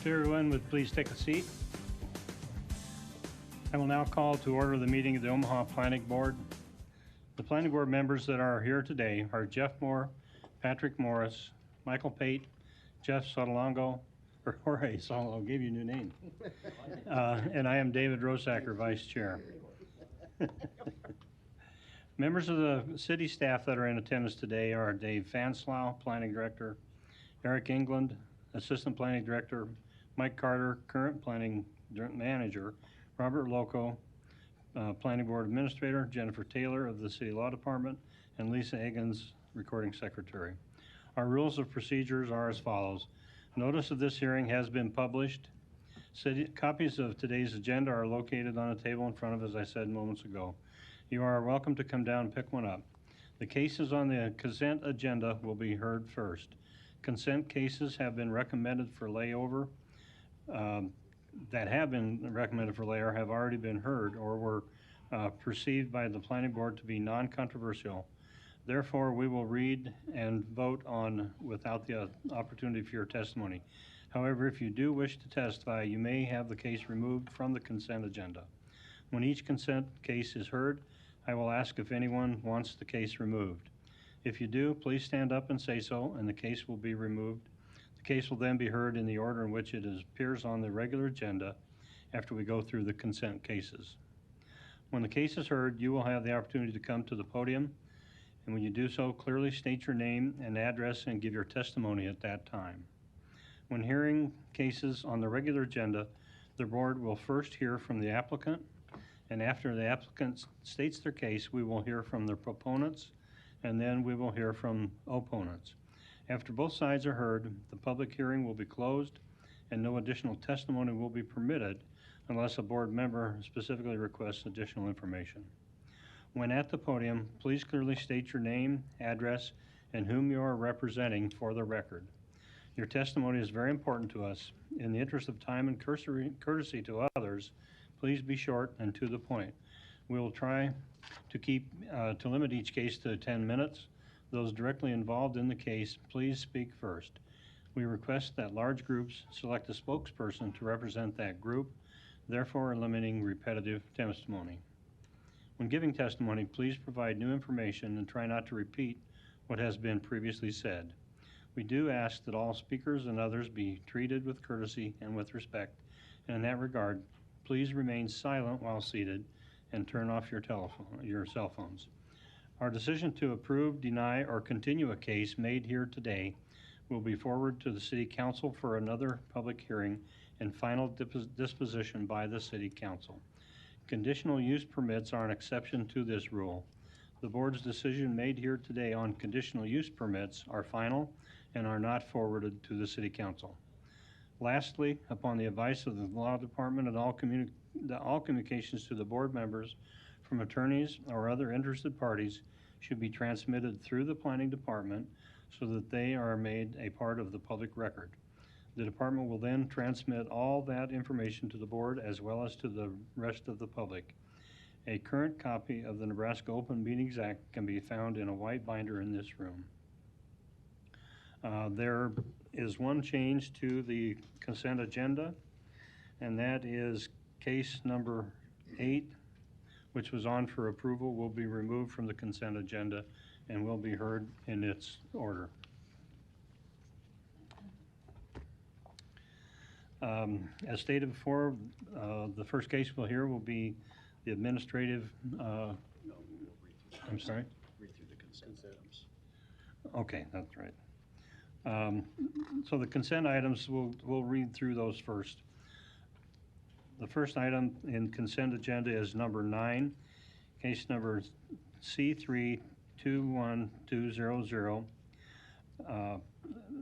If everyone would please take a seat. I will now call to order the meeting of the Omaha Planning Board. The Planning Board members that are here today are Jeff Moore, Patrick Morris, Michael Pate, Jeff Sotolongo, or Jorge Sotolongo, gave you a new name. And I am David Rosacker, Vice Chair. Members of the city staff that are in attendance today are Dave Fanslau, Planning Director, Eric England, Assistant Planning Director, Mike Carter, current Planning Manager, Robert Loco, Planning Board Administrator, Jennifer Taylor of the City Law Department, and Lisa Eggins, Recording Secretary. Our rules of procedures are as follows. Notice of this hearing has been published. Copies of today's agenda are located on a table in front of us, as I said moments ago. You are welcome to come down and pick one up. The cases on the consent agenda will be heard first. Consent cases have been recommended for layover, that have been recommended for layover have already been heard or were perceived by the Planning Board to be non-controversial. Therefore, we will read and vote on without the opportunity for your testimony. However, if you do wish to testify, you may have the case removed from the consent agenda. When each consent case is heard, I will ask if anyone wants the case removed. If you do, please stand up and say so, and the case will be removed. The case will then be heard in the order in which it appears on the regular agenda after we go through the consent cases. When the case is heard, you will have the opportunity to come to the podium, and when you do so, clearly state your name and address and give your testimony at that time. When hearing cases on the regular agenda, the board will first hear from the applicant, and after the applicant states their case, we will hear from their proponents, and then we will hear from opponents. After both sides are heard, the public hearing will be closed and no additional testimony will be permitted unless a board member specifically requests additional information. When at the podium, please clearly state your name, address, and whom you are representing for the record. Your testimony is very important to us. In the interest of time and courtesy to others, please be short and to the point. We will try to limit each case to 10 minutes. Those directly involved in the case, please speak first. We request that large groups select a spokesperson to represent that group, therefore limiting repetitive testimony. When giving testimony, please provide new information and try not to repeat what has been previously said. We do ask that all speakers and others be treated with courtesy and with respect, and in that regard, please remain silent while seated and turn off your cell phones. Our decision to approve, deny, or continue a case made here today will be forwarded to the City Council for another public hearing and final disposition by the City Council. Conditional use permits are an exception to this rule. The board's decision made here today on conditional use permits are final and are not forwarded to the City Council. Lastly, upon the advice of the Law Department and all communications to the board members from attorneys or other interested parties should be transmitted through the Planning Department so that they are made a part of the public record. The department will then transmit all that information to the board as well as to the rest of the public. A current copy of the Nebraska Open Meetings Act can be found in a white binder in this room. There is one change to the consent agenda, and that is case number 8, which was on for approval, will be removed from the consent agenda and will be heard in its order. As stated before, the first case we'll hear will be the administrative, I'm sorry? Read through the consent items. Okay, that's right. So the consent items, we'll read through those first. The first item in consent agenda is number 9, case number C321200.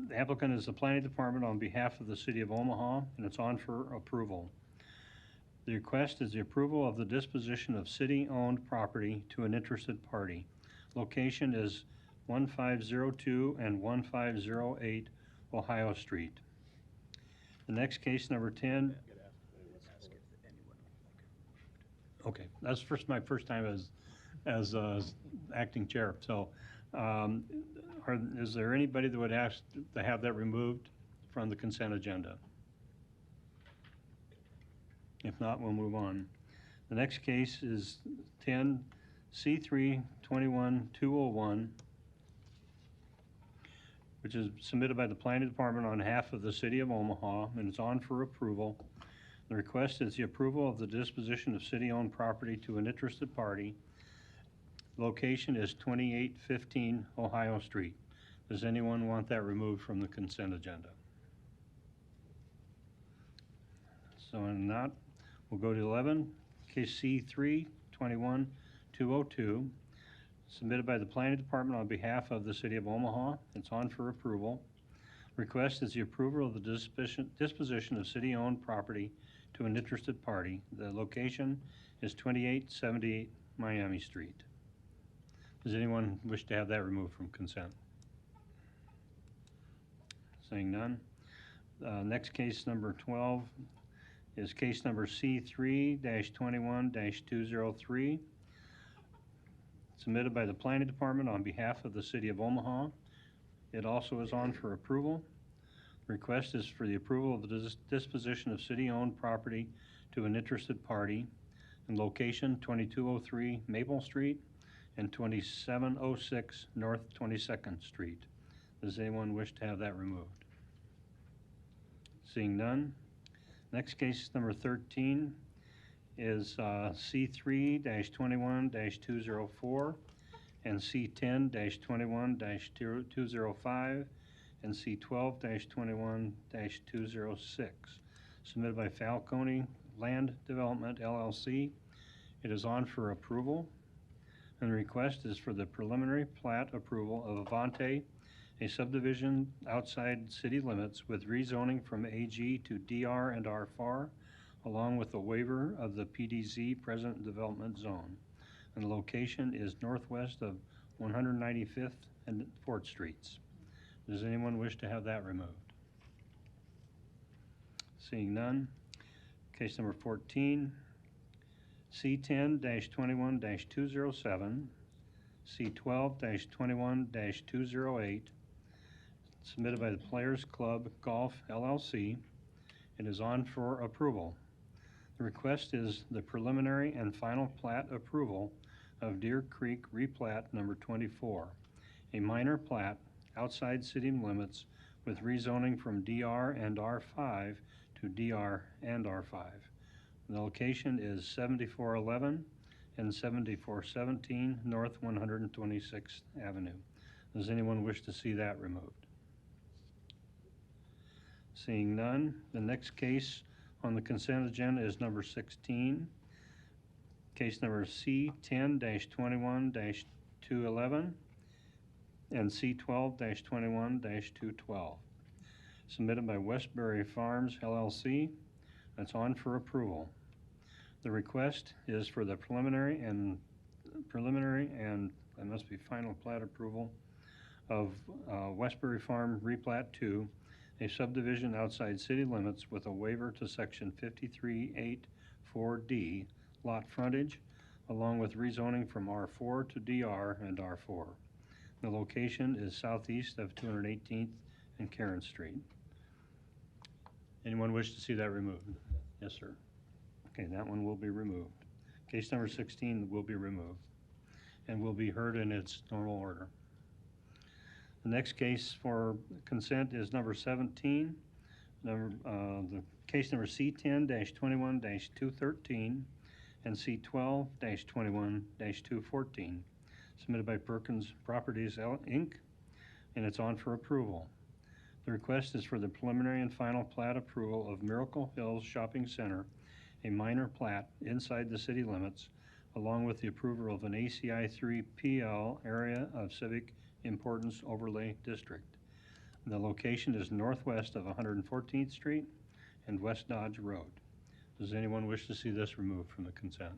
The applicant is the Planning Department on behalf of the City of Omaha, and it's on for approval. The request is the approval of the disposition of city-owned property to an interested party. Location is 1502 and 1508 Ohio Street. The next case, number 10. Okay, that's my first time as acting chair. So, is there anybody that would ask to have that removed from the consent agenda? If not, we'll move on. The next case is 10 C3 21201, which is submitted by the Planning Department on behalf of the City of Omaha, and it's on for approval. The request is the approval of the disposition of city-owned property to an interested party. Location is 2815 Ohio Street. Does anyone want that removed from the consent agenda? So if not, we'll go to 11, case C3 21202, submitted by the Planning Department on behalf of the City of Omaha. It's on for approval. Request is the approval of the disposition of city-owned property to an interested party. The location is 2878 Miami Street. Does anyone wish to have that removed from consent? Saying none. Next case, number 12, is case number C3-21-203, submitted by the Planning Department on behalf of the City of Omaha. It also is on for approval. Request is for the approval of the disposition of city-owned property to an interested party in location 2203 Maple Street and 2706 North 22nd Street. Does anyone wish to have that removed? Seeing none. Next case, number 13, is C3-21-204 and C10-21-205 and C12-21-206, submitted by Falcone Land Development, LLC. It is on for approval, and the request is for the preliminary plat approval of Avante, a subdivision outside city limits with rezoning from AG to DR and R4, along with a waiver of the PDZ present development zone. And the location is northwest of 195th and 4th Streets. Does anyone wish to have that removed? Seeing none. Case number 14, C10-21-207, C12-21-208, submitted by the Players Club Golf, LLC. It is on for approval. The request is the preliminary and final plat approval of Deer Creek replat number 24, a minor plat outside city limits with rezoning from DR and R5 to DR and R5. The location is 7411 and 7417 North 126th Avenue. Does anyone wish to see that removed? Seeing none, the next case on the consent agenda is number 16, case number C10-21-211 and C12-21-212, submitted by Westbury Farms, LLC. That's on for approval. The request is for the preliminary and that must be final plat approval of Westbury Farm Replat 2, a subdivision outside city limits with a waiver to section 5384D lot frontage, along with rezoning from R4 to DR and R4. The location is southeast of 218th and Karen Street. Anyone wish to see that removed? Yes, sir. Okay, that one will be removed. Case number 16 will be removed and will be heard in its normal order. The next case for consent is number 17, the case number C10-21-213 and C12-21-214, submitted by Perkins Properties, Inc., and it's on for approval. The request is for the preliminary and final plat approval of Miracle Hills Shopping Center, a minor plat inside the city limits, along with the approval of an ACI 3PL area of civic importance overlay district. The location is northwest of 114th Street and West Dodge Road. Does anyone wish to see this removed from the consent?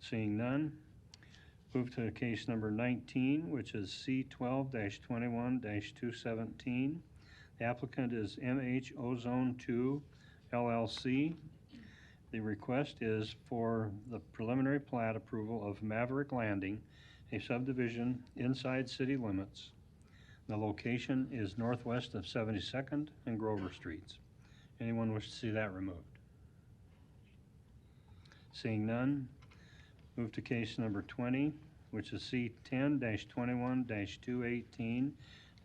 Seeing none, move to case number 19, which is C12-21-217. The applicant is MH Ozone 2 LLC. The request is for the preliminary plat approval of Maverick Landing, a subdivision inside city limits. The location is northwest of 72nd and Grover Streets. Anyone wish to see that removed? Seeing none, move to case number 20, which is C10-21-218.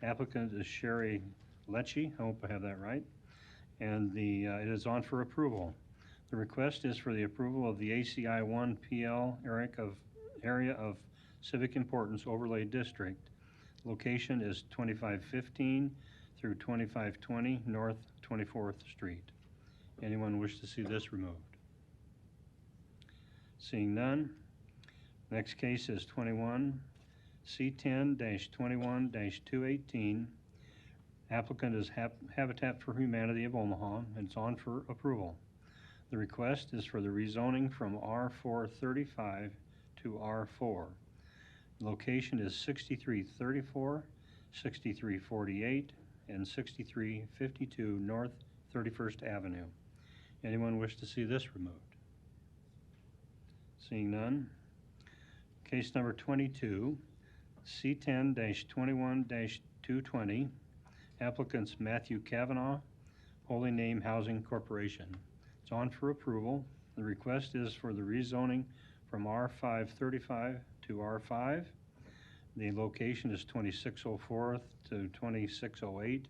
Applicant is Sherry Lecce. I hope I have that right. And it is on for approval. The request is for the approval of the ACI 1 PL Area of Civic Importance Overlay District. Location is 2515 through 2520 North 24th Street. Anyone wish to see this removed? Seeing none. Next case is 21 C10-21-218. Applicant is Habitat for Humanity of Omaha, and it's on for approval. The request is for the rezoning from R435 to R4. Location is 6334, 6348, and 6352 North 31st Avenue. Anyone wish to see this removed? Seeing none. Case number 22, C10-21-220. Applicants Matthew Kavanaugh, Holy Name Housing Corporation. It's on for approval. The request is for the rezoning from R535 to R5. The location is 2604 to 2608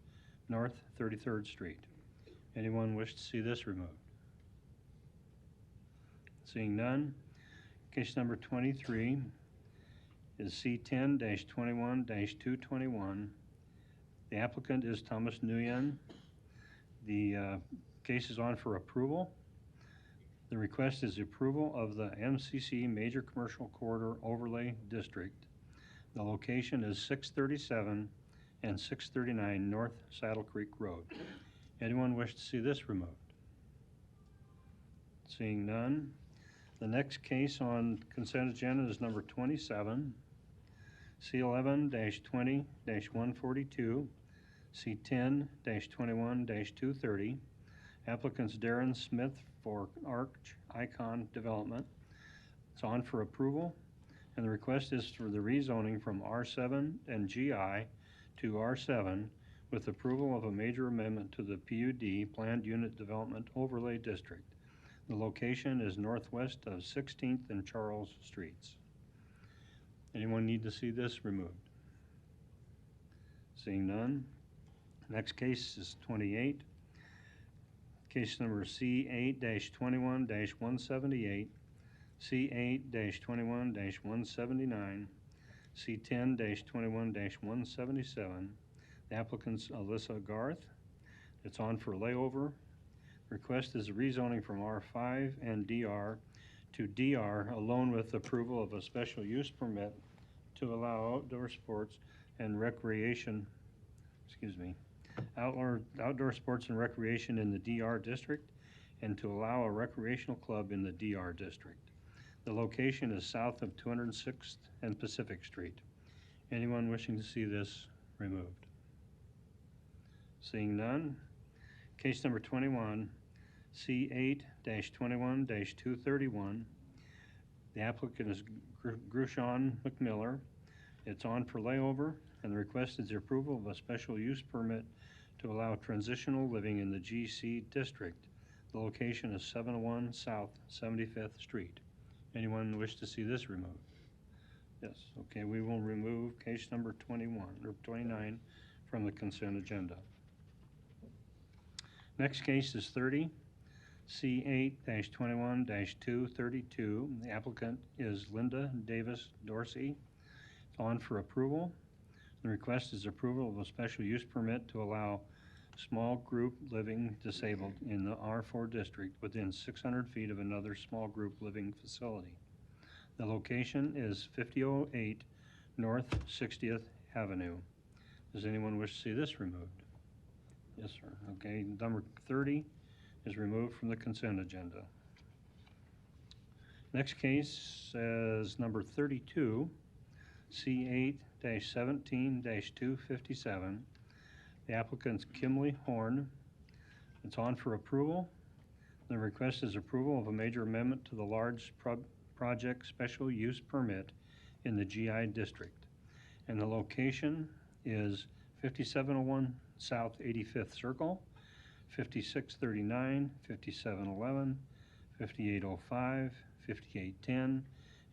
North 33rd Street. Anyone wish to see this removed? Seeing none. Case number 23 is C10-21-221. The applicant is Thomas Nguyen. The case is on for approval. The request is approval of the MCC Major Commercial Corridor Overlay District. The location is 637 and 639 North Saddle Creek Road. Anyone wish to see this removed? Seeing none. The next case on consent agenda is number 27, C11-20-142, C10-21-230. Applicants Darren Smith for Arch Icon Development. It's on for approval, and the request is for the rezoning from R7 and GI to R7 with approval of a major amendment to the PUD, Planned Unit Development Overlay District. The location is northwest of 16th and Charles Streets. Anyone need to see this removed? Seeing none. Next case is 28. Case number C8-21-178, C8-21-179, C10-21-177. The applicant's Alyssa Garth. It's on for layover. Request is a rezoning from R5 and DR to DR, along with approval of a special use permit to allow outdoor sports and recreation, outdoor sports and recreation in the DR district, and to allow a recreational club in the DR district. The location is south of 206th and Pacific Street. Anyone wishing to see this removed? Seeing none. Case number 21, C8-21-231. The applicant is Grushan McMiller. It's on for layover, and the request is the approval of a special use permit to allow transitional living in the GC district. The location is 701 South 75th Street. Anyone wish to see this removed? Yes, okay, we will remove case number 21 or 29 from the consent agenda. Next case is 30, C8-21-232. The applicant is Linda Davis Dorsey. It's on for approval. The request is approval of a special use permit to allow small group living disabled in the R4 district within 600 feet of another small group living facility. The location is 5008 North 60th Avenue. Does anyone wish to see this removed? Yes, sir. Okay, number 30 is removed from the consent agenda. Next case is number 32, C8-17-257. The applicant's Kimley Horn. It's on for approval. The request is approval of a major amendment to the large project special use permit in the GI district. And the location is 5701 South 85th Circle, 5639, 5711, 5805, 5810,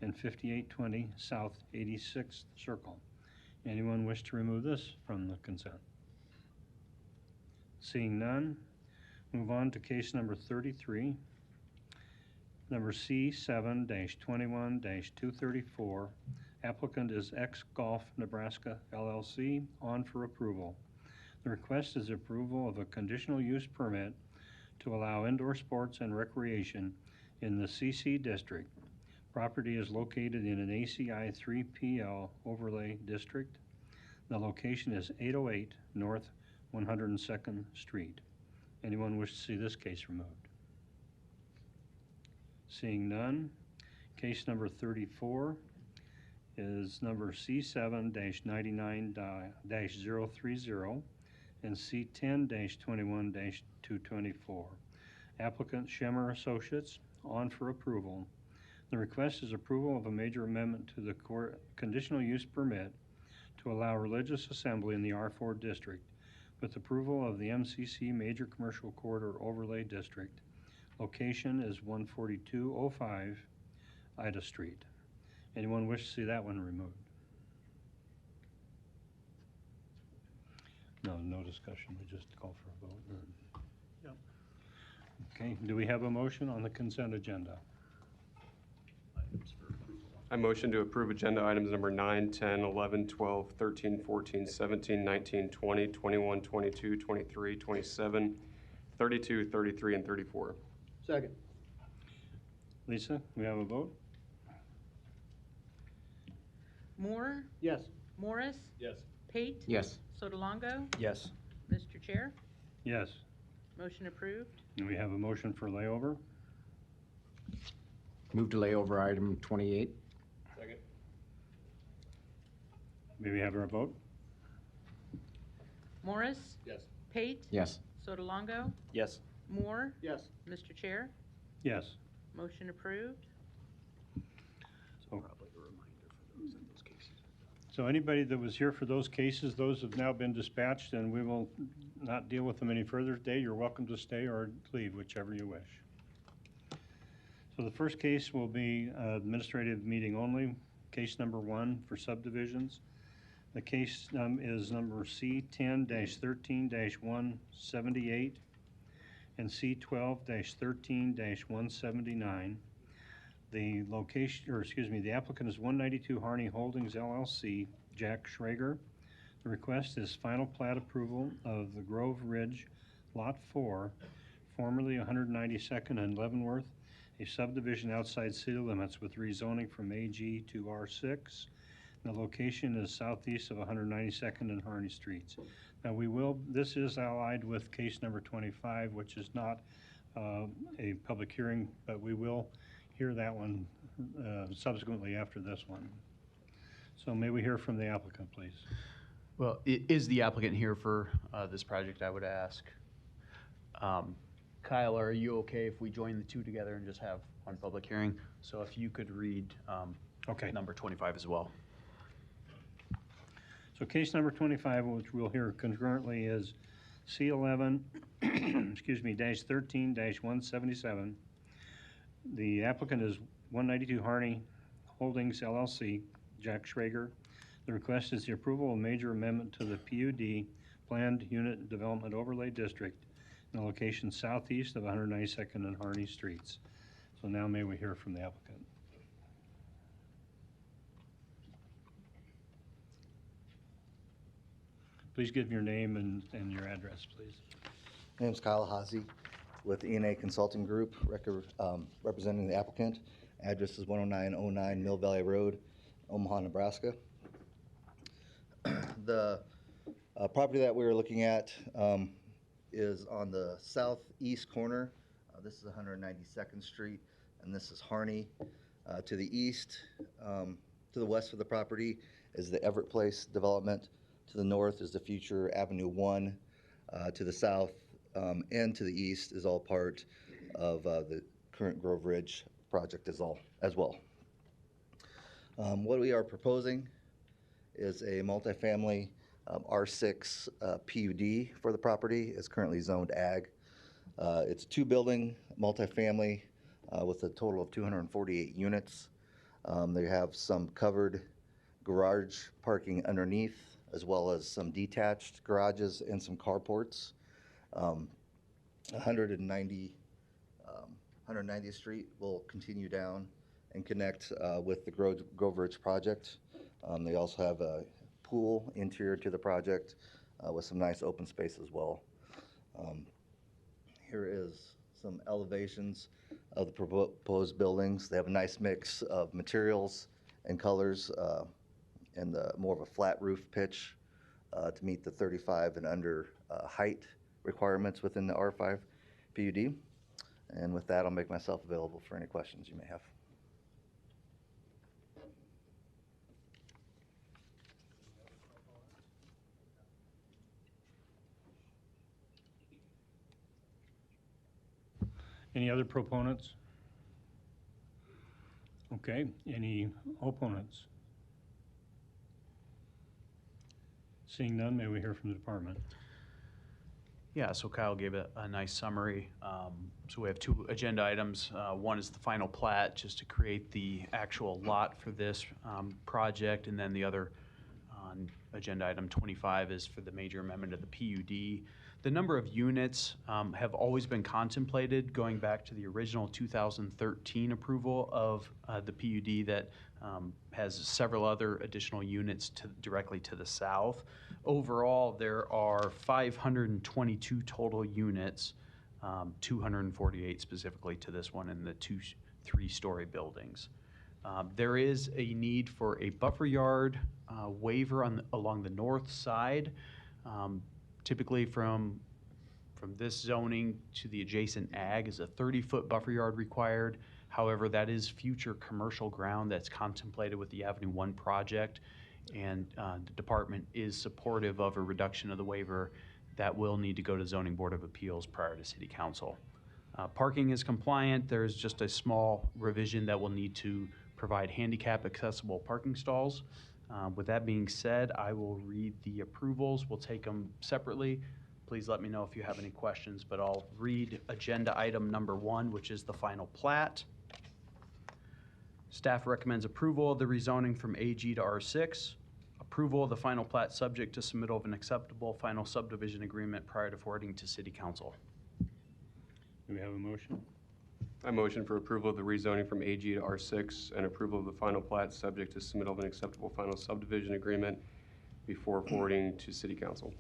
and 5820 South 86th Circle. Anyone wish to remove this from the consent? Seeing none, move on to case number 33, number C7-21-234. Applicant is X Golf Nebraska LLC, on for approval. The request is approval of a conditional use permit to allow indoor sports and recreation in the CC district. Property is located in an ACI 3PL overlay district. The location is 808 North 102nd Street. Anyone wish to see this case removed? Seeing none, case number 34 is number C7-99-030 and C10-21-224. Applicant Schemmer Associates, on for approval. The request is approval of a major amendment to the conditional use permit to allow religious assembly in the R4 district with approval of the MCC Major Commercial Corridor Overlay District. Location is 14205 Ida Street. Anyone wish to see that one removed? No discussion. We just call for a vote. Yep. Okay, do we have a motion on the consent agenda? Items for approval. I motion to approve agenda items number 9, 10, 11, 12, 13, 14, 17, 19, 20, 21, 22, 23, 27, 32, 33, and 34. Second. Lisa, we have a vote? Moore, Yes. Morris, Yes. Pate, Yes. Sotolongo, Yes. Mr. Chair, Yes. motion approved. And we have a motion for layover? Move to lay over item 28. Second. May we have our vote? Morris, Yes. Pate, Yes. Sotolongo, Yes. Moore, Yes. Mr. Chair, Yes. motion approved. So, Probably a reminder for those in those cases. so anybody that was here for those cases, those have now been dispatched, and we will not deal with them any further today. You're welcome to stay or leave, whichever you wish. So the first case will be administrative meeting only, case number 1 for subdivisions. The case is number C10-13-178 and C12-13-179. The location, or excuse me, the applicant is 192 Harney Holdings LLC, Jack Schrager. The request is final plat approval of the Grove Ridge Lot 4, formerly 192nd and Leavenworth, a subdivision outside city limits with rezoning from AG to R6. The location is southeast of 192nd and Harney Streets. Now this is allied with case number 25, which is not a public hearing, but we will hear that one subsequently after this one. So may we hear from the applicant, please? Well, is the applicant here for this project, I would ask? Kyle, are you okay if we join the two together and just have one public hearing? So if you could read Okay. number 25 as well. So case number 25, which we'll hear concurrently, is C11, excuse me, -13-177. The applicant is 192 Harney Holdings LLC, Jack Schrager. The request is the approval of major amendment to the PUD, Planned Unit Development Overlay District, in the location southeast of 192nd and Harney Streets. So now may we hear from the applicant. Please give your name and your address, please. My name is Kyle Hazy with ENA Consulting Group, representing the applicant. Address is 10909 Mill Valley Road, Omaha, Nebraska. The property that we're looking at is on the southeast corner. This is 192nd Street, and this is Harney. To the east, to the west of the property is the Everett Place development. To the north is the future Avenue 1. To the south and to the east is all part of the current Grove Ridge project as well. What we are proposing is a multifamily R6 PUD for the property. It's currently zoned ag. It's a two-building, multifamily, with a total of 248 units. They have some covered garage parking underneath, as well as some detached garages and some carports. 190, 190th Street will continue down and connect with the Grove Ridge project. They also have a pool interior to the project with some nice open space as well. Here is some elevations of the proposed buildings. They have a nice mix of materials and colors and more of a flat roof pitch to meet the 35 and under height requirements within the R5 PUD. And with that, I'll make myself available for any questions you may have. Any other proponents? Okay, any opponents? Seeing none, may we hear from the department? Yeah, so Kyle gave a nice summary. So we have two agenda items. One is the final plat, just to create the actual lot for this project, and then the other on agenda item 25 is for the major amendment of the PUD. The number of units have always been contemplated, going back to the original 2013 approval of the PUD that has several other additional units directly to the south. Overall, there are 522 total units, 248 specifically to this one in the 3-story buildings. There is a need for a buffer yard waiver along the north side. Typically from this zoning to the adjacent ag is a 30-foot buffer yard required. However, that is future commercial ground that's contemplated with the Avenue 1 project, and the department is supportive of a reduction of the waiver that will need to go to Zoning Board of Appeals prior to City Council. Parking is compliant. There's just a small revision that will need to provide handicap accessible parking stalls. With that being said, I will read the approvals. We'll take them separately. Please let me know if you have any questions, but I'll read agenda item number 1, which is the final plat. Staff recommends approval of the rezoning from AG to R6. Approval of the final plat subject to submittal of an acceptable final subdivision agreement prior to forwarding to City Council. Do we have a motion? I motion for approval of the rezoning from AG to R6 and approval of the final plat subject to submittal of an acceptable final subdivision agreement before forwarding to City Council.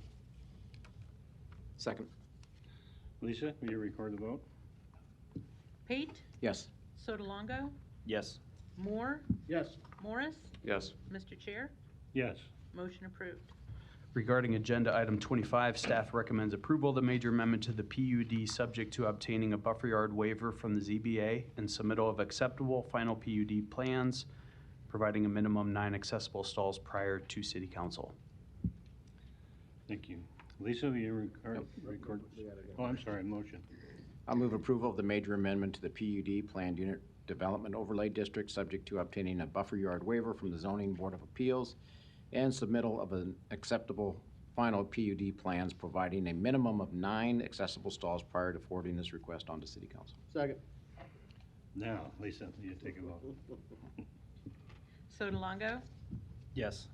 Second. Lisa, will you record the vote? Pate, Yes. Sotolongo, Yes. Moore, Yes. Morris, Yes. Mr. Chair, Yes. motion approved. Regarding agenda item 25, staff recommends approval of the major amendment to the PUD subject to obtaining a buffer yard waiver from the ZBA and submittal of acceptable final PUD plans, providing a minimum 9 accessible stalls prior to City Council. Thank you. Lisa, will you record? Oh, I'm sorry, motion. I'll move approval of the major amendment to the PUD Planned Unit Development Overlay District, subject to obtaining a buffer yard waiver from the Zoning Board of Appeals and submittal of an acceptable final PUD plans, providing a minimum of 9 accessible stalls prior to forwarding this request on to City Council. Second. Now, Lisa, you take a vote. Sotolongo, Yes.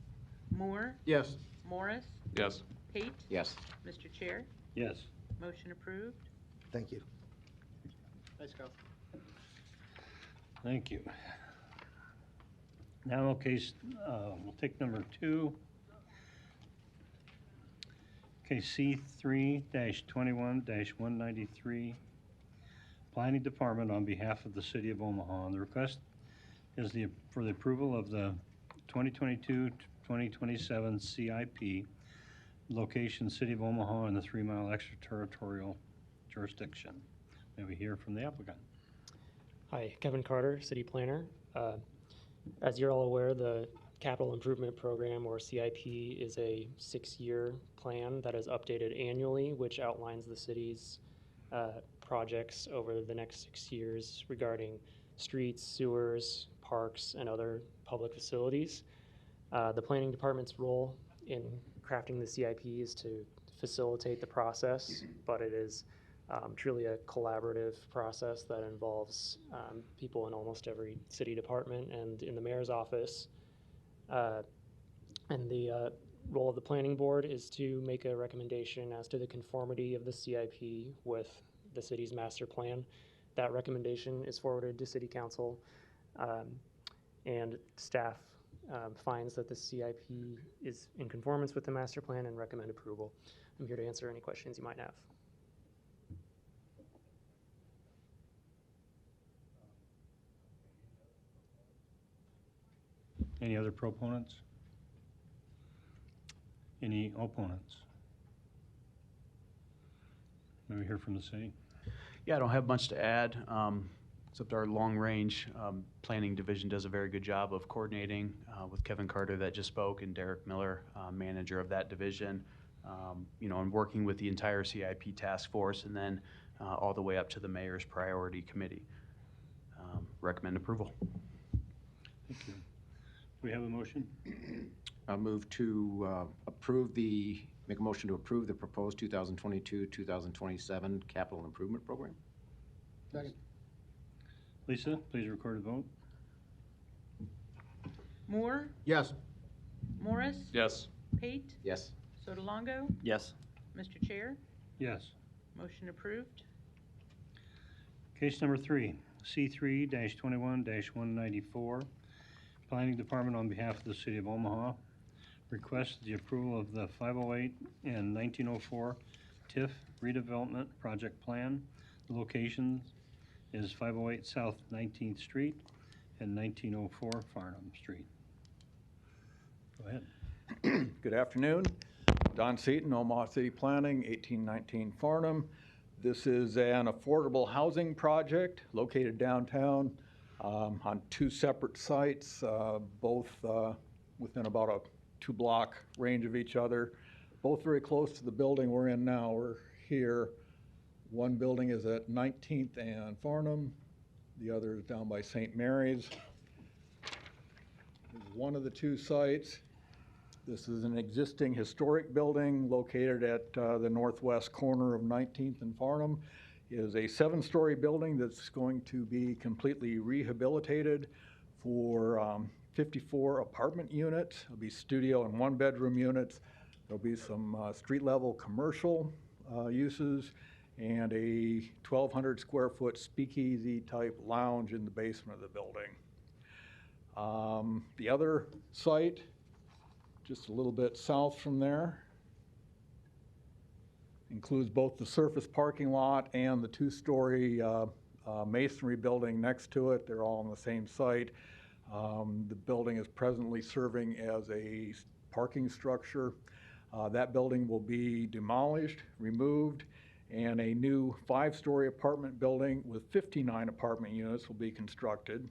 Moore, Yes. Morris, Yes. Pate, Yes. Mr. Chair, Yes. motion approved. Thank you. Thanks, Kyle. Thank you. Now, case, we'll take number 2. Case C3-21-193, Planning Department on behalf of the City of Omaha. And the request is for the approval of the 2022-2027 CIP, location City of Omaha in the 3-mile extraterritorial jurisdiction. May we hear from the applicant? Hi, Kevin Carter, City Planner. As you're all aware, the Capital Improvement Program, or CIP, is a 6-year plan that is updated annually, which outlines the city's projects over the next 6 years regarding streets, sewers, parks, and other public facilities. The Planning Department's role in crafting the CIP is to facilitate the process, but it is truly a collaborative process that involves people in almost every city department and in the mayor's office. And the role of the planning board is to make a recommendation as to the conformity of the CIP with the city's master plan. That recommendation is forwarded to city council, and staff finds that the CIP is in conformance with the master plan and recommend approval. I'm here to answer any questions you might have. Any other proponents? Any opponents? May we hear from the city? Yeah, I don't have much to add, except our long-range planning division does a very good job of coordinating with Kevin Carter that just spoke and Derek Miller, manager of that division, and working with the entire CIP task force and then all the way up to the mayor's priority committee. Recommend approval. Thank you. Do we have a motion? I'll move to make a motion to approve the proposed 2022-2027 capital improvement program. Second. Lisa, please record a vote. Moore, Yes. Morris, Yes. Pate, Yes. Sotolongo, Yes. Mr. Chair, Yes. motion approved. Case number 3, C3-21-194. Planning Department on behalf of the City of Omaha requests the approval of the 508 and 1904 TIF redevelopment project plan. The location is 508 South 19th Street and 1904 Farnham Street. Go ahead. Good afternoon. Don Seaton, Omaha City Planning, 1819 Farnham. This is an affordable housing project located downtown on 2 separate sites, both within about a 2-block range of each other, both very close to the building we're in now. We're here. One building is at 19th and Farnham. The other is down by St. Mary's. This is one of the 2 sites. This is an existing historic building located at the northwest corner of 19th and Farnham. It is a 7-story building that's going to be completely rehabilitated for 54 apartment units. There'll be studio and 1-bedroom units. There'll be some street-level commercial uses and a 1,200 square foot speakeasy type lounge in the basement of the building. The other site, just a little bit south from there, includes both the surface parking lot and the 2-story masonry building next to it. They're all on the same site. The building is presently serving as a parking structure. That building will be demolished, removed, and a new 5-story apartment building with 59 apartment units will be constructed.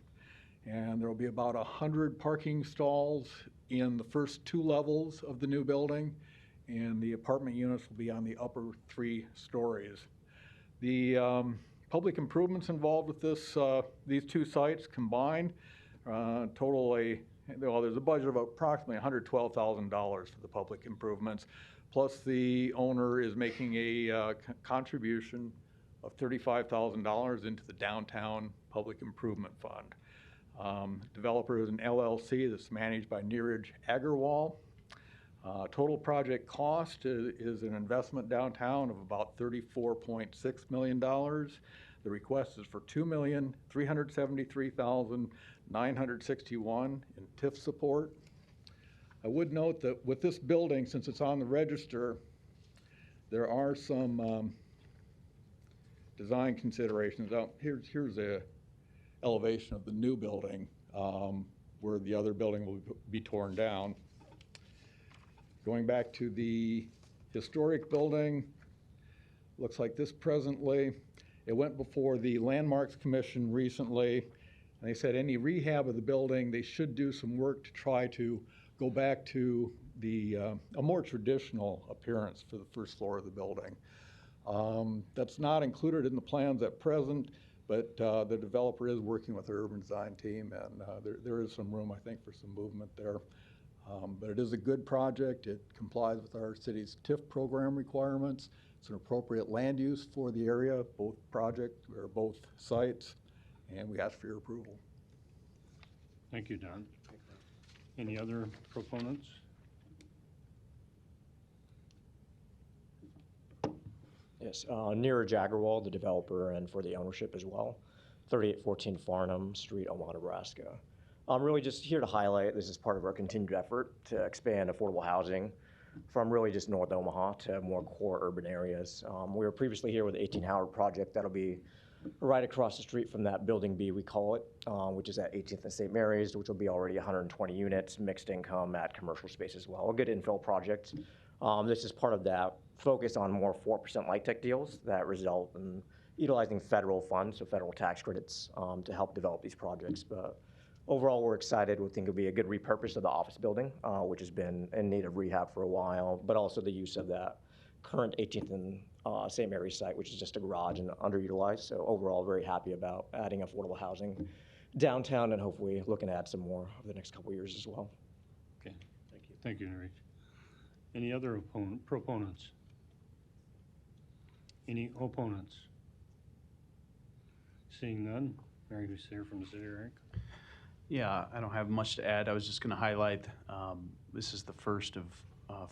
And there will be about 100 parking stalls in the first 2 levels of the new building, and the apartment units will be on the upper 3 stories. The public improvements involved with these 2 sites combined there's a budget of approximately $112,000 for the public improvements, plus the owner is making a contribution of $35,000 into the downtown public improvement fund. Developer is an LLC that's managed by Neeraj Agarwal. Total project cost is an investment downtown of about $34.6 million. The request is for $2,373,961 in TIF support. I would note that with this building, since it's on the register, there are some design considerations. Here's a elevation of the new building where the other building will be torn down. Going back to the historic building, looks like this presently. It went before the Landmarks Commission recently, and they said any rehab of the building, they should do some work to try to go back to a more traditional appearance for the first floor of the building. That's not included in the plans at present, but the developer is working with the urban design team, and there is some room, I think, for some movement there. But it is a good project. It complies with our city's TIF program requirements. It's an appropriate land use for the area, both project or both sites, and we ask for your approval. Thank you, Don. Any other proponents? Yes, Neeraj Agarwal, the developer, and for the ownership as well. 3814 Farnham Street, Omaha, Nebraska. I'm really just here to highlight this is part of our continued effort to expand affordable housing from really just North Omaha to more core urban areas. We were previously here with the 18 Howard project. That'll be right across the street from that Building B, we call it, which is at 18th and St. Mary's, which will be already 120 units, mixed income at commercial space as well. A good infill project. This is part of that focus on more 4% light tech deals that result in utilizing federal funds, so federal tax credits, to help develop these projects. But overall, we're excited. We think it'll be a good repurpose of the office building, which has been in need of rehab for a while, but also the use of that current 18th and St. Mary's site, which is just a garage and underutilized. So overall, very happy about adding affordable housing downtown and hopefully looking to add some more over the next couple of years as well. Okay, thank you. Thank you, Neeraj. Any other proponents? Any opponents? Seeing none, Mary, who's here from the city, Eric? Yeah, I don't have much to add. I was just going to highlight, this is the first of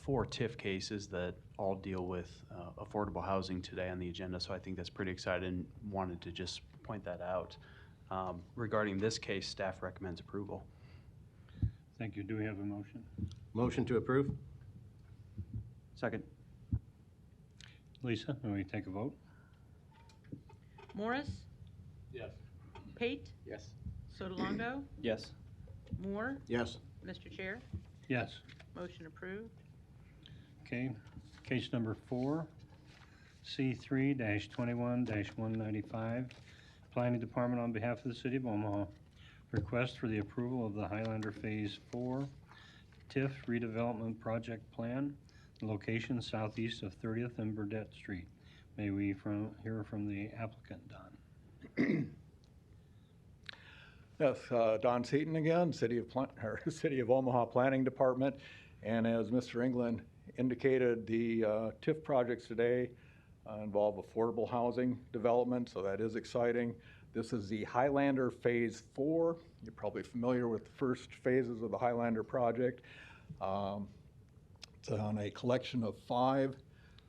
4 TIF cases that all deal with affordable housing today on the agenda, so I think that's pretty exciting. Wanted to just point that out. Regarding this case, staff recommends approval. Thank you. Do we have a motion? Motion to approve? Second. Lisa, may we take a vote? Morris? Yes. Pate? Yes. Sotolongo? Yes. Moore? Yes. Mr. Chair, Yes. motion approved. Okay. Case number 4, C3-21-195. Planning Department on behalf of the City of Omaha. Request for the approval of the Highlander Phase 4 TIF redevelopment project plan. Location southeast of 30th and Burdette Street. May we hear from the applicant, Don? Yes, Don Seaton again, City of Omaha Planning Department. And as Mr. England indicated, the TIF projects today involve affordable housing development, so that is exciting. This is the Highlander Phase 4. You're probably familiar with the first phases of the Highlander project. It's on a collection of 5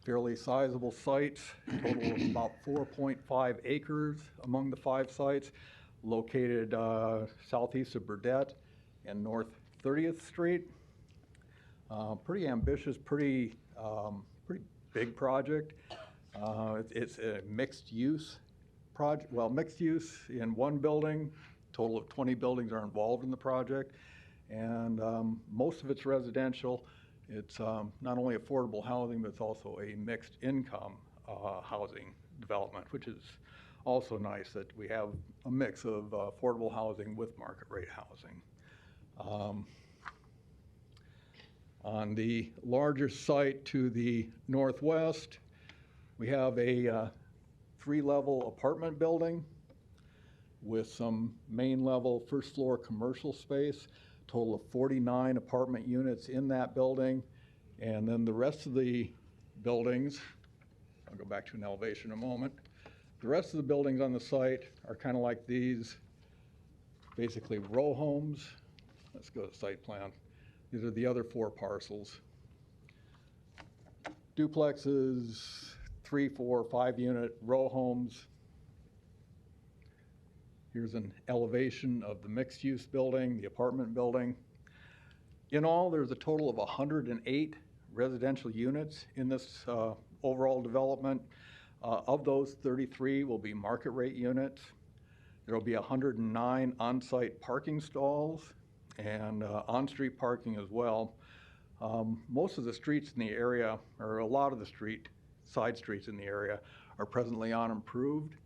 fairly sizable sites, a total of about 4.5 acres among the 5 sites, located southeast of Burdette and North 30th Street. Pretty ambitious, pretty big project. It's a mixed use project. Well, mixed use in one building. Total of 20 buildings are involved in the project, and most of it's residential. It's not only affordable housing, but it's also a mixed income housing development, which is also nice that we have a mix of affordable housing with market rate housing. On the larger site to the northwest, we have a 3-level apartment building with some main level first floor commercial space. Total of 49 apartment units in that building. And then the rest of the buildings, I'll go back to an elevation in a moment. The rest of the buildings on the site are kind of like these, basically row homes. Let's go to site plan. These are the other 4 parcels. Duplexes, 3, 4, 5 unit row homes. Here's an elevation of the mixed use building, the apartment building. In all, there's a total of 108 residential units in this overall development. Of those, 33 will be market rate units. There will be 109 on-site parking stalls and on-street parking as well. Most of the streets in the area, or a lot of the side streets in the area, are presently unimproved.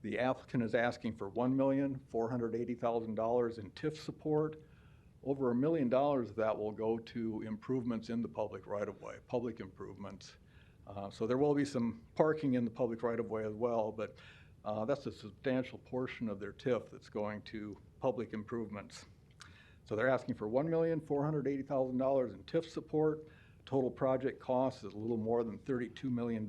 The applicant is asking for $1,480,000 in TIF support. Over $1 million of that will go to improvements in the public right-of-way, public improvements. So there will be some parking in the public right-of-way as well, but that's a substantial portion of their TIF that's going to public improvements. So they're asking for $1,480,000 in TIF support. Total project cost is a little more than $32 million.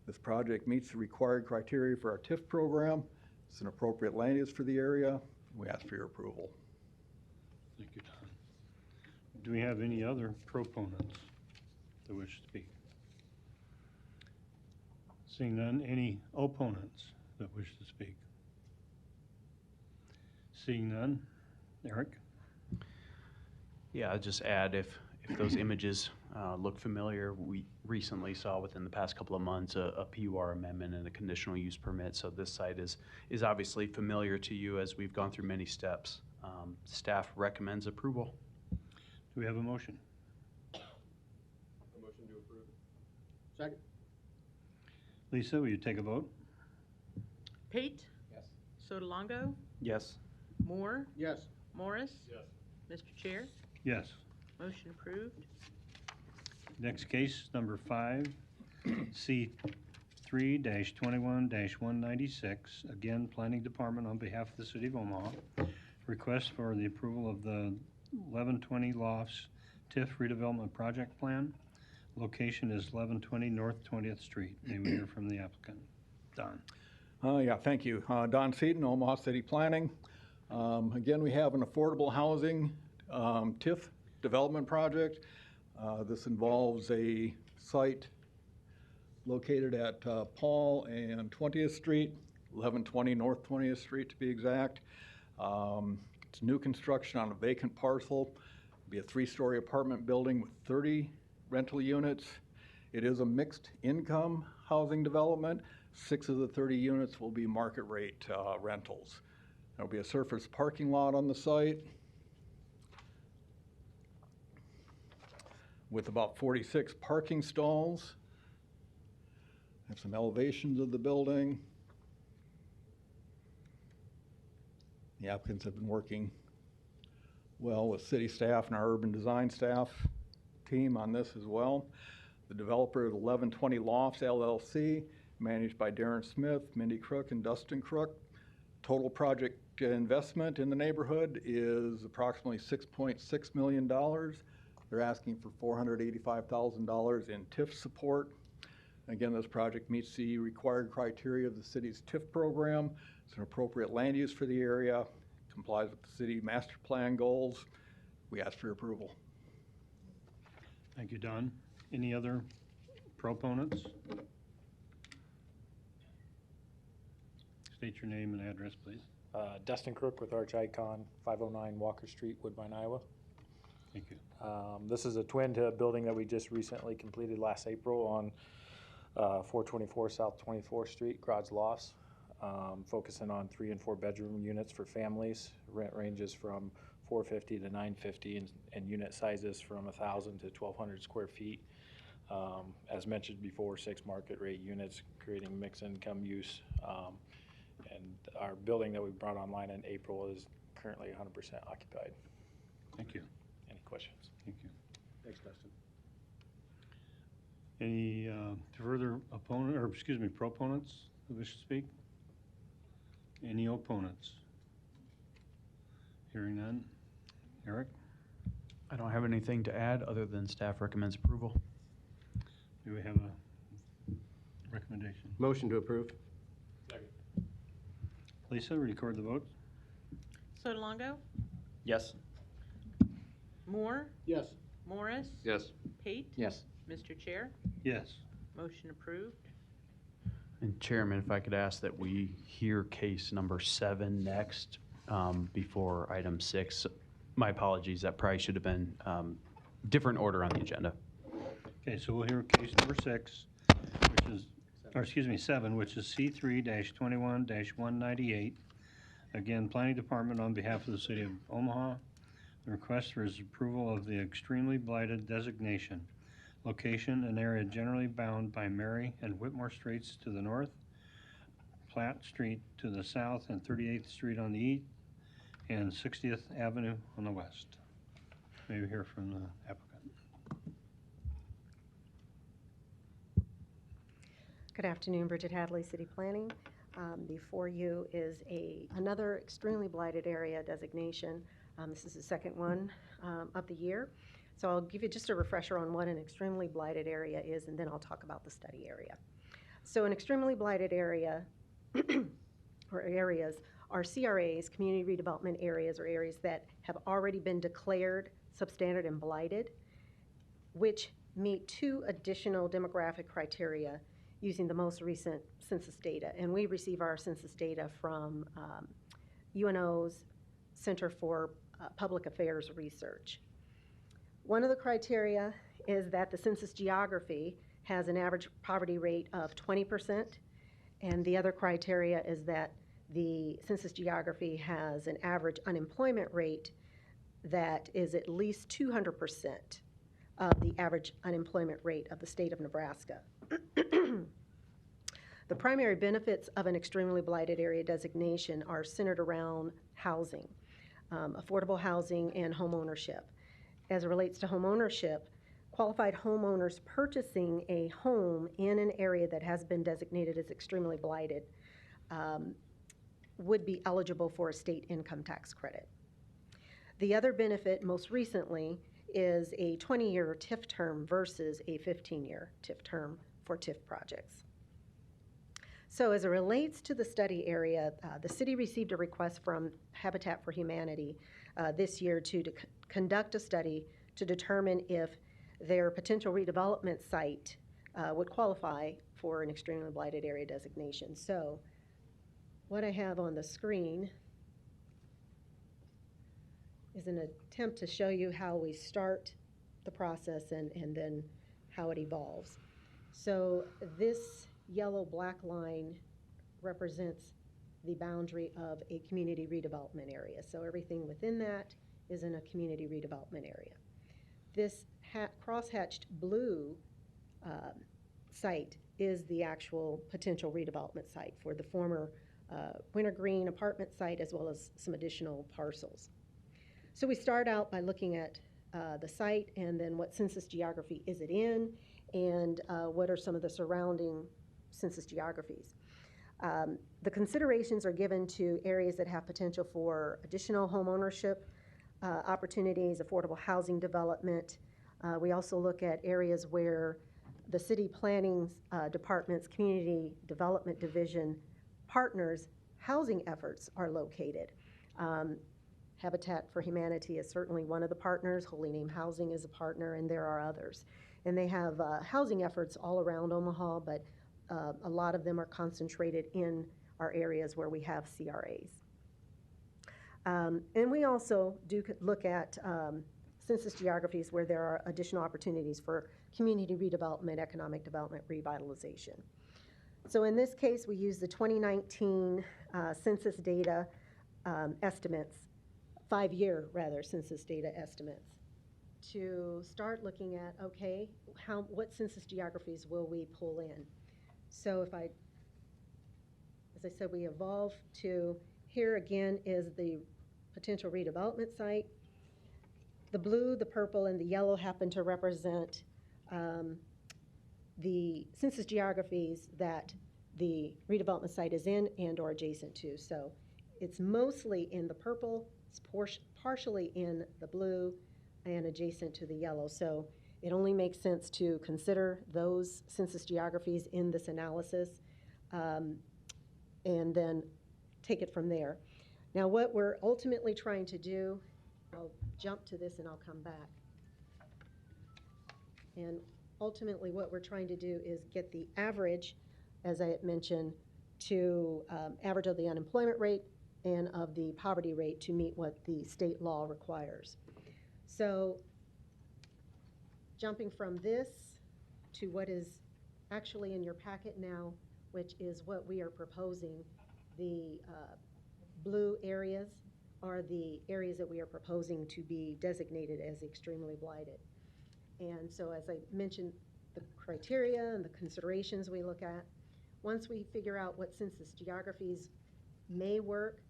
This project meets the required criteria for our TIF program. It's an appropriate land use for the area. We ask for your approval. Thank you, Don. Do we have any other proponents that wish to speak? Seeing none, any opponents that wish to speak? Seeing none, Eric? Yeah, I'll just add, if those images look familiar, we recently saw within the past couple of months a PUR amendment and a conditional use permit. So this site is obviously familiar to you as we've gone through many steps. Staff recommends approval. Do we have a motion? A motion to approve. Second. Lisa, will you take a vote? Pate? Yes. Sotolongo? Yes. Moore? Yes. Morris? Yes. Mr. Chair, Yes. motion approved. Next case, number 5, C3-21-196. Again, Planning Department on behalf of the City of Omaha. Request for the approval of the 1120 Lofts TIF redevelopment project plan. Location is 1120 North 20th Street. May we hear from the applicant? Don. Yeah, thank you. Don Seaton, Omaha City Planning. Again, we have an affordable housing TIF development project. This involves a site located at Paul and 20th Street, 1120 North 20th Street to be exact. It's new construction on a vacant parcel. It'll be a 3-story apartment building with 30 rental units. It is a mixed income housing development. 6 of the 30 units will be market rate rentals. There'll be a surface parking lot on the site with about 46 parking stalls. Have some elevations of the building. The applicants have been working well with city staff and our urban design staff team on this as well. The developer is 1120 Lofts LLC, managed by Darren Smith, Mindy Crook, and Dustin Crook. Total project investment in the neighborhood is approximately $6.6 million. They're asking for $485,000 in TIF support. Again, this project meets the required criteria of the city's TIF program. It's an appropriate land use for the area, complies with the city master plan goals. We ask for your approval. Thank you, Don. Any other proponents? State your name and address, please. Dustin Crook with Arch Icon, 509 Walker Street, Woodbine, Iowa. Thank you. This is a twin to a building that we just recently completed last April on 424 South 24th Street, Garage Lofts, focusing on 3 and 4 bedroom units for families. Rent ranges from $450 to $950, and unit sizes from 1,000 to 1,200 square feet. As mentioned before, 6 market rate units, creating mixed income use. And our building that we brought online in April is currently 100% occupied. Thank you. Any questions? Thank you. Thanks, Dustin. Any further proponents who wish to speak? Any opponents? Hearing none. Eric? I don't have anything to add other than staff recommends approval. Do we have a recommendation? Motion to approve. Lisa, record the vote. Sotolongo? Yes. Moore? Yes. Morris? Yes. Pate? Yes. Mr. Chair, Yes. motion approved. And Chairman, if I could ask that we hear case number 7 next before item 6. My apologies, that probably should have been different order on the agenda. Okay, so we'll hear case number 6, which is, or excuse me, 7, which is C3-21-198. Again, Planning Department on behalf of the City of Omaha. The request for is approval of the extremely blighted designation. Location, an area generally bound by Mary and Whitmore Streets to the north, Platt Street to the south, and 38th Street on the east, and 60th Avenue on the west. May we hear from the applicant? Good afternoon, Bridget Hadley, City Planning. Before you is another extremely blighted area designation. This is the second one of the year. So I'll give you just a refresher on what an extremely blighted area is, and then I'll talk about the study area. So an extremely blighted area or areas are CRAs, community redevelopment areas, or areas that have already been declared substandard and blighted, which meet 2 additional demographic criteria using the most recent census data. And we receive our census data from UNO's Center for Public Affairs Research. One of the criteria is that the census geography has an average poverty rate of 20%, and the other criteria is that the census geography has an average unemployment rate that is at least 200% of the average unemployment rate of the state of Nebraska. The primary benefits of an extremely blighted area designation are centered around housing, affordable housing, and home ownership. As it relates to home ownership, qualified homeowners purchasing a home in an area that has been designated as extremely blighted would be eligible for a state income tax credit. The other benefit, most recently, is a 20-year TIF term versus a 15-year TIF term for TIF projects. So as it relates to the study area, the city received a request from Habitat for Humanity this year to conduct a study to determine if their potential redevelopment site would qualify for an extremely blighted area designation. So what I have on the screen is an attempt to show you how we start the process and then how it evolves. So this yellow-black line represents the boundary of a community redevelopment area. So everything within that is in a community redevelopment area. This cross-hatched blue site is the actual potential redevelopment site for the former Wintergreen apartment site, as well as some additional parcels. So we start out by looking at the site, and then what census geography is it in, and what are some of the surrounding census geographies. The considerations are given to areas that have potential for additional home ownership opportunities, affordable housing development. We also look at areas where the city planning department's community development division partners' housing efforts are located. Habitat for Humanity is certainly one of the partners. Holy Name Housing is a partner, and there are others. And they have housing efforts all around Omaha, but a lot of them are concentrated in our areas where we have CRAs. And we also do look at census geographies where there are additional opportunities for community redevelopment, economic development, revitalization. So in this case, we use the 2019 census data estimates, 5-year rather, census data estimates, to start looking at, okay, what census geographies will we pull in? So as I said, we evolve to, here again is the potential redevelopment site. The blue, the purple, and the yellow happen to represent the census geographies that the redevelopment site is in and or adjacent to. So it's mostly in the purple, it's partially in the blue, and adjacent to the yellow. So it only makes sense to consider those census geographies in this analysis and then take it from there. Now what we're ultimately trying to do, I'll jump to this and I'll come back. And ultimately what we're trying to do is get the average, as I had mentioned, to average of the unemployment rate and of the poverty rate to meet what the state law requires. So jumping from this to what is actually in your packet now, which is what we are proposing, the blue areas are the areas that we are proposing to be designated as extremely blighted. And so as I mentioned, the criteria and the considerations we look at, once we figure out what census geographies may work,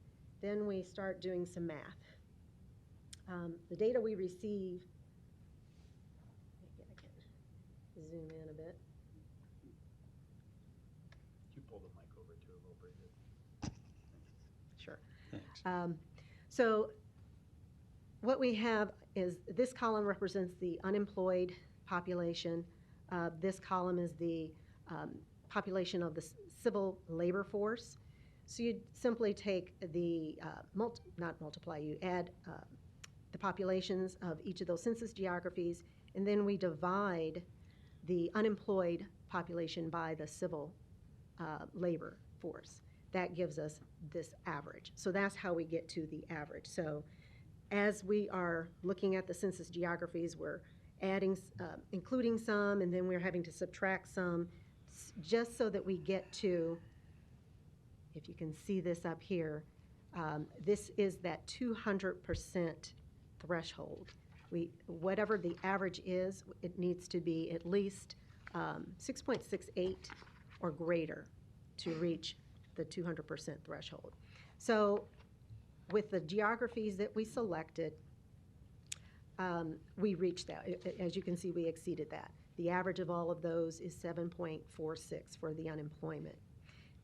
then we start doing some math. The data we receive, maybe I can zoom in a bit. Could you pull the mic over to a little bit? Sure. Thanks. So what we have is, this column represents the unemployed population. This column is the population of the civil labor force. So you simply take the, not multiply, you add the populations of each of those census geographies, and then we divide the unemployed population by the civil labor force. That gives us this average. So that's how we get to the average. So as we are looking at the census geographies, we're adding, including some, and then we're having to subtract some, just so that we get to, if you can see this up here, this is that 200% threshold. Whatever the average is, it needs to be at least 6.68 or greater to reach the 200% threshold. So with the geographies that we selected, we reached that. As you can see, we exceeded that. The average of all of those is 7.46 for the unemployment.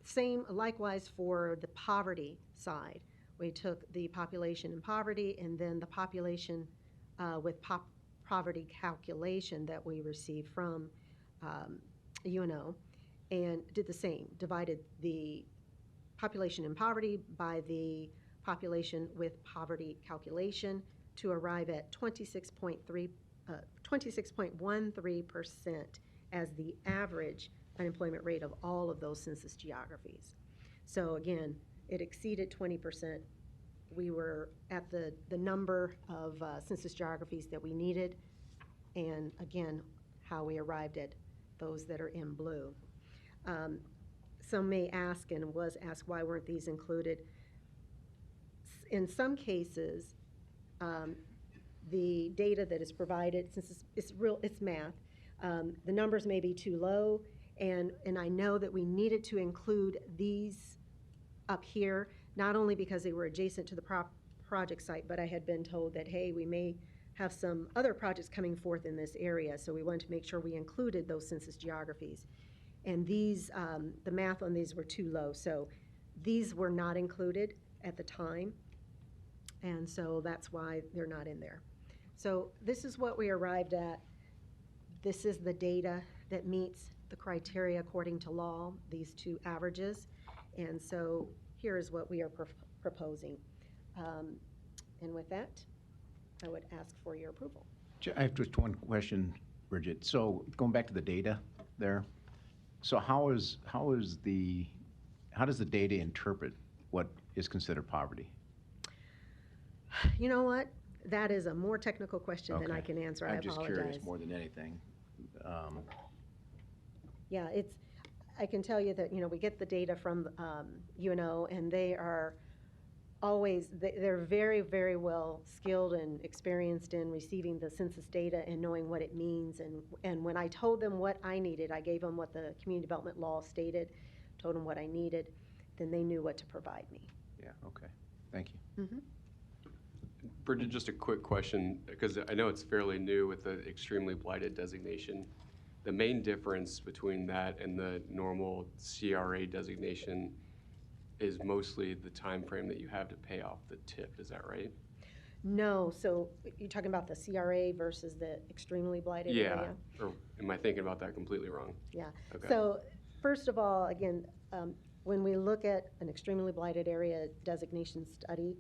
Same, likewise, for the poverty side. We took the population in poverty and then the population with poverty calculation that we received from UNO, and did the same, divided the population in poverty by the population with poverty calculation to arrive at 26.13% as the average unemployment rate of all of those census geographies. So again, it exceeded 20%. We were at the number of census geographies that we needed, and again, how we arrived at those that are in blue. Some may ask, and was asked, why weren't these included? In some cases, the data that is provided, since it's math, the numbers may be too low, and I know that we needed to include these up here, not only because they were adjacent to the project site, but I had been told that, hey, we may have some other projects coming forth in this area, so we wanted to make sure we included those census geographies. And these, the math on these were too low, so these were not included at the time, and so that's why they're not in there. So this is what we arrived at. This is the data that meets the criteria according to law, these two averages, and so here is what we are proposing. And with that, I would ask for your approval. I have just one question, Bridget. So going back to the data there, so how does the data interpret what is considered poverty? You know what? That is a more technical question than I can answer. I apologize. I'm just curious more than anything. Yeah, I can tell you that, we get the data from UNO, and they are always, they're very, very well skilled and experienced in receiving the census data and knowing what it means. And when I told them what I needed, I gave them what the community development law stated, told them what I needed, then they knew what to provide me. Yeah, okay. Thank you. Mm-hmm. Bridget, just a quick question, because I know it's fairly new with the extremely blighted designation. The main difference between that and the normal CRA designation is mostly the time frame that you have to pay off the TIP, is that right? No, so you're talking about the CRA versus the extremely blighted area? Yeah, or am I thinking about that completely wrong? Yeah. Okay. So first of all, again, when we look at an extremely blighted area designation study,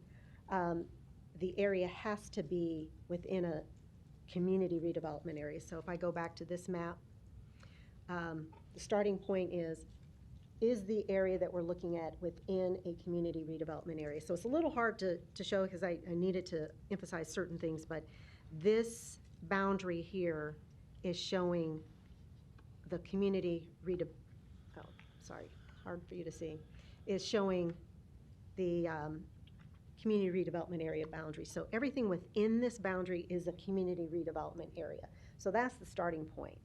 the area has to be within a community redevelopment area. So if I go back to this map, the starting point is the area that we're looking at within a community redevelopment area. So it's a little hard to show because I needed to emphasize certain things, but this boundary here is showing the community hard for you to see, is showing the community redevelopment area boundary. So everything within this boundary is a community redevelopment area. So that's the starting point.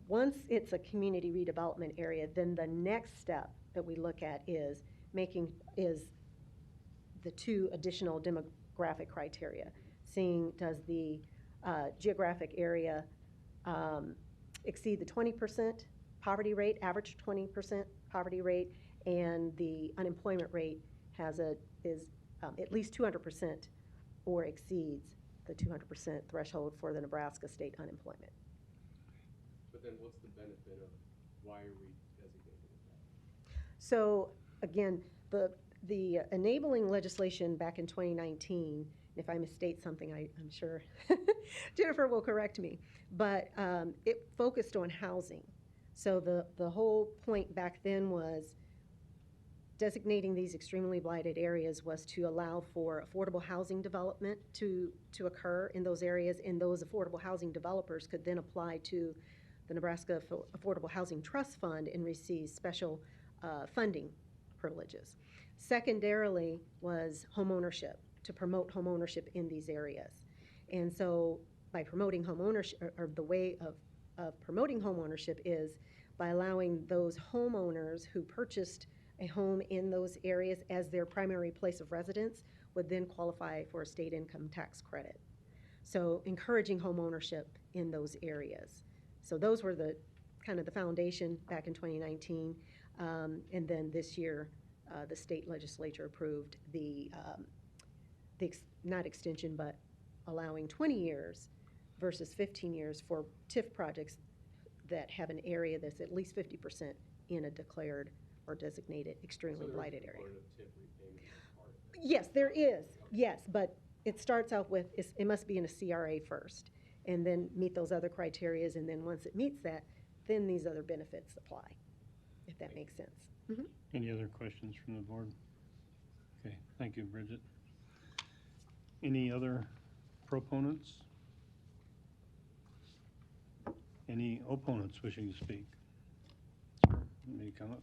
Once it's a community redevelopment area, then the next step that we look at is the two additional demographic criteria, seeing does the geographic area exceed the 20% poverty rate, average 20% poverty rate, and the unemployment rate is at least 200% or exceeds the 200% threshold for the Nebraska state unemployment. But then what's the benefit of, why are we designating it? So again, the enabling legislation back in 2019, if I misstate something, I'm sure Jennifer will correct me, but it focused on housing. So the whole point back then was designating these extremely blighted areas was to allow for affordable housing development to occur in those areas, and those affordable housing developers could then apply to the Nebraska Affordable Housing Trust Fund and receive special funding privileges. Secondarily was homeownership, to promote homeownership in these areas. And so by promoting homeownership, or the way of promoting homeownership is by allowing those homeowners who purchased a home in those areas as their primary place of residence would then qualify for a state income tax credit. So encouraging homeownership in those areas. So those were the kind of the foundation back in 2019. And then this year, the state legislature approved not extension, but allowing 20 years versus 15 years for TIF projects that have an area that's at least 50% in a declared or designated extremely blighted area. Yes, there is. Yes, but it starts out with, it must be in a CRA first, and then meet those other criterias, and then once it meets that, then these other benefits apply, if that makes sense. Mm-hmm. Any other questions from the board? Okay, thank you, Bridget. Any other proponents? Any opponents wishing to speak? Sir, you may come up.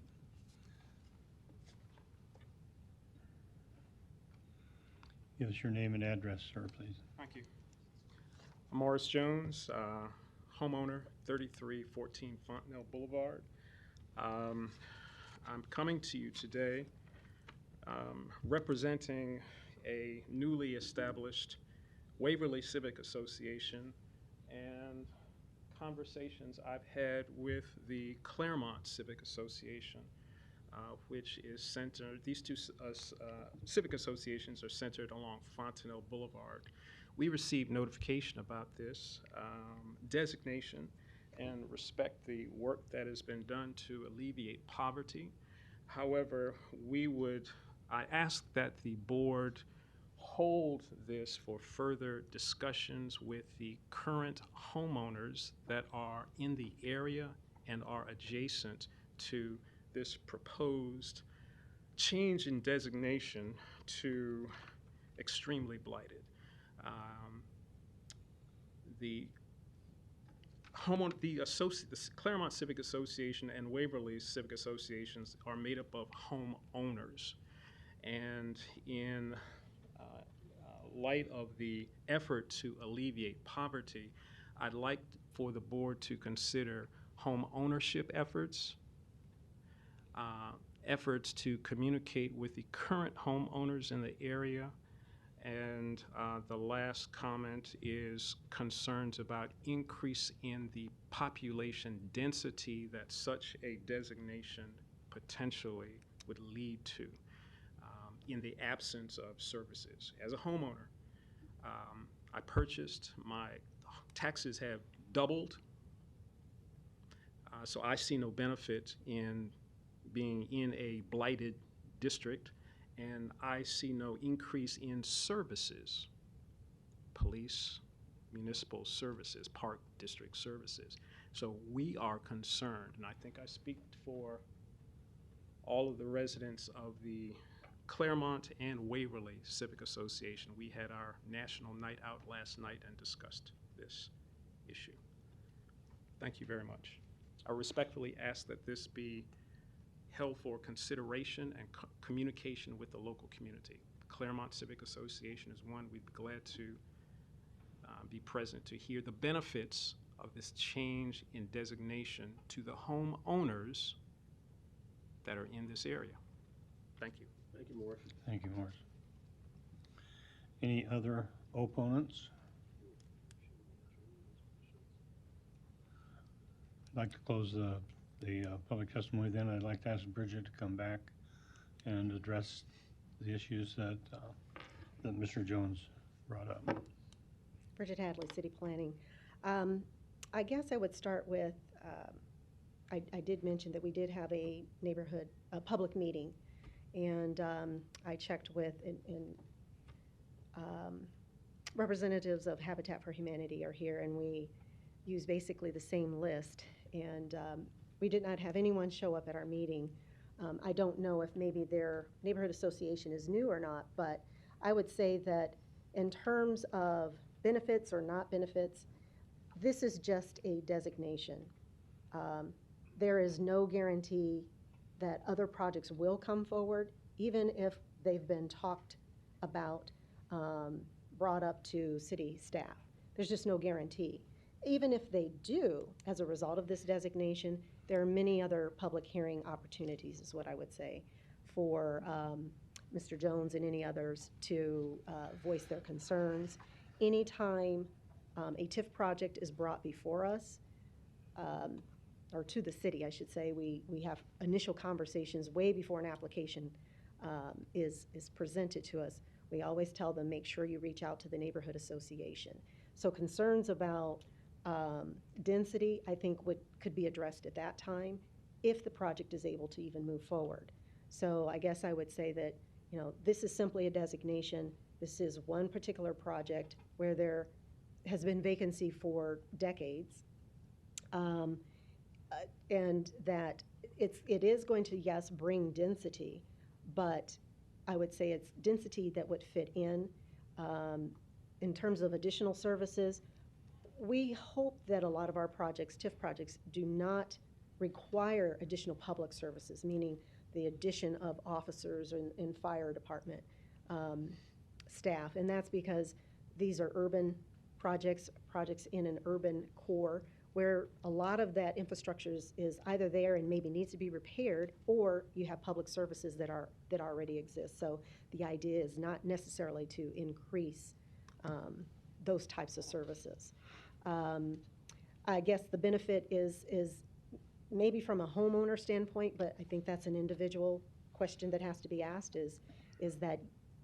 Give us your name and address, sir, please. Thank you. I'm Morris Jones, homeowner, 3314 Fontenelle Boulevard. I'm coming to you today representing a newly established Waverly Civic Association and conversations I've had with the Claremont Civic Association, which is centered, these two civic associations are centered along Fontenelle Boulevard. We received notification about this designation and respect the work that has been done to alleviate poverty. However, I ask that the board hold this for further discussions with the current homeowners that are in the area and are adjacent to this proposed change in designation to extremely blighted. The Claremont Civic Association and Waverly Civic Associations are made up of homeowners. And in light of the effort to alleviate poverty, I'd like for the board to consider home ownership efforts, efforts to communicate with the current homeowners in the area, and the last comment is concerns about increase in the population density that such a designation potentially would lead to in the absence of services. As a homeowner, I purchased, my taxes have doubled, so I see no benefit in being in a blighted district, and I see no increase in services, police, municipal services, park district services. So we are concerned, and I think I speak for all of the residents of the Claremont and Waverly Civic Association. We had our national night out last night and discussed this issue. Thank you very much. I respectfully ask that this be held for consideration and communication with the local community. Claremont Civic Association is one we'd be glad to be present to hear the benefits of this change in designation to the homeowners that are in this area. Thank you. Thank you, Morris. Thank you, Morris. Any other opponents? I'd like to close the public testimony then. I'd like to ask Bridget to come back and address the issues that Mr. Jones brought up. Bridget Hadley, City Planning. I guess I would start with, I did mention that we did have a public meeting, and I checked with, representatives of Habitat for Humanity are here, and we use basically the same list, and we did not have anyone show up at our meeting. I don't know if maybe their neighborhood association is new or not, but I would say that in terms of benefits or not benefits, this is just a designation. There is no guarantee that other projects will come forward, even if they've been talked about, brought up to city staff. There's just no guarantee. Even if they do, as a result of this designation, there are many other public hearing opportunities, is what I would say, for Mr. Jones and any others to voice their concerns. Anytime a TIF project is brought before us, or to the city, I should say, we have initial conversations way before an application is presented to us. We always tell them, make sure you reach out to the neighborhood association. So concerns about density, I think could be addressed at that time if the project is able to even move forward. So I guess I would say that, this is simply a designation. This is one particular project where there has been vacancy for decades, and that it is going to, yes, bring density, but I would say it's density that would fit in terms of additional services. We hope that a lot of our projects, TIF projects, do not require additional public services, meaning the addition of officers and fire department staff. And that's because these are urban projects in an urban core where a lot of that infrastructure is either there and maybe needs to be repaired, or you have public services that already exist. So the idea is not necessarily to increase those types of services. I guess the benefit is maybe from a homeowner standpoint, but I think that's an individual question that has to be asked, is that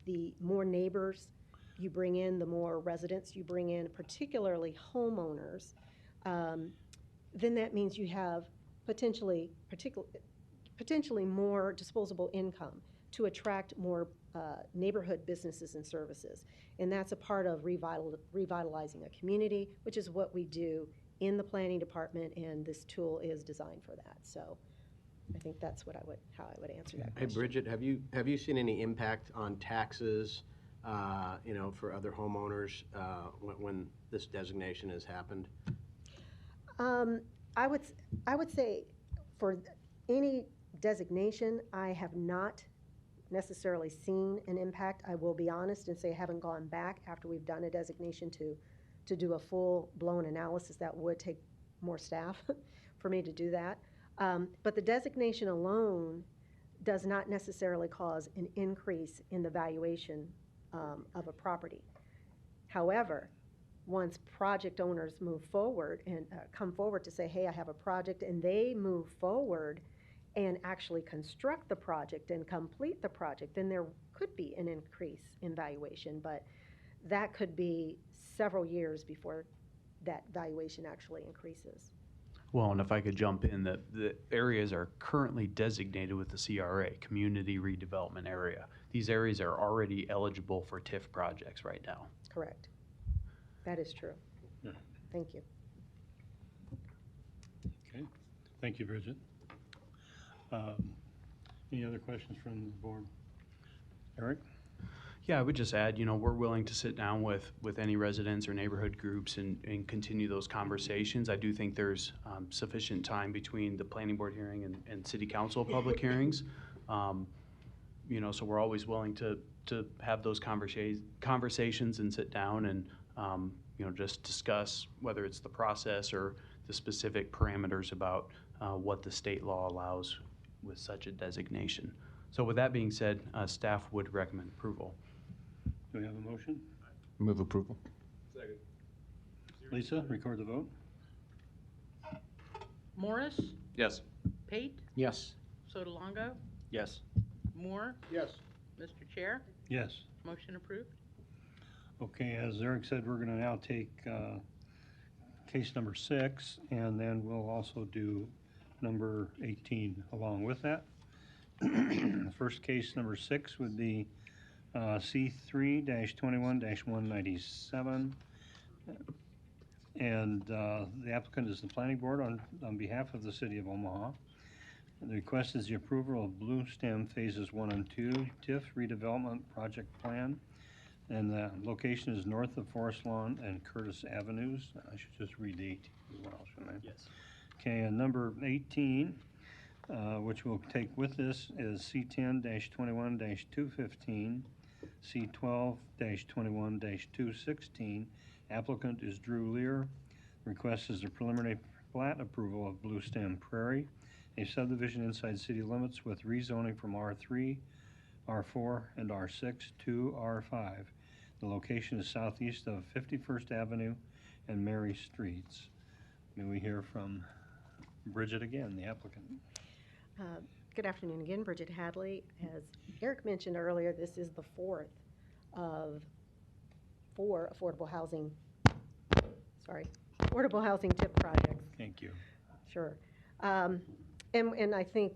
the more neighbors you bring in, the more residents you bring in, particularly homeowners, then that means you have potentially more disposable income to attract more neighborhood businesses and services. And that's a part of revitalizing a community, which is what we do in the planning department, and this tool is designed for that. So I think that's how I would answer that question. Hey, Bridget, have you seen any impact on taxes, for other homeowners when this designation has happened? I would say for any designation, I have not necessarily seen an impact. I will be honest and say I haven't gone back after we've done a designation to do a full-blown analysis. That would take more staff for me to do that. But the designation alone does not necessarily cause an increase in the valuation of a property. However, once project owners move forward and come forward to say, hey, I have a project, and they move forward and actually construct the project and complete the project, then there could be an increase in valuation, but that could be several years before that valuation actually increases. Well, and if I could jump in, the areas are currently designated with the CRA, Community Redevelopment Area. These areas are already eligible for TIF projects right now. Correct. That is true. Yeah. Thank you. Okay. Thank you, Bridget. Any other questions from the board? Eric? Yeah, I would just add, we're willing to sit down with any residents or neighborhood groups and continue those conversations. I do think there's sufficient time between the planning board hearing and city council public hearings. So we're always willing to have those conversations and sit down and, just discuss whether it's the process or the specific parameters about what the state law allows with such a designation. So with that being said, staff would recommend approval. Do we have a motion? Move approval. Second. Lisa, record the vote. Morris, Yes. Pate, Yes. Sotolongo, Yes. Moore, Yes. Mr. Chair, Yes. motion approved. Okay, as Eric said, we're gonna now take case number 6, and then we'll also do number 18 along with that. First case number 6 would be C3-21-197. And the applicant is the planning board on behalf of the city of Omaha. The request is the approval of Blue Stem Phases 1 and 2 TIF redevelopment project plan. And the location is north of Forest Lawn and Curtis Avenues. I should just read the 18 as well, shouldn't I? Yes. Okay, and number 18, which we'll take with this, is C10-21-215, C12-21-216. Applicant is Drew Lear. Request is the preliminary plat approval of Blue Stem Prairie, a subdivision inside city limits with rezoning from R3, R4, and R6 to R5. The location is southeast of 51st Avenue and Mary Streets. May we hear from Bridget again, the applicant? Good afternoon again, Bridget Hadley. As Eric mentioned earlier, this is the fourth of 4 affordable housing TIP projects. Thank you. Sure. And I think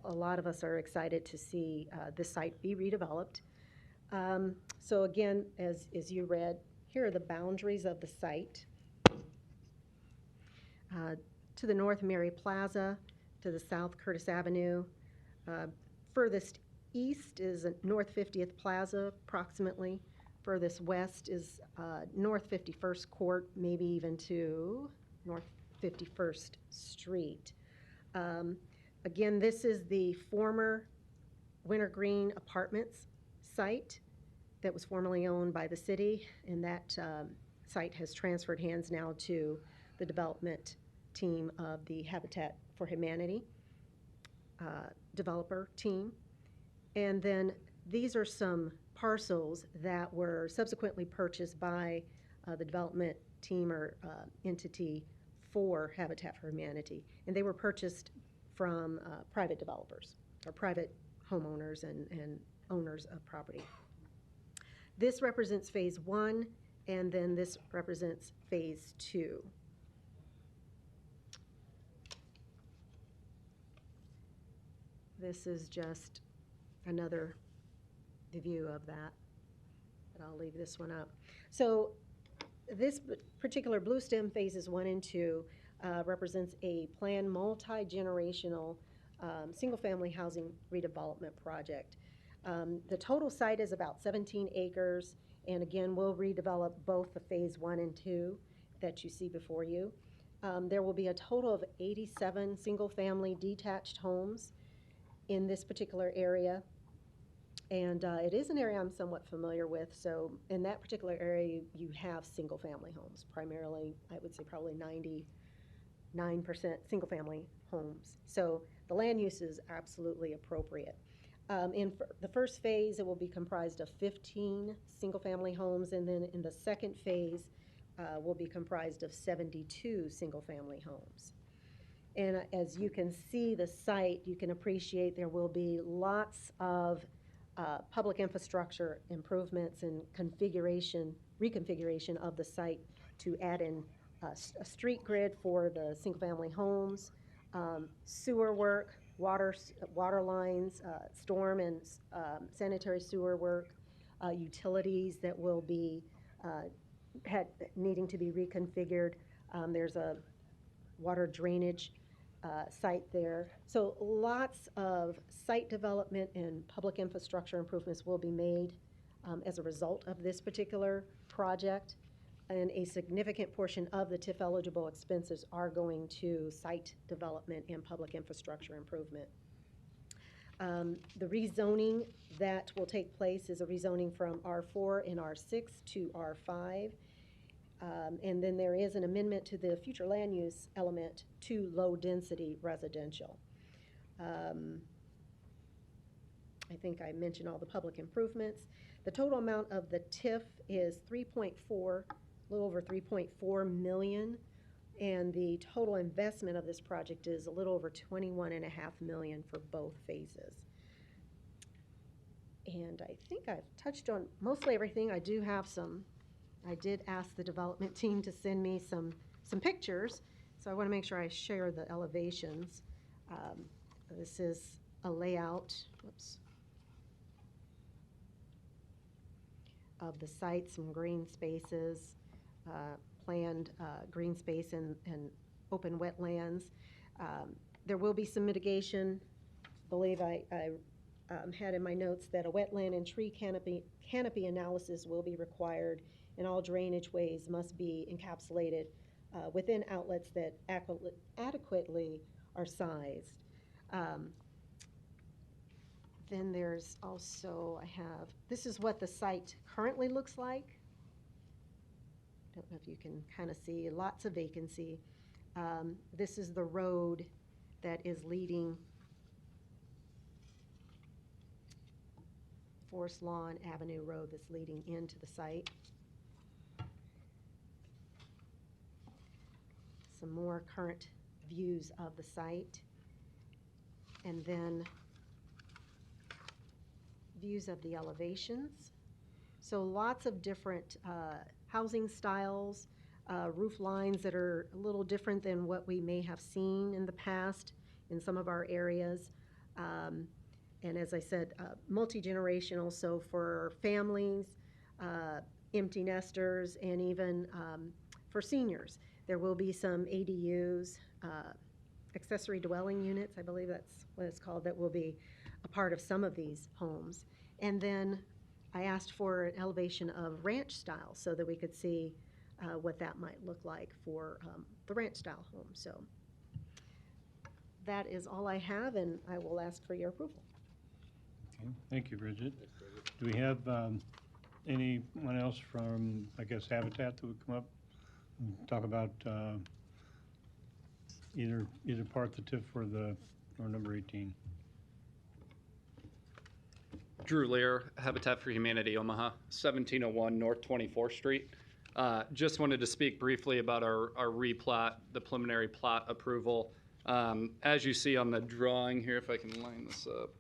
a lot of us are excited to see this site be redeveloped. So again, as you read, here are the boundaries of the site. To the north, Mary Plaza. To the south, Curtis Avenue. Furthest east is North 50th Plaza, approximately. Furthest west is North 51st Court, maybe even to North 51st Street. Again, this is the former Wintergreen Apartments site that was formerly owned by the city, and that site has transferred hands now to the development team of the Habitat for Humanity developer team. And then these are some parcels that were subsequently purchased by the development team or entity for Habitat for Humanity. And they were purchased from private developers or private homeowners and owners of property. This represents phase 1, and then this represents phase 2. This is just another view of that, but I'll leave this one up. So this particular Blue Stem phases 1 and 2 represents a planned multi-generational single-family housing redevelopment project. The total site is about 17 acres, and again, we'll redevelop both the phase 1 and 2 that you see before you. There will be a total of 87 single-family detached homes in this particular area. And it is an area I'm somewhat familiar with. So in that particular area, you have single-family homes, primarily, I would say probably 99% single-family homes. So the land use is absolutely appropriate. In the first phase, it will be comprised of 15 single-family homes, and then in the second phase, will be comprised of 72 single-family homes. And as you can see the site, you can appreciate there will be lots of public infrastructure improvements and reconfiguration of the site to add in a street grid for the single-family homes, sewer work, water lines, storm and sanitary sewer work, utilities that will be needing to be reconfigured. There's a water drainage site there. So lots of site development and public infrastructure improvements will be made as a result of this particular project. And a significant portion of the TIF eligible expenses are going to site development and public infrastructure improvement. The rezoning that will take place is a rezoning from R4 and R6 to R5. And then there is an amendment to the future land use element to low-density residential. I think I mentioned all the public improvements. The total amount of the TIF is a little over 3.4 million, and the total investment of this project is a little over 21.5 million for both phases. And I think I've touched on mostly everything. I do have some I did ask the development team to send me some pictures, so I want to make sure I share the elevations. This is a layout, whoops, of the site, some green spaces, planned green space and open wetlands. There will be some mitigation. I believe I had in my notes that a wetland and tree canopy analysis will be required, and all drainage ways must be encapsulated within outlets that adequately are sized. Then there's also, this is what the site currently looks like. Don't know if you can kind of see, lots of vacancy. This is the road that is leading Forest Lawn Avenue Road that's leading into the site. Some more current views of the site. And then views of the elevations. So lots of different housing styles, roof lines that are a little different than what we may have seen in the past in some of our areas. And as I said, multi-generational, so for families, empty nesters, and even for seniors. There will be some ADUs, accessory dwelling units, I believe that's what it's called, that will be a part of some of these homes. And then I asked for an elevation of ranch style so that we could see what that might look like for the ranch style home. So that is all I have, and I will ask for your approval. Okay, thank you, Bridget. Do we have anyone else from, I guess, Habitat that would come up and talk about either part the TIF or number 18? Drew Lear, Habitat for Humanity, Omaha, 1701 North 24th Street. Just wanted to speak briefly about our replat, the preliminary plat approval. As you see on the drawing here, if I can line this up.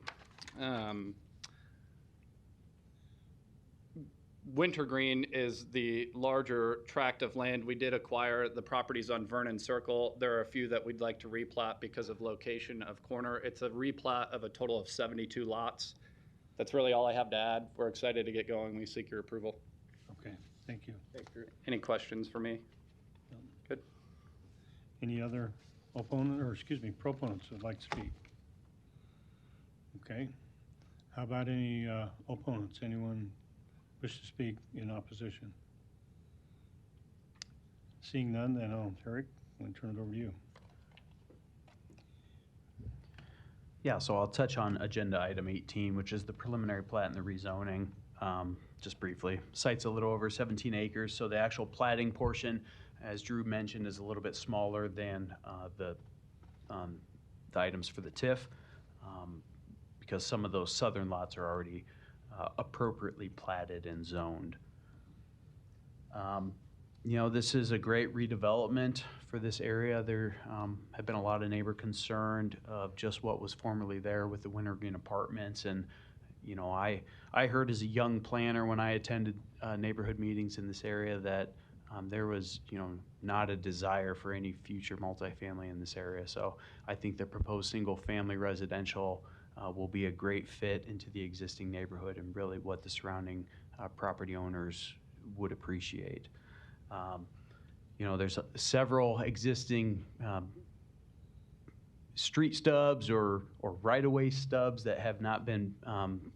Wintergreen is the larger tract of land. We did acquire the properties on Vernon Circle. There are a few that we'd like to replat because of location of corner. It's a replat of a total of 72 lots. That's really all I have to add. We're excited to get going. We seek your approval. Okay, thank you. Thanks, Drew. Any questions for me? Good. Any other proponents that would like to speak? Okay. How about any opponents? Anyone wish to speak in opposition? Seeing none, then Eric, I'm going to turn it over to you. Yeah, so I'll touch on agenda item 18, which is the preliminary plat and the rezoning, just briefly. Site's a little over 17 acres, so the actual platting portion, as Drew mentioned, is a little bit smaller than the items for the TIF, because some of those southern lots are already appropriately platted and zoned. This is a great redevelopment for this area. There have been a lot of neighbor concerned of just what was formerly there with the Wintergreen Apartments. And, I heard as a young planner when I attended neighborhood meetings in this area that there was, not a desire for any future multifamily in this area. So I think the proposed single-family residential will be a great fit into the existing neighborhood and really what the surrounding property owners would appreciate. There's several existing street stubs or right-of-way stubs that have not been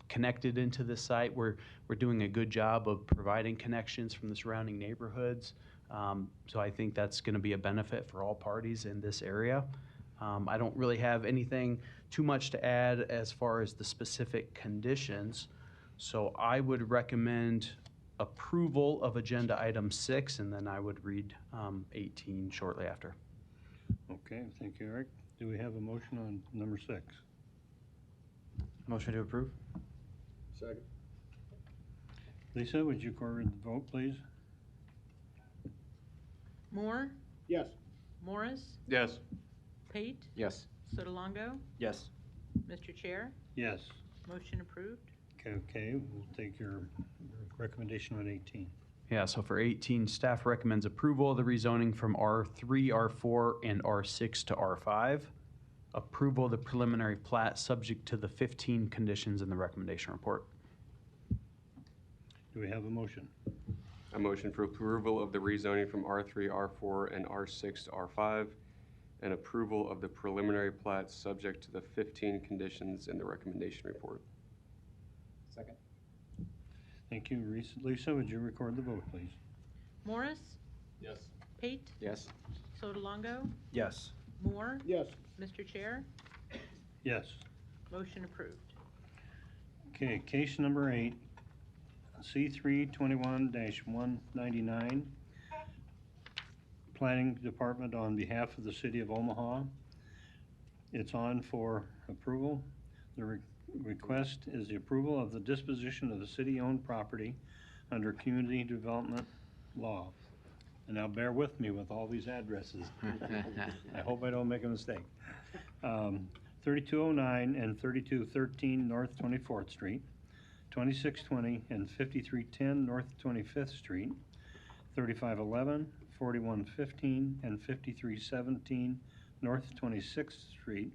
connected into the site. We're doing a good job of providing connections from the surrounding neighborhoods. So I think that's going to be a benefit for all parties in this area. I don't really have anything too much to add as far as the specific conditions. So I would recommend approval of agenda item 6, and then I would read 18 shortly after. Okay, thank you, Eric. Do we have a motion on number 6? Motion to approve. Second. Lisa, would you record the vote, please? Moore, Yes. Morris, Yes. Pate, Yes. Sotolongo, Yes. Mr. Chair, Yes. motion approved. Okay, we'll take your recommendation on 18. Yeah, so for 18, staff recommends approval of the rezoning from R3, R4, and R6 to R5. Approval of the preliminary plat subject to the 15 conditions in the recommendation report. Do we have a motion? A motion for approval of the rezoning from R3, R4, and R6 to R5, and approval of the preliminary plat subject to the 15 conditions in the recommendation report. Second. Thank you. Lisa, would you record the vote, please? Morris? Yes. Pate? Yes. Sotolongo? Yes. Moore? Yes. Mr. Chair? Yes. Motion approved. Okay, case number 8, C321-199, Planning Department on behalf of the City of Omaha. It's on for approval. The request is the approval of the disposition of the city-owned property under community development law. And now bear with me with all these addresses. I hope I don't make a mistake. 3209 and 3213 North 24th Street, 2620 and 5310 North 25th Street, 3511, 4115, and 5317 North 26th Street,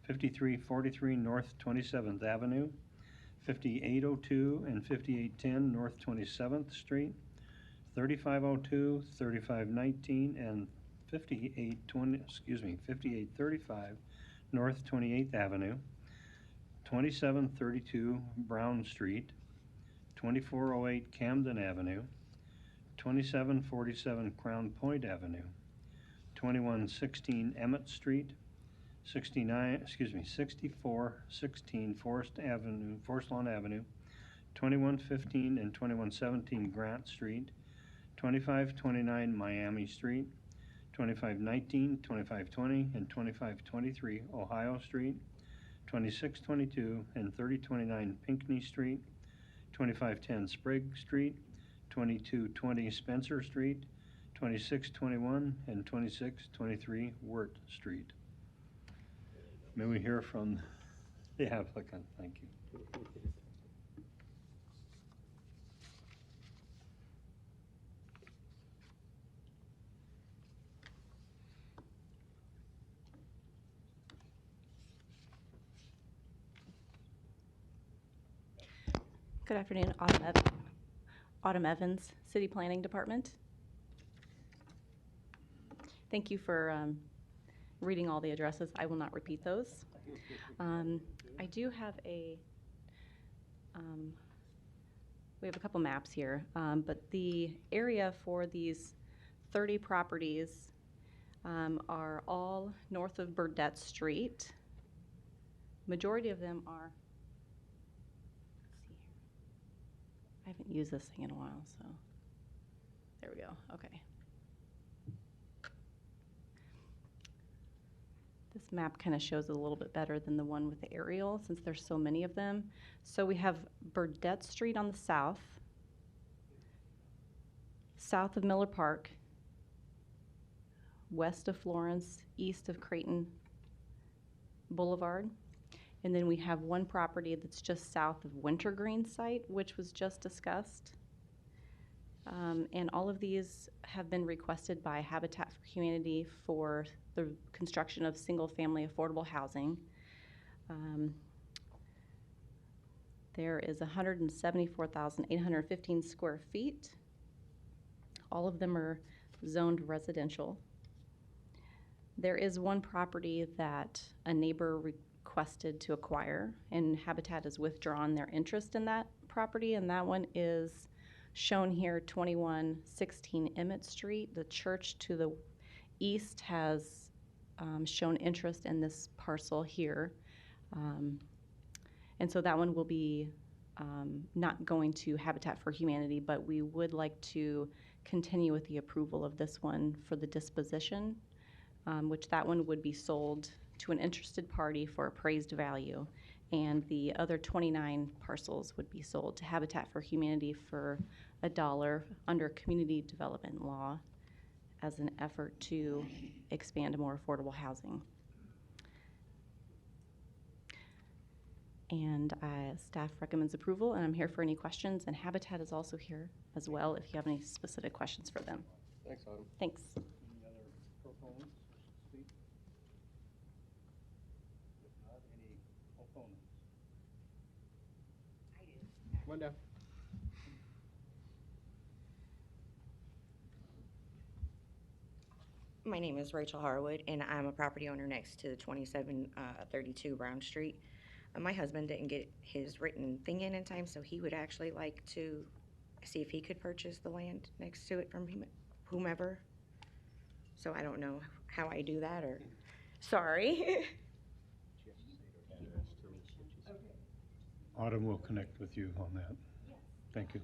5343 North 27th Avenue, 5802 and 5810 North 27th Street, 3502, 3519, and 5835 North 28th Avenue, 2732 Brown Street, 2408 Camden Avenue, 2747 Crown Point Avenue, 2116 Emmett Street, 6416 Forest Lawn Avenue, 2115 and 2117 Grant Street, 2529 Miami Street, 2519, 2520, and 2523 Ohio Street, 2622 and 3029 Pinckney Street, 2510 Sprague Street, 2220 Spencer Street, 2621 and 2623 Wirt Street. May we hear from the applicant? Thank you. Good afternoon, Autumn Evans, City Planning Department. Thank you for reading all the addresses. I will not repeat those. I do have we have a couple maps here, but the area for these 30 properties are all north of Burdette Street. Majority of them are, I haven't used this thing in a while, so there we go. Okay. This map kind of shows it a little bit better than the one with the aerial since there's so many of them. So we have Burdette Street on the south, south of Miller Park, west of Florence, east of Creighton Boulevard. And then we have one property that's just south of Wintergreen site, which was just discussed. And all of these have been requested by Habitat for Humanity for the construction of single-family affordable housing. There is 174,815 square feet. All of them are zoned residential. There is one property that a neighbor requested to acquire, and Habitat has withdrawn their interest in that property, and that one is shown here, 2116 Emmett Street. The church to the east has shown interest in this parcel here. And so that one will be not going to Habitat for Humanity, but we would like to continue with the approval of this one for the disposition, which that one would be sold to an interested party for appraised value. And the other 29 parcels would be sold to Habitat for Humanity for $1 under community development law as an effort to expand more affordable housing. And staff recommends approval, and I'm here for any questions. And Habitat is also here as well if you have any specific questions for them. Thanks, Autumn. Thanks. Any other proponents speak? If not, any opponents? Come on down. My name is Rachel Harwood, and I'm a property owner next to 2732 Brown Street. My husband didn't get his written thing in time, so he would actually like to see if he could purchase the land next to it from whomever. So I don't know how I do that, or, sorry. Autumn will connect with you on that. Thank you.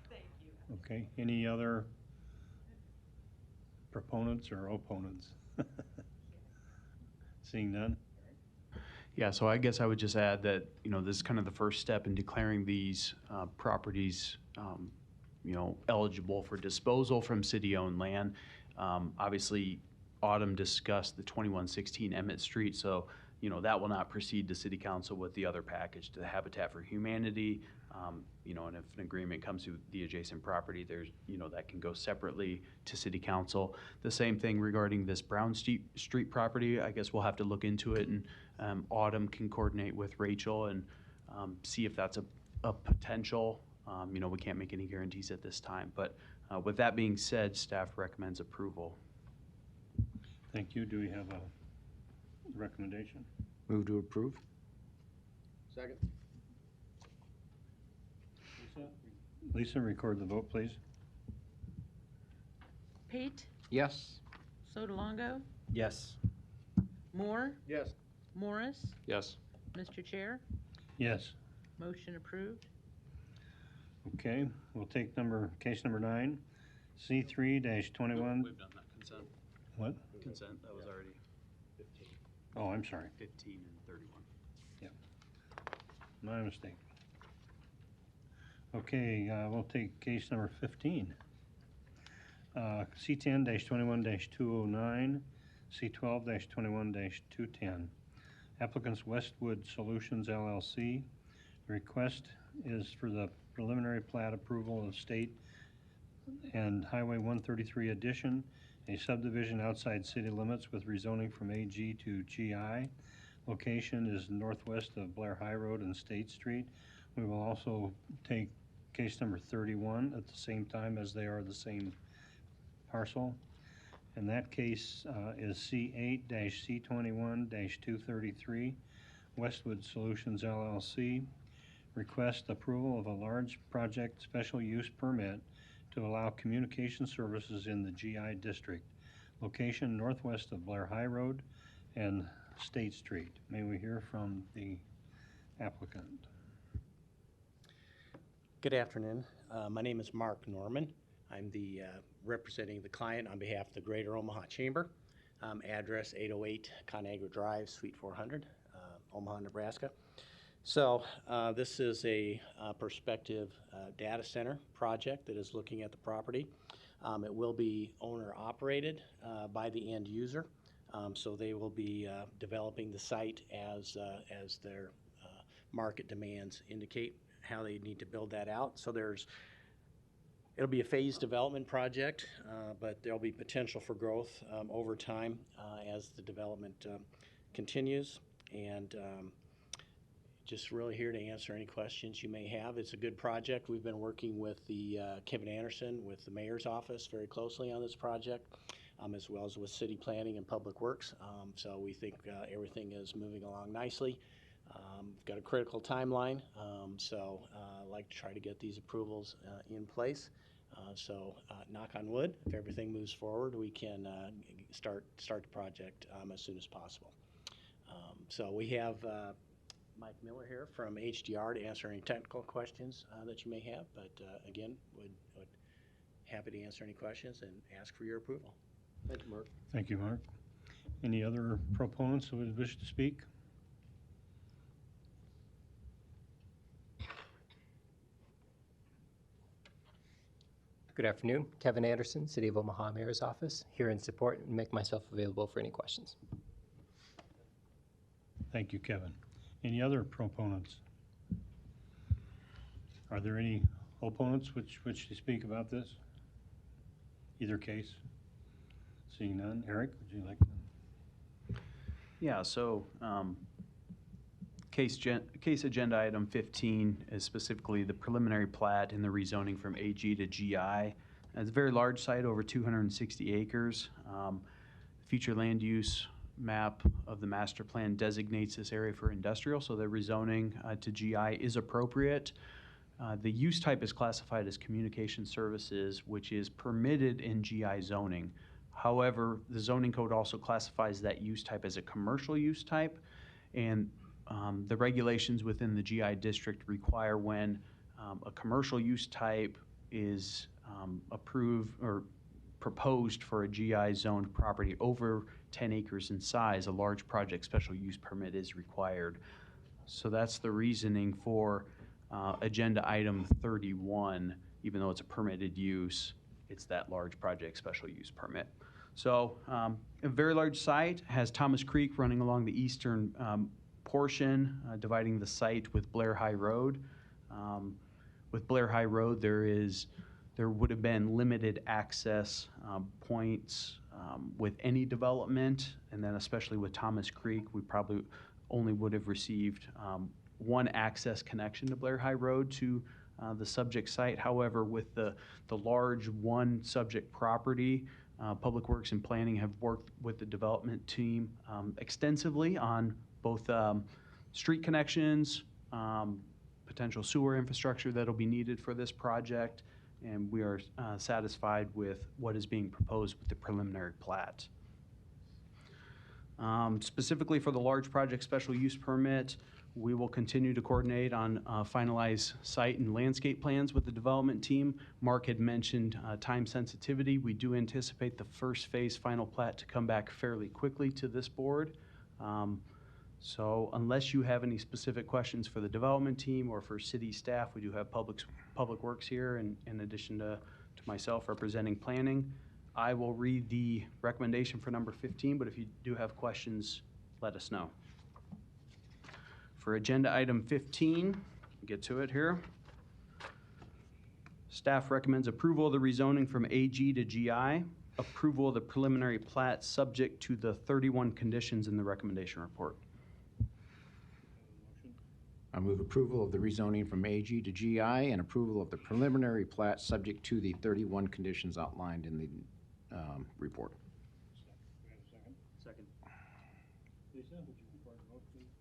Thank you. Okay, any other proponents or opponents? Seeing none? Yeah, so I guess I would just add that, this is kind of the first step in declaring these properties, eligible for disposal from city-owned land. Obviously, Autumn discussed the 2116 Emmett Street, so, that will not proceed to city council with the other package, to the Habitat for Humanity. And if an agreement comes to the adjacent property, there's, that can go separately to city council. The same thing regarding this Brown Street property. I guess we'll have to look into it, and Autumn can coordinate with Rachel and see if that's a potential. We can't make any guarantees at this time, but with that being said, staff recommends approval. Thank you. Do we have a recommendation? Move to approve. Second? Lisa, record the vote, please. Pate, Yes. Sotolongo, Yes. Moore, Yes. Morris. Yes. Mr. Chair, Yes. motion approved. Okay, we'll take case number 9, C3-21. We've done that consent. What? Consent, that was already 15. Oh, I'm sorry. 15 and 31. My mistake. Okay, we'll take case number 15. C10-21-209, C12-21-210. Applicants Westwood Solutions LLC. The request is for the preliminary plat approval of state and Highway 133 addition, a subdivision outside city limits with rezoning from AG to GI. Location is northwest of Blair High Road and State Street. We will also take case number 31 at the same time, as they are the same parcel. And that case is C8-C21-233, Westwood Solutions LLC. Request approval of a large project special use permit to allow communication services in the GI district. Location northwest of Blair High Road and State Street. May we hear from the applicant? Good afternoon. My name is Mark Norman. I'm the representing the client on behalf of the Greater Omaha Chamber. Address 808 Conagra Drive, Suite 400, Omaha, Nebraska. So this is a prospective data center project that is looking at the property. It will be owner operated by the end user. So they will be developing the site as their market demands indicate how they need to build that out. So it'll be a phased development project, but there'll be potential for growth over time as the development continues. And just really here to answer any questions you may have. It's a good project. We've been working with the Kevin Anderson with the mayor's office very closely on this project, as well as with city planning and public works. So we think everything is moving along nicely. We've got a critical timeline, so I'd like to try to get these approvals in place. So knock on wood, if everything moves forward, we can start the project as soon as possible. So we have Mike Miller here from HDR to answer any technical questions that you may have, but again, would happy to answer any questions and ask for your approval. Thank you, Mark. Thank you, Mark. Any other proponents who would wish to speak? Good afternoon. Kevin Anderson, City of Omaha Mayor's Office, here in support and make myself available for any questions. Thank you, Kevin. Any other proponents? Are there any opponents which wish to speak about this? Either case? Seeing none. Eric, would you like to? Yeah, so case agenda item 15 is specifically the preliminary plat and the rezoning from AG to GI. It's a very large site, over 260 acres. Future land use map of the master plan designates this area for industrial, so the rezoning to GI is appropriate. The use type is classified as communication services, which is permitted in GI zoning. However, the zoning code also classifies that use type as a commercial use type, and the regulations within the GI district require when a commercial use type is approved or proposed for a GI zoned property over 10 acres in size, a large project special use permit is required. So that's the reasoning for agenda item 31. Even though it's a permitted use, it's that large project special use permit. So a very large site, has Thomas Creek running along the eastern portion, dividing the site with Blair High Road. With Blair High Road, there would have been limited access points with any development, and then especially with Thomas Creek, we probably only would have received one access connection to Blair High Road to the subject site. However, with the large one subject property, Public Works and Planning have worked with the development team extensively on both street connections, potential sewer infrastructure that'll be needed for this project, and we are satisfied with what is being proposed with the preliminary plat. Specifically for the large project special use permit, we will continue to coordinate on finalize site and landscape plans with the development team. Mark had mentioned time sensitivity. We do anticipate the first phase final plat to come back fairly quickly to this board. So unless you have any specific questions for the development team or for city staff, we do have Public Works here in addition to myself representing planning. I will read the recommendation for number 15, but if you do have questions, let us know. For agenda item 15, get to it here. Staff recommends approval of the rezoning from AG to GI, approval of the preliminary plat subject to the 31 conditions in the recommendation report. I move approval of the rezoning from AG to GI and approval of the preliminary plat subject to the 31 conditions outlined in the report. Second. Lisa, would you record the vote, please?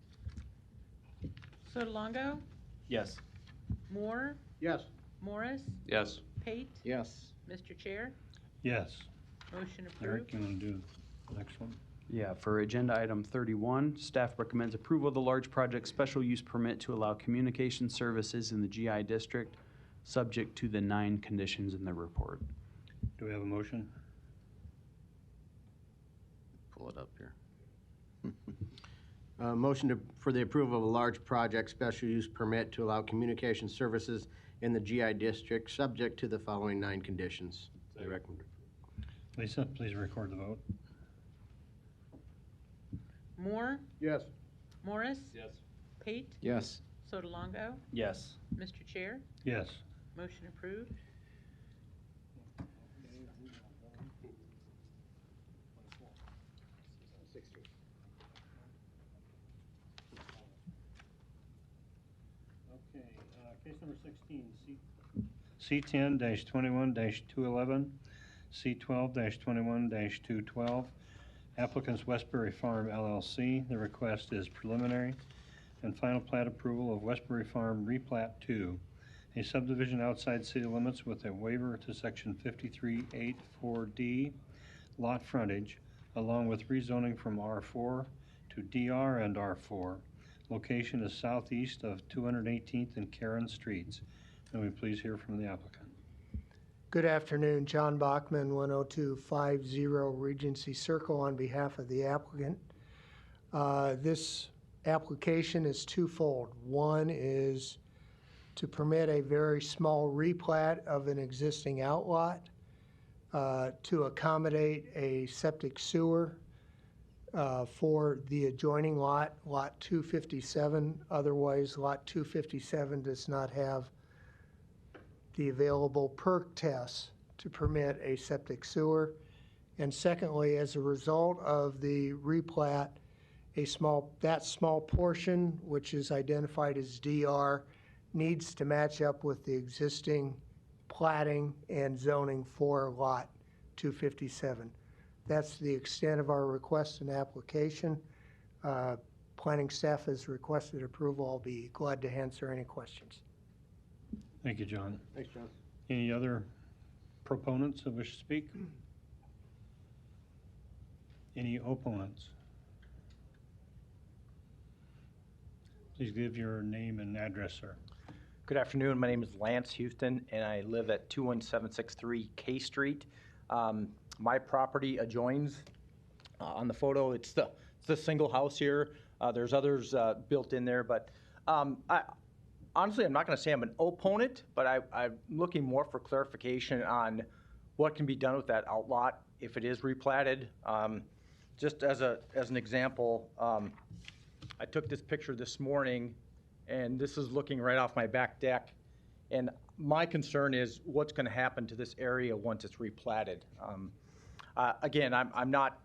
Sotolongo? Yes. Moore? Yes. Morris? Yes. Pate? Yes. Mr. Chair? Yes. Motion Eric, approved. you want to do the next one? Yeah, for agenda item 31, staff recommends approval of the large project special use permit to allow communication services in the GI district, subject to the 9 conditions in the report. Do we have a motion? Pull it up here. Motion for the approval of a large project special use permit to allow communication services in the GI district, subject to the following 9 conditions. I recommend. Lisa, please record the vote. Moore? Yes. Morris? Yes. Pate? Yes. Sotolongo? Yes. Mr. Chair? Yes. Motion approved. Okay, case number 16, C10-21-211, C12-21-212. Applicants Westbury Farm LLC. The request is preliminary and final plat approval of Westbury Farm Replat 2, a subdivision outside city limits with a waiver to section 5384D lot frontage, along with rezoning from R4 to DR and R4. Location is southeast of 218th and Karen Streets. May we please hear from the applicant? Good afternoon, John Bachman, 10250 Regency Circle, on behalf of the applicant. This application is twofold. One is to permit a very small replat of an existing outlot to accommodate a septic sewer for the adjoining lot, Lot 257. Otherwise, Lot 257 does not have the available perk tests to permit a septic sewer. And secondly, as a result of the replat, that small portion, which is identified as DR, needs to match up with the existing platting and zoning for Lot 257. That's the extent of our request and application. Planning staff has requested approval. I'll be glad to answer any questions. Thank you, John. Thanks, John. Any other proponents that wish to speak? Any opponents? Please give your name and address, sir. Good afternoon. My name is Lance Houston, and I live at 21763 K Street. My property adjoins. On the photo, it's the single house here. There's others built in there, but honestly, I'm not going to say I'm an opponent, but I'm looking more for clarification on what can be done with that outlot if it is replatted. Just as an example, I took this picture this morning, and this is looking right off my back deck. And my concern is what's going to happen to this area once it's replatted. Again, I'm not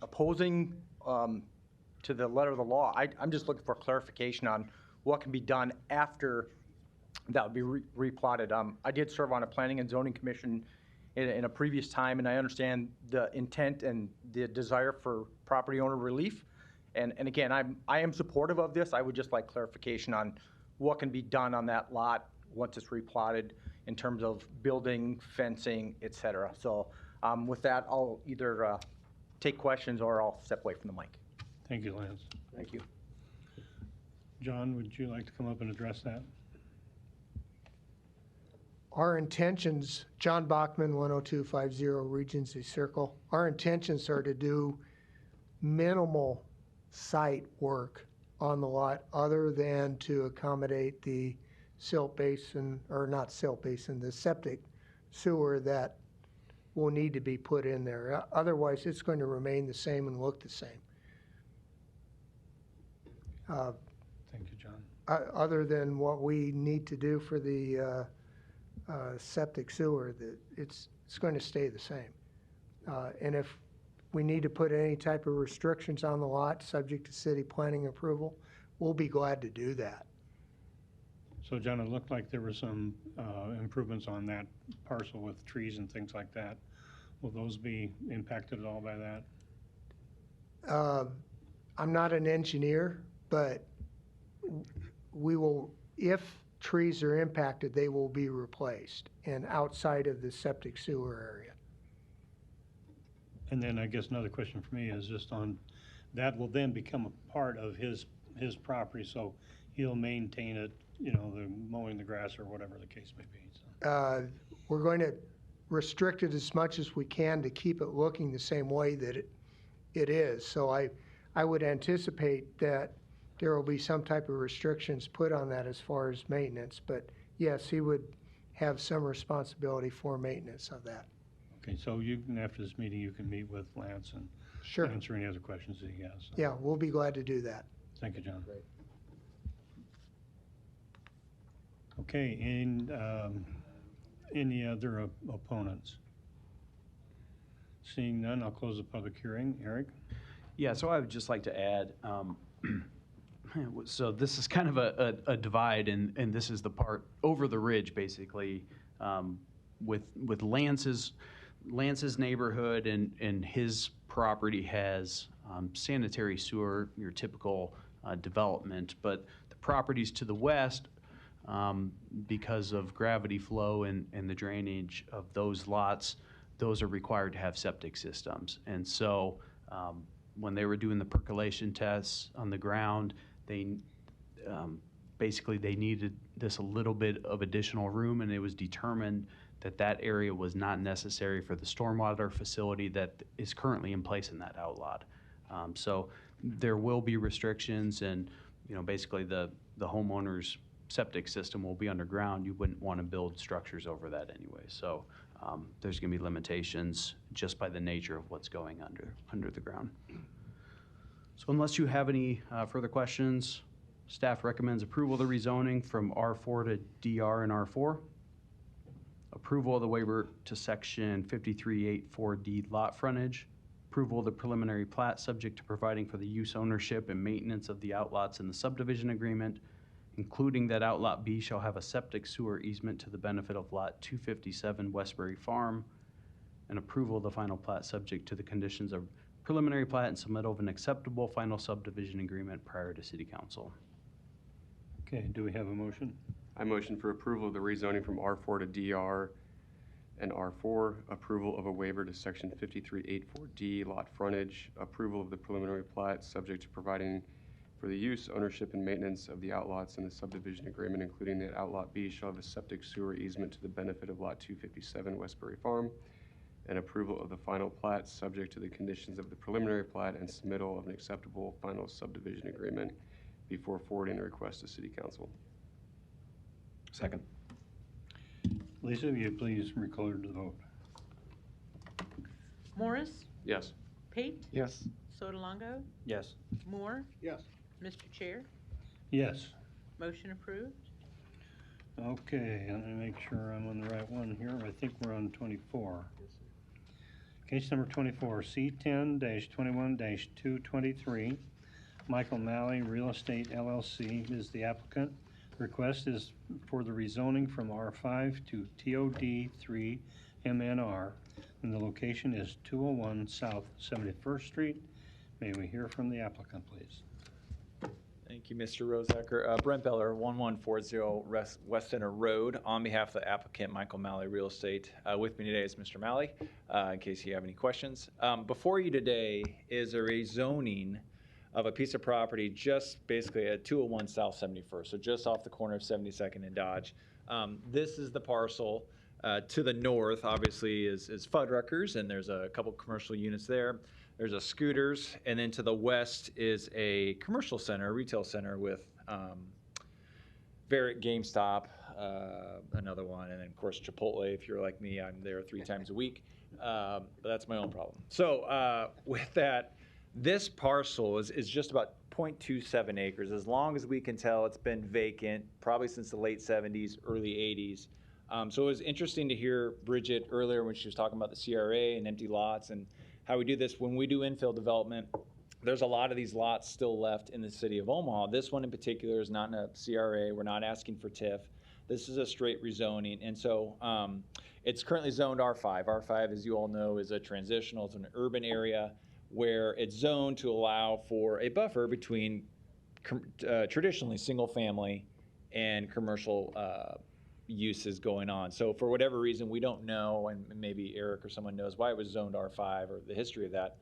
opposing to the letter of the law. I'm just looking for clarification on what can be done after that would be replatted. I did serve on a planning and zoning commission in a previous time, and I understand the intent and the desire for property owner relief. And again, I am supportive of this. I would just like clarification on what can be done on that lot once it's replotted in terms of building, fencing, et cetera. So with that, I'll either take questions or I'll step away from the mic. Thank you, Lance. Thank you. John, would you like to come up and address that? Our intentions, John Bachman, 10250 Regency Circle, our intentions are to do minimal site work on the lot other than to accommodate the silt basin, or not silt basin, the septic sewer that will need to be put in there. Otherwise, it's going to remain the same and look the same. Thank you, John. Other than what we need to do for the septic sewer, it's going to stay the same. And if we need to put any type of restrictions on the lot, subject to city planning approval, we'll be glad to do that. So, John, it looked like there were some improvements on that parcel with trees and things like that. Will those be impacted at all by that? I'm not an engineer, but we will, if trees are impacted, they will be replaced and outside of the septic sewer area. And then I guess another question for me is just on, that will then become a part of his property, so he'll maintain it, you know, the mowing the grass or whatever the case may be. So. We're going to restrict it as much as we can to keep it looking the same way that it is. So I would anticipate that there will be some type of restrictions put on that as far as maintenance, but yes, he would have some responsibility for maintenance of that. Okay, so you can, after this meeting, you can meet with Lance and Sure. answer any other questions that he has. So. Yeah, we'll be glad to do that. Thank you, John. Great. Okay, and any other opponents? Seeing none, I'll close the public hearing. Eric? Yeah, so I would just like to add, so this is kind of a divide, and this is the part over the ridge, basically, with Lance's neighborhood, and his property has sanitary sewer, your typical development, but the properties to the west, because of gravity flow and the drainage of those lots, those are required to have septic systems. And so when they were doing the percolation tests on the ground, they basically they needed this a little bit of additional room, and it was determined that that area was not necessary for the stormwater facility that is currently in place in that outlot. So there will be restrictions, and basically the homeowner's septic system will be underground. You wouldn't want to build structures over that anyway. So there's going to be limitations just by the nature of what's going under the ground. So unless you have any further questions, staff recommends approval of the rezoning from R4 to DR and R4. Approval of the waiver to section 5384D lot frontage. Approval of the preliminary plat subject to providing for the use, ownership, and maintenance of the outlots in the subdivision agreement, including that outlot B shall have a septic sewer easement to the benefit of lot 257 Westbury Farm. And approval of the final plat subject to the conditions of preliminary plat and submittal of an acceptable final subdivision agreement prior to City Council. Okay, do we have a motion? I motion for approval of the rezoning from R4 to DR and R4, approval of a waiver to section 5384D lot frontage, approval of the preliminary plat subject to providing for the use, ownership, and maintenance of the outlots in the subdivision agreement, including that outlot B shall have a septic sewer easement to the benefit of lot 257 Westbury Farm, and approval of the final plat subject to the conditions of the preliminary plat and submittal of an acceptable final subdivision agreement before forwarding a request to City Council. Second. Lisa, will you please record the vote? Morris? Yes. Pate? Yes. Sotolongo? Yes. Moore? Yes. Mr. Chair, Yes. motion approved. Okay, let me make sure I'm on the right one here. I think we're on 24. Case number 24, C10-21-223. Michael Malley Real Estate LLC is the applicant. Request is for the rezoning from R5 to TOD3 MNR, and the location is 201 South 71st Street. May we hear from the applicant, please? Thank you, Mr. Rosecker. Brent Beller, 1140 West Center Road, on behalf of the applicant, Michael Malley Real Estate. With me today is Mr. Malley, in case you have any questions. Before you today is a rezoning of a piece of property just basically at 201 South 71st, so just off the corner of 72nd and Dodge. This is the parcel. To the north, obviously, is Fuddruckers, and there's a couple commercial units there. There's a Scooters, and then to the west is a commercial center, a retail center with Barrett, GameStop, another one, and then of course Chipotle. If you're like me, I'm there 3 times a week, but that's my own problem. So with that, this parcel is just about 0.27 acres. As long as we can tell, it's been vacant probably since the late 70s, early 80s. So it was interesting to hear Bridget earlier when she was talking about the CRA and empty lots and how we do this. When we do infill development, there's a lot of these lots still left in the city of Omaha. This one in particular is not in a CRA. We're not asking for TIF. This is a straight rezoning. And so it's currently zoned R5. R5, as you all know, is a transitional. It's an urban area where it's zoned to allow for a buffer between traditionally single family and commercial uses going on. So for whatever reason, we don't know, and maybe Eric or someone knows why it was zoned R5 or the history of that.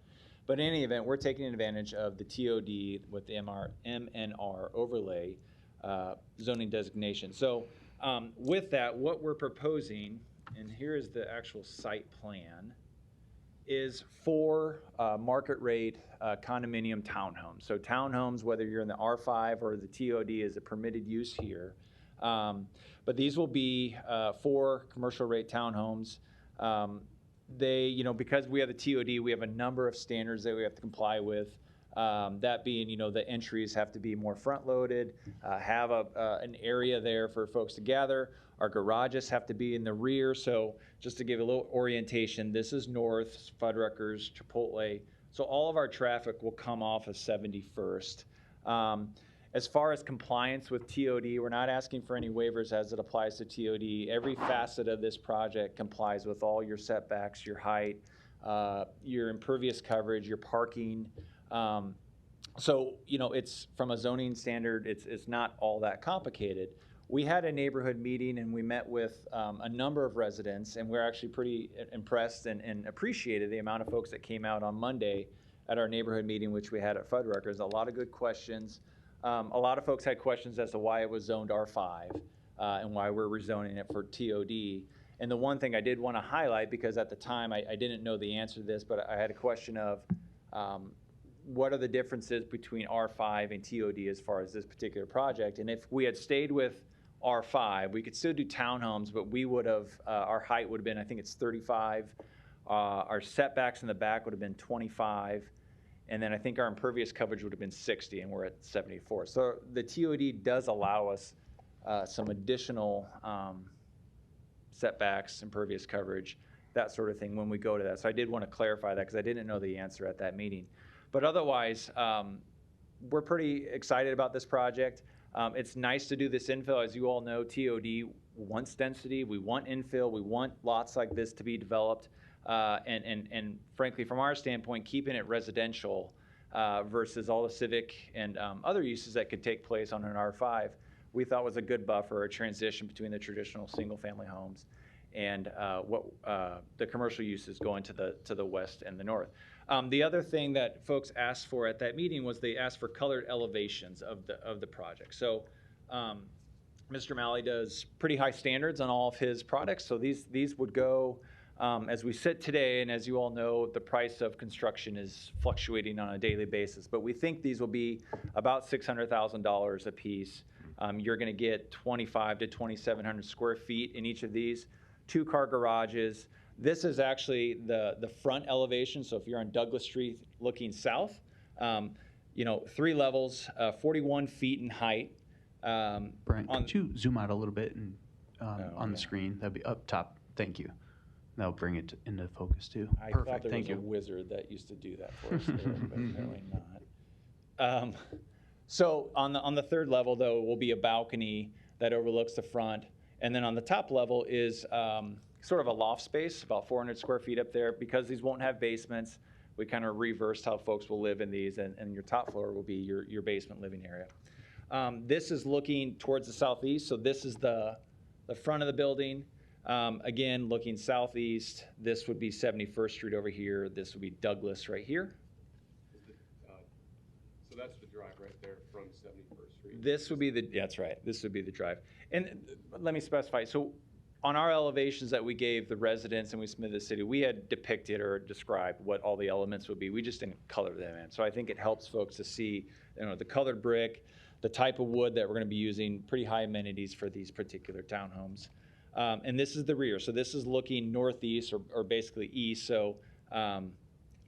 But in any event, we're taking advantage of the TOD with the MNR overlay zoning designation. So with that, what we're proposing, and here is the actual site plan, is 4 market rate condominium townhomes. So townhomes, whether you're in the R5 or the TOD, is a permitted use here. But these will be 4 commercial rate townhomes. They, because we have the TOD, we have a number of standards that we have to comply with. That being, the entries have to be more front loaded, have an area there for folks to gather. Our garages have to be in the rear. So just to give a little orientation, this is north, Fuddruckers, Chipotle. So all of our traffic will come off of 71st. As far as compliance with TOD, we're not asking for any waivers as it applies to TOD. Every facet of this project complies with all your setbacks, your height, your impervious coverage, your parking. So, it's from a zoning standard, it's not all that complicated. We had a neighborhood meeting and we met with a number of residents, and we're actually pretty impressed and appreciated the amount of folks that came out on Monday at our neighborhood meeting, which we had at Fuddruckers. A lot of good questions. A lot of folks had questions as to why it was zoned R5 and why we're rezoning it for TOD. And the one thing I did want to highlight, because at the time I didn't know the answer to this, but I had a question of what are the differences between R5 and TOD as far as this particular project? And if we had stayed with R5, we could still do townhomes, but we would have, our height would have been, I think it's 35. Our setbacks in the back would have been 25. And then I think our impervious coverage would have been 60, and we're at 74. So the TOD does allow us some additional setbacks, impervious coverage, that sort of thing when we go to that. So I did want to clarify that because I didn't know the answer at that meeting. But otherwise, we're pretty excited about this project. It's nice to do this infill. As you all know, TOD wants density. We want infill. We want lots like this to be developed. And frankly, from our standpoint, keeping it residential versus all the civic and other uses that could take place on an R5, we thought was a good buffer, a transition between the traditional single-family homes and what the commercial uses going to the west and the north. The other thing that folks asked for at that meeting was they asked for colored elevations of the project. So Mr. Malley does pretty high standards on all of his products. So these would go, as we sit today, and as you all know, the price of construction is fluctuating on a daily basis. But we think these will be about $600,000 a piece. You're going to get 2,500 to 2,700 square feet in each of these. 2-car garages. This is actually the front elevation. So if you're on Douglas Street looking south, 3 levels, 41 feet in height. Brent, could you zoom out a little bit and on the screen? That'd be up top. Thank you. That'll bring it into focus too. I Perfect. thought there Thank was you. a wizard that used to do that for us there, but apparently not. So on the 3rd level, though, will be a balcony that overlooks the front. And then on the top level is sort of a loft space, about 400 square feet up there. Because these won't have basements, we kind of reversed how folks will live in these, and your top floor will be your basement living area. This is looking towards the southeast, so this is the front of the building. Again, looking southeast, this would be 71st Street over here. This would be Douglas right here. So that's the drive right there from 71st Street. This would be that's right. This would be the drive. And let me specify. So on our elevations that we gave the residents and we submitted to the city, we had depicted or described what all the elements would be. We just didn't color them in. So I think it helps folks to see, the colored brick, the type of wood that we're going to be using, pretty high amenities for these particular townhomes. And this is the rear. So this is looking northeast or basically east. So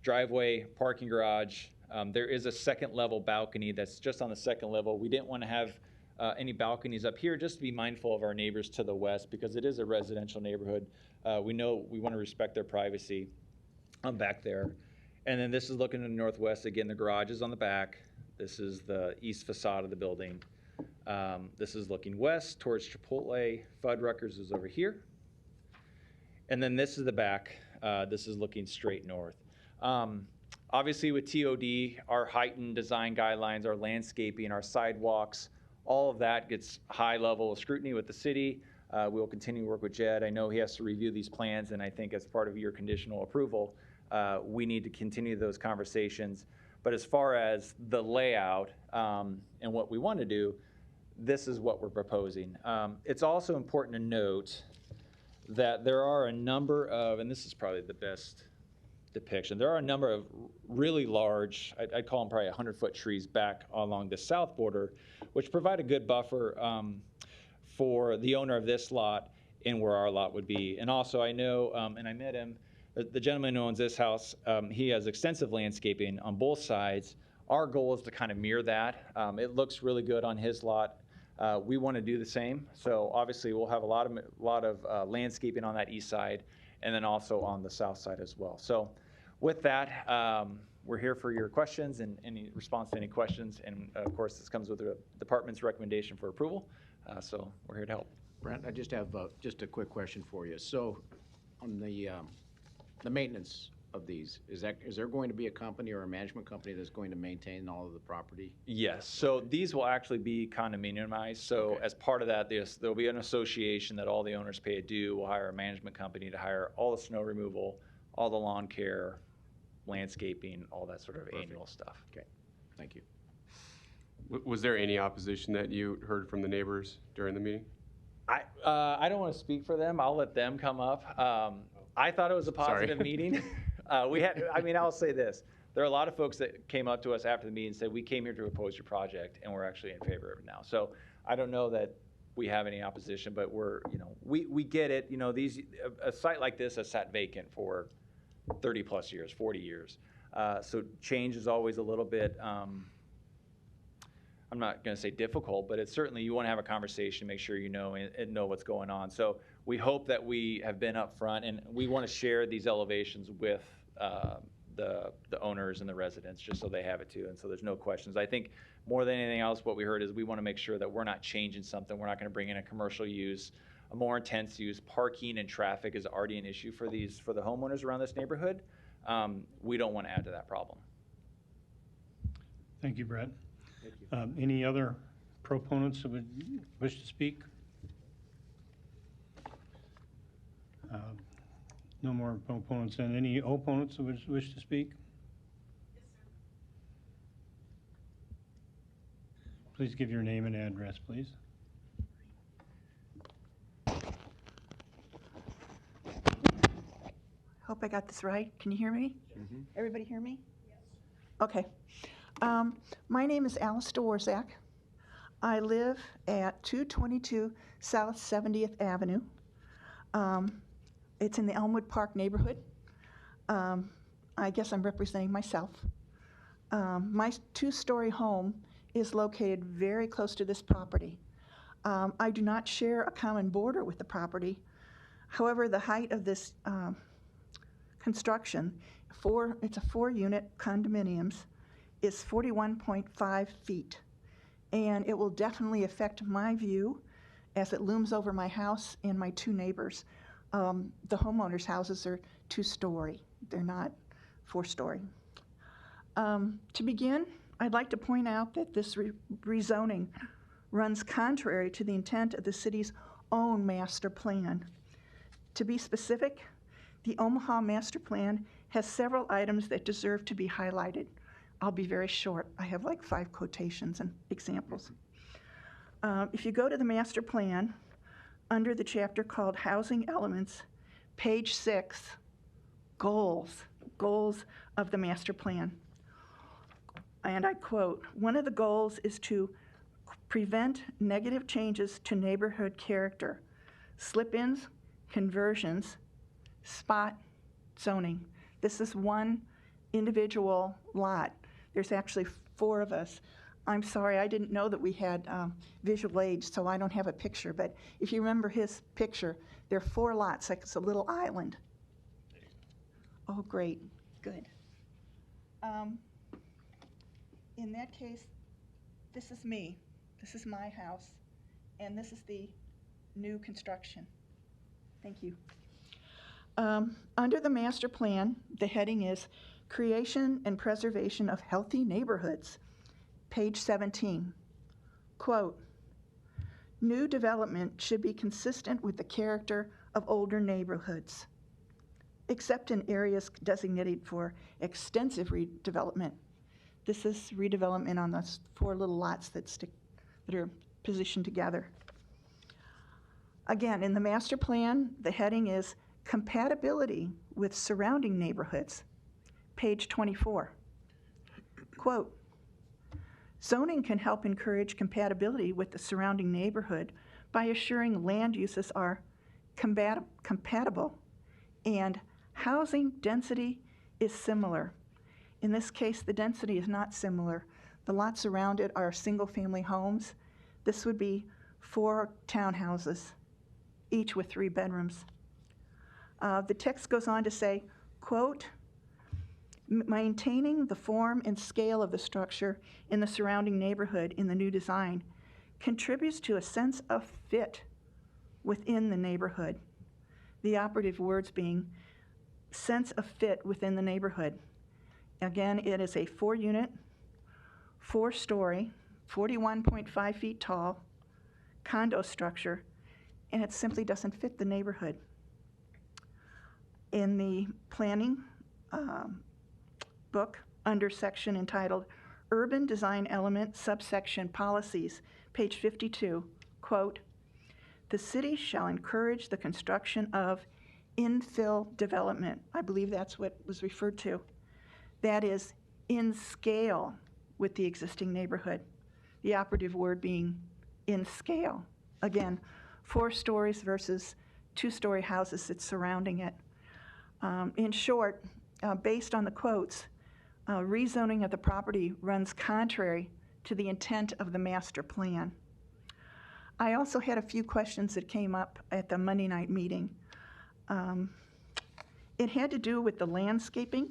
driveway, parking garage. There is a 2nd level balcony that's just on the 2nd level. We didn't want to have any balconies up here, just to be mindful of our neighbors to the west because it is a residential neighborhood. We know we want to respect their privacy. I'm back there. And then this is looking to the northwest. Again, the garage is on the back. This is the east facade of the building. This is looking west towards Chipotle. Fuddruckers is over here. And then this is the back. This is looking straight north. Obviously with TOD, our heightened design guidelines, our landscaping, our sidewalks, all of that gets high level of scrutiny with the city. We will continue to work with Jed. I know he has to review these plans, and I think as part of your conditional approval, we need to continue those conversations. But as far as the layout and what we want to do, this is what we're proposing. It's also important to note that there are a number of, and this is probably the best depiction, there are a number of really large, I'd call them probably 100-foot trees back along the south border, which provide a good buffer for the owner of this lot and where our lot would be. And also I know, and I met him, the gentleman who owns this house, he has extensive landscaping on both sides. Our goal is to kind of mirror that. It looks really good on his lot. We want to do the same. So obviously we'll have a lot of landscaping on that east side and then also on the south side as well. So with that, we're here for your questions and any response to any questions. And of course, this comes with the department's recommendation for approval. So we're here to help. Brent, I just have just a quick question for you. So on the maintenance of these, is there going to be a company or a management company that's going to maintain all of the property? Yes. So these will actually be condominiumized. So as part of that, there'll be an association that all the owners pay a due. We'll hire a management company to hire all the snow removal, all the lawn care, landscaping, all that sort of annual stuff. Okay. Thank you. Was there any opposition that you heard from the neighbors during the meeting? I don't want to speak for them. I'll let them come up. I thought it was a positive meeting. I'll say this. There are a lot of folks that came up to us after the meeting and said, we came here to oppose your project and we're actually in favor of it now. So I don't know that we have any opposition, but we get it. A site like this has sat vacant for 30 plus years, 40 years. So change is always a little bit, I'm not going to say difficult, but it's certainly, you want to have a conversation, make sure you know and know what's going on. So we hope that we have been upfront, and we want to share these elevations with the owners and the residents, just so they have it too, and so there's no questions. I think more than anything else, what we heard is we want to make sure that we're not changing something. We're not going to bring in a commercial use, a more intense use. Parking and traffic is already an issue for the homeowners around this neighborhood. We don't want to add to that problem. Thank you, Brett. Any other proponents that would wish to speak? No more proponents. And any opponents that would wish to speak? Please give your name and address, please. Hope I got this right. Can you hear me? Everybody hear me? Yes. Okay. My name is Alice Dworzak. I live at 222 South 70th Avenue. It's in the Elmwood Park neighborhood. I guess I'm representing myself. My two-story home is located very close to this property. I do not share a common border with the property. However, the height of this construction, it's a 4-unit condominiums, is 41.5 feet. And it will definitely affect my view as it looms over my house and my two neighbors. The homeowners' houses are 2-story. They're not 4-story. To begin, I'd like to point out that this rezoning runs contrary to the intent of the city's own master plan. To be specific, the Omaha Master Plan has several items that deserve to be highlighted. I'll be very short. I have like 5 quotations and examples. If you go to the master plan, under the chapter called Housing Elements, page 6, goals of the master plan. And I quote, one of the goals is to prevent negative changes to neighborhood character, slip-ins, conversions, spot zoning. This is one individual lot. There's actually 4 of us. I'm sorry, I didn't know that we had visual aids, so I don't have a picture. But if you remember his picture, there are 4 lots, like it's a little island. Oh, great, good. In that case, this is me. This is my house, and this is the new construction. Thank you. Under the master plan, the heading is Creation and Preservation of Healthy Neighborhoods, page 17. Quote, new development should be consistent with the character of older neighborhoods, except in areas designated for extensive redevelopment. This is redevelopment on those 4 little lots that are positioned together. Again, in the master plan, the heading is Compatibility with Surrounding Neighborhoods, page 24. Quote, zoning can help encourage compatibility with the surrounding neighborhood by assuring land uses are compatible and housing density is similar. In this case, the density is not similar. The lots around it are single-family homes. This would be 4 townhouses, each with 3 bedrooms. The text goes on to say, quote, maintaining the form and scale of the structure in the surrounding neighborhood in the new design contributes to a sense of fit within the neighborhood. The operative words being sense of fit within the neighborhood. Again, it is a 4-unit, 4-story, 41.5 feet tall condo structure, and it simply doesn't fit the neighborhood. In the planning book, under section entitled Urban Design Element Subsection Policies, page 52, quote, the city shall encourage the construction of infill development. I believe that's what was referred to. That is in scale with the existing neighborhood. The operative word being in scale. Again, 4 stories versus 2-story houses that's surrounding it. In short, based on the quotes, rezoning of the property runs contrary to the intent of the master plan. I also had a few questions that came up at the Monday night meeting. It had to do with the landscaping,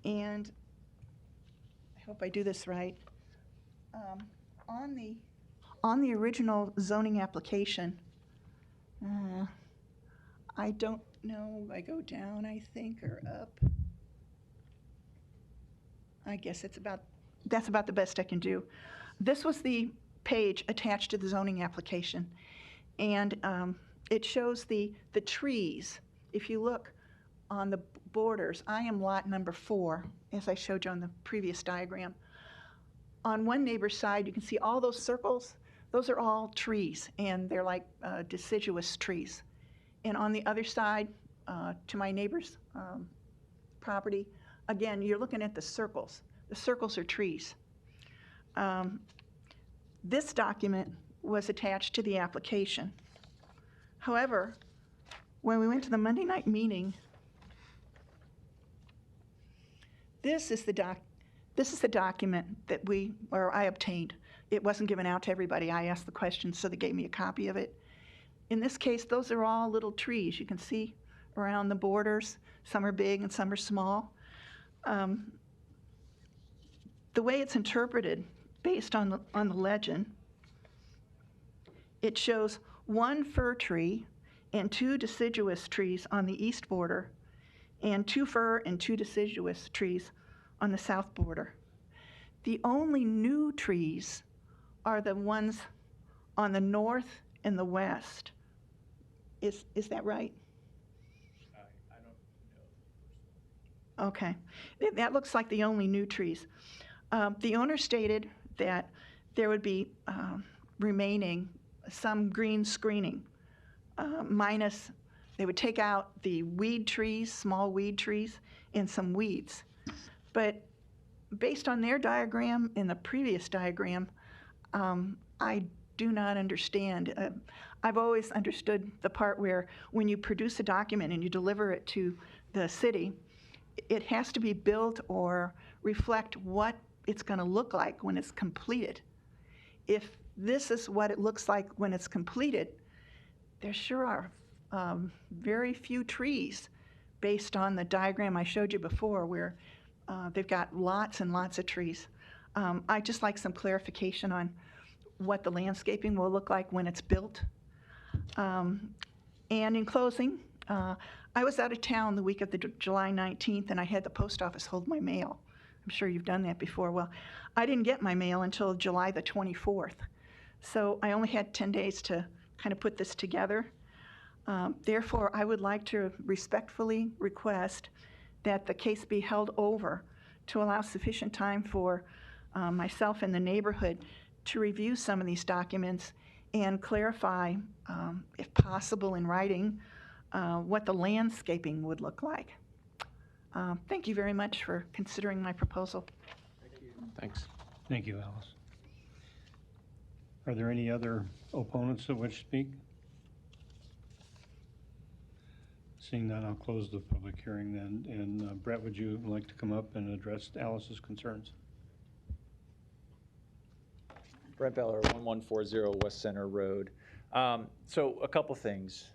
and I hope I do this right. On the original zoning application, I don't know, I go down, I think, or up. I guess that's about the best I can do. This was the page attached to the zoning application, and it shows the trees. If you look on the borders, I am lot number 4, as I showed you on the previous diagram. On one neighbor's side, you can see all those circles. Those are all trees, and they're like deciduous trees. And on the other side, to my neighbor's property, again, you're looking at the circles. The circles are trees. This document was attached to the application. However, when we went to the Monday night meeting, this is the document that I obtained. It wasn't given out to everybody. I asked the questions, so they gave me a copy of it. In this case, those are all little trees. You can see around the borders. Some are big and some are small. The way it's interpreted, based on the legend, it shows 1 fir tree and 2 deciduous trees on the east border, and 2 fir and 2 deciduous trees on the south border. The only new trees are the ones on the north and the west. Is that right? I don't know. Okay. That looks like the only new trees. The owner stated that there would be remaining some green screening, minus they would take out the weed trees, small weed trees, and some weeds. But based on their diagram and the previous diagram, I do not understand. I've always understood the part where when you produce a document and you deliver it to the city, it has to be built or reflect what it's going to look like when it's completed. If this is what it looks like when it's completed, there sure are very few trees based on the diagram I showed you before, where they've got lots and lots of trees. I'd just like some clarification on what the landscaping will look like when it's built. And in closing, I was out of town the week of the July 19th, and I had the post office hold my mail. I'm sure you've done that before. Well, I didn't get my mail until July the 24th. So I only had 10 days to kind of put this together. Therefore, I would like to respectfully request that the case be held over to allow sufficient time for myself and the neighborhood to review some of these documents and clarify, if possible in writing, what the landscaping would look like. Thank you very much for considering my proposal. Thanks. Thank you, Alice. Are there any other opponents that wish to speak? Seeing none, I'll close the public hearing then. And Brett, would you like to come up and address Alice's concerns? Brett Beller, 1140 West Center Road. So a couple things.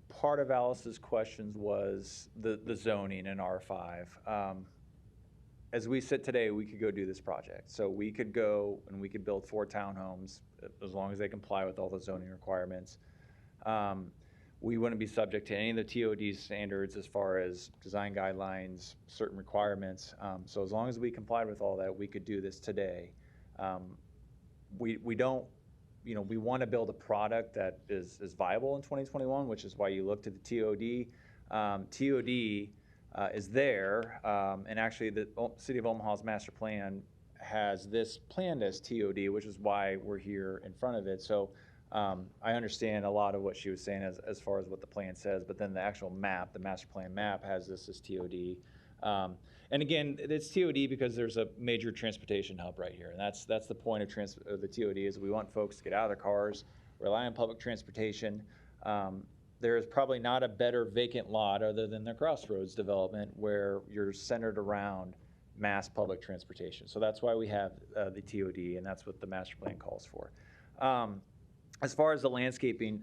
Part of Alice's questions was the zoning in R5. As we sit today, we could go do this project. So we could go and we could build 4 townhomes as long as they comply with all the zoning requirements. We wouldn't be subject to any of the TOD standards as far as design guidelines, certain requirements. So as long as we complied with all that, we could do this today. We don't, we want to build a product that is viable in 2021, which is why you look to the TOD. TOD is there, and actually the City of Omaha's master plan has this planned as TOD, which is why we're here in front of it. So I understand a lot of what she was saying as far as what the plan says, but then the actual map, the master plan map, has this as TOD. And again, it's TOD because there's a major transportation hub right here, and that's the point of the TOD is we want folks to get out of their cars, rely on public transportation. there is probably not a better vacant lot other than the Crossroads development where you're centered around mass public transportation. So that's why we have the TOD, and that's what the master plan calls for. As far as the landscaping,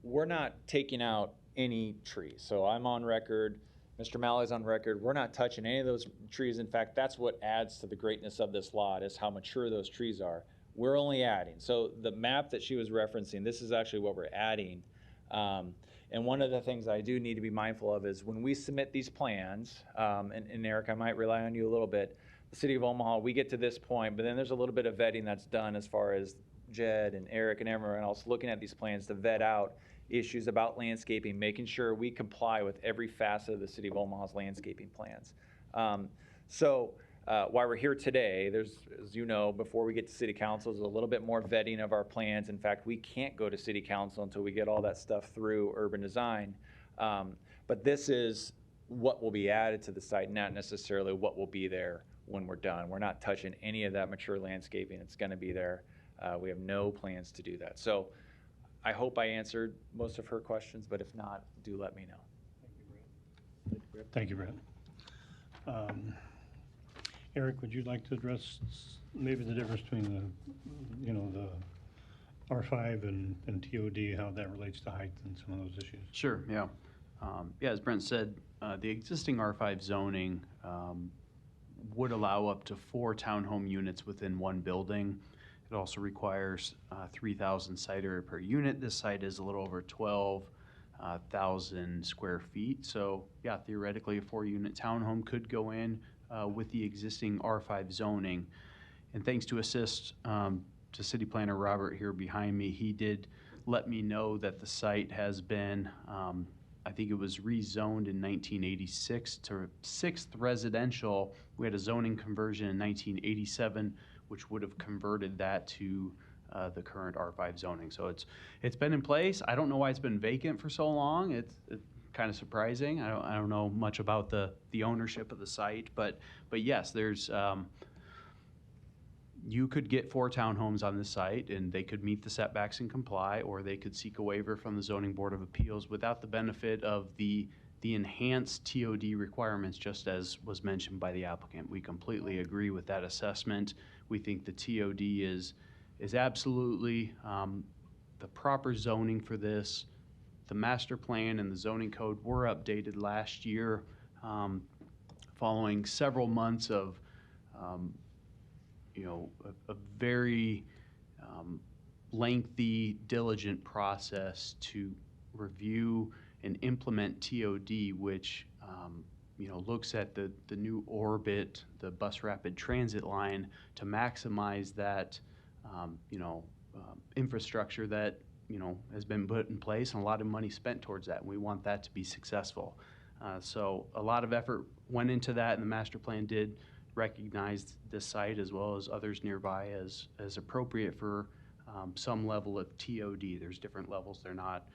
we're not taking out any trees. So I'm on record, Mr. Malley's on record, we're not touching any of those trees. In fact, that's what adds to the greatness of this lot, is how mature those trees are. We're only adding. So the map that she was referencing, this is actually what we're adding. And one of the things I do need to be mindful of is when we submit these plans, and Eric, I might rely on you a little bit, the City of Omaha, we get to this point, but then there's a little bit of vetting that's done as far as Jed and Eric and everyone else looking at these plans to vet out issues about landscaping, making sure we comply with every facet of the City of Omaha's landscaping plans. While we're here today, there's, as you know, before we get to City Council, there's a little bit more vetting of our plans. In fact, we can't go to City Council until we get all that stuff through urban design. But this is what will be added to the site, not necessarily what will be there when we're done. We're not touching any of that mature landscaping. It's going to be there. We have no plans to do that. So I hope I answered most of her questions, but if not, do let me know. Thank you, Brett. Eric, would you like to address maybe the difference between the R5 and TOD, how that relates to height and some of those issues? Sure, yeah. Yeah, as Brent said, the existing R5 zoning would allow up to 4 townhome units within one building. It also requires 3,000 site area per unit. This site is a little over 12,000 square feet. So yeah, theoretically a 4-unit townhome could go in with the existing R5 zoning. And thanks to assist to City Planner Robert here behind me, he did let me know that the site has been, I think it was rezoned in 1986 to 6th residential. We had a zoning conversion in 1987, which would have converted that to the current R5 zoning. So it's been in place. I don't know why it's been vacant for so long. It's kind of surprising. I don't know much about the ownership of the site, but yes, there's you could get 4 townhomes on this site and they could meet the setbacks and comply, or they could seek a waiver from the Zoning Board of Appeals without the benefit of the enhanced TOD requirements, just as was mentioned by the applicant. We completely agree with that assessment. We think the TOD is absolutely the proper zoning for this. The master plan and the zoning code were updated last year following several months of a very lengthy, diligent process to review and implement TOD, which looks at the new orbit, the bus rapid transit line, to maximize that infrastructure that has been put in place, and a lot of money spent towards that, and we want that to be successful. So a lot of effort went into that, and the master plan did recognize this site as well as others nearby as appropriate for some level of TOD. There's different levels. They're not,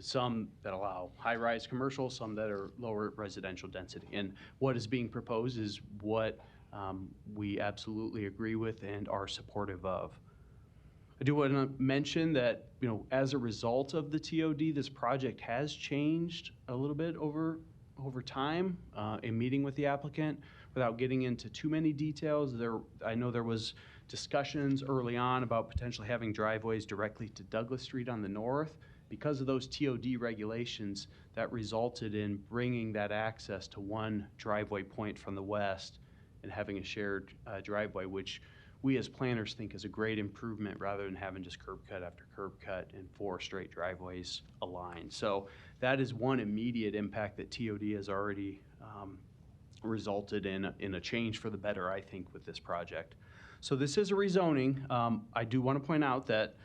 some that allow high-rise commercial, some that are lower residential density. And what is being proposed is what we absolutely agree with and are supportive of. I do want to mention that, as a result of the TOD, this project has changed a little bit over time in meeting with the applicant. Without getting into too many details, I know there was discussions early on about potentially having driveways directly to Douglas Street on the north. Because of those TOD regulations, that resulted in bringing that access to one driveway point from the west and having a shared driveway, which we as planners think is a great improvement rather than having just curb cut after curb cut and 4 straight driveways aligned. So that is one immediate impact that TOD has already resulted in a change for the better, I think, with this project. So this is a rezoning. I do want to point out that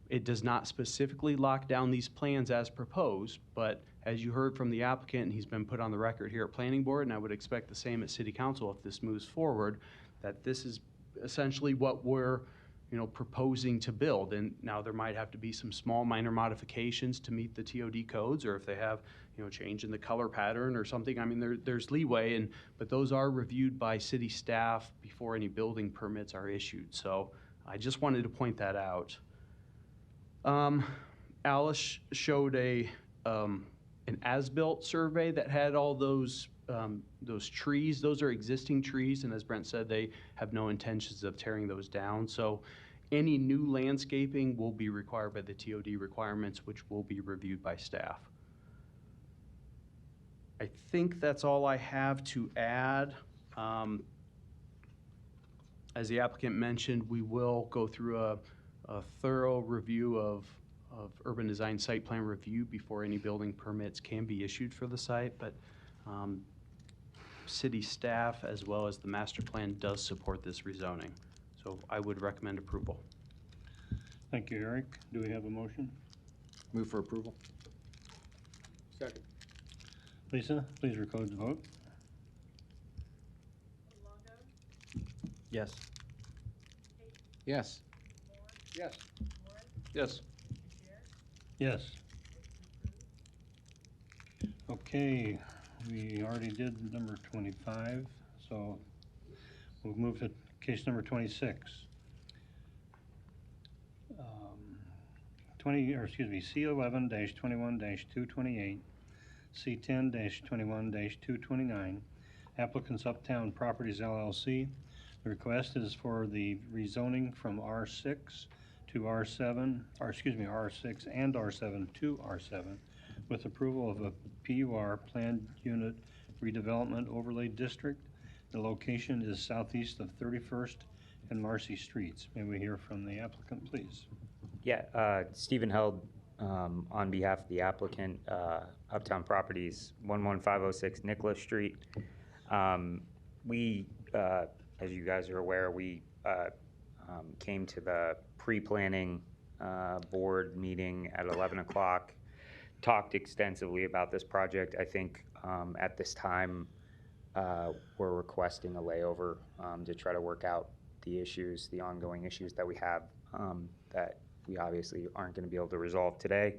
it does not specifically lock down these plans as proposed, but as you heard from the applicant, and he's been put on the record here at Planning Board, and I would expect the same at City Council if this moves forward, that this is essentially what we're proposing to build. And now there might have to be some small minor modifications to meet the TOD codes, or if they have change in the color pattern or something. I mean, there's leeway, but those are reviewed by city staff before any building permits are issued. So I just wanted to point that out. Alice showed an as-built survey that had all those trees. Those are existing trees, and as Brent said, they have no intentions of tearing those down. So any new landscaping will be required by the TOD requirements, which will be reviewed by staff. I think that's all I have to add. As the applicant mentioned, we will go through a thorough review of urban design site plan review before any building permits can be issued for the site, but city staff as well as the master plan does support this rezoning. So I would recommend approval. Thank you, Eric. Do we have a motion? Move for approval. Second. Lisa, please record the vote. Yes. Yes. Yes. Yes. Yes. Okay, we already did number 25, so we'll move to case number 26. C11-21-228, C10-21-229, applicants Uptown Properties LLC. The request is for the rezoning from R6 to R7, or excuse me, R6 and R7 to R7 with approval of a PUR planned unit redevelopment overlay district. The location is southeast of 31st and Marcy Streets. May we hear from the applicant, please? Yeah, Stephen Held on behalf of the applicant, Uptown Properties, 11506 Nicholas Street. We, as you guys are aware, we came to the pre-planning board meeting at 11 o'clock, talked extensively about this project. I think at this time we're requesting a layover to try to work out the issues, the ongoing issues that we have that we obviously aren't going to be able to resolve today.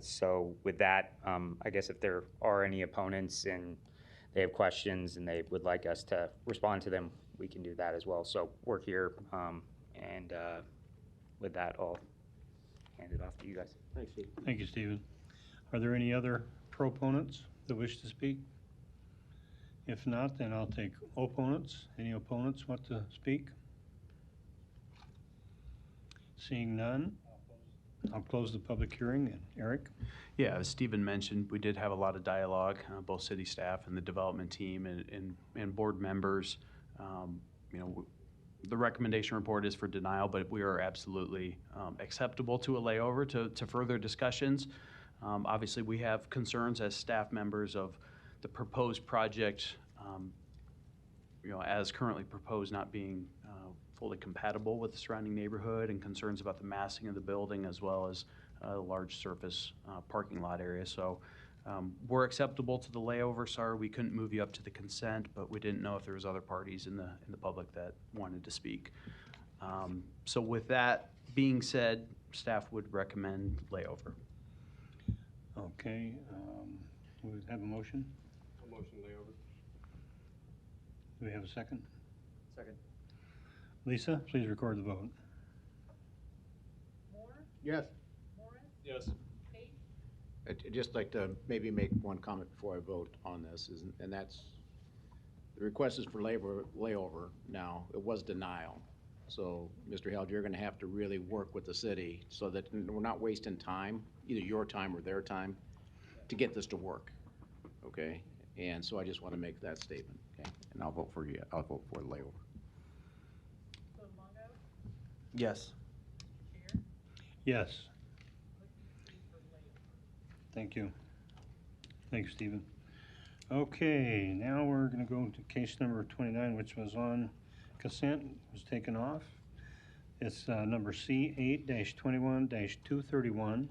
So with that, I guess if there are any opponents and they have questions and they would like us to respond to them, we can do that as well. So we're here, and with that, I'll hand it off to you guys. Thanks, Steve. Thank you, Stephen. Are there any other proponents that wish to speak? If not, then I'll take opponents. Any opponents want to speak? Seeing none, I'll close the public hearing. And Eric? Yeah, as Stephen mentioned, we did have a lot of dialogue, both city staff and the development team and board members. You know, the recommendation report is for denial, but we are absolutely acceptable to a layover to further discussions. Obviously, we have concerns as staff members of the proposed project, you know, as currently proposed, not being fully compatible with the surrounding neighborhood, and concerns about the massing of the building as well as a large surface parking lot area. So we're acceptable to the layover. Sorry we couldn't move you up to the consent, but we didn't know if there was other parties in the public that wanted to speak. So with that being said, staff would recommend layover. Okay, we have a motion? A motion layover. Do we have a second? Second. Lisa, please record the vote. Yes. Yes. I'd just like to maybe make one comment before I vote on this, and that's, the request is for layover now. It was denial. So, Mr. Held, you're gonna have to really work with the city so that we're not wasting time, either your time or their time, to get this to work, okay? And so I just want to make that statement, okay? And I'll vote for you, I'll vote for the layover. Yes. Yes. Thank you. Thank you, Stephen. Okay, now we're going to go to case number 29, which was on consent, was taken off. It's number C8-21-231.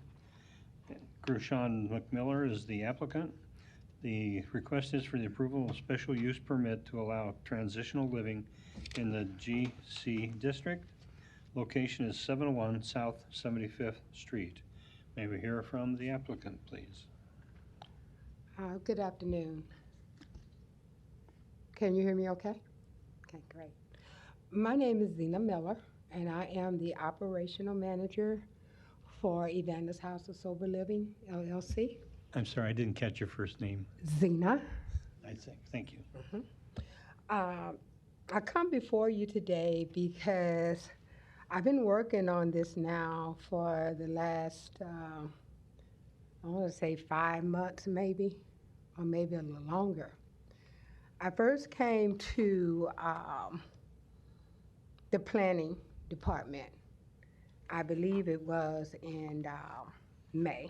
Gershon McMiller is the applicant. The request is for the approval of special use permit to allow transitional living in the GC district. Location is 701 South 75th Street. May we hear from the applicant, please? Good afternoon. Can you hear me okay? Okay, great. My name is Zena Miller, and I am the operational manager for Evander's House of Sober Living, LLC. I'm sorry, I didn't catch your first name. Zena. I think, thank you. I come before you today because I've been working on this now for the last, I want to say 5 months maybe, or maybe a little longer. I first came to the planning department. I believe it was in May.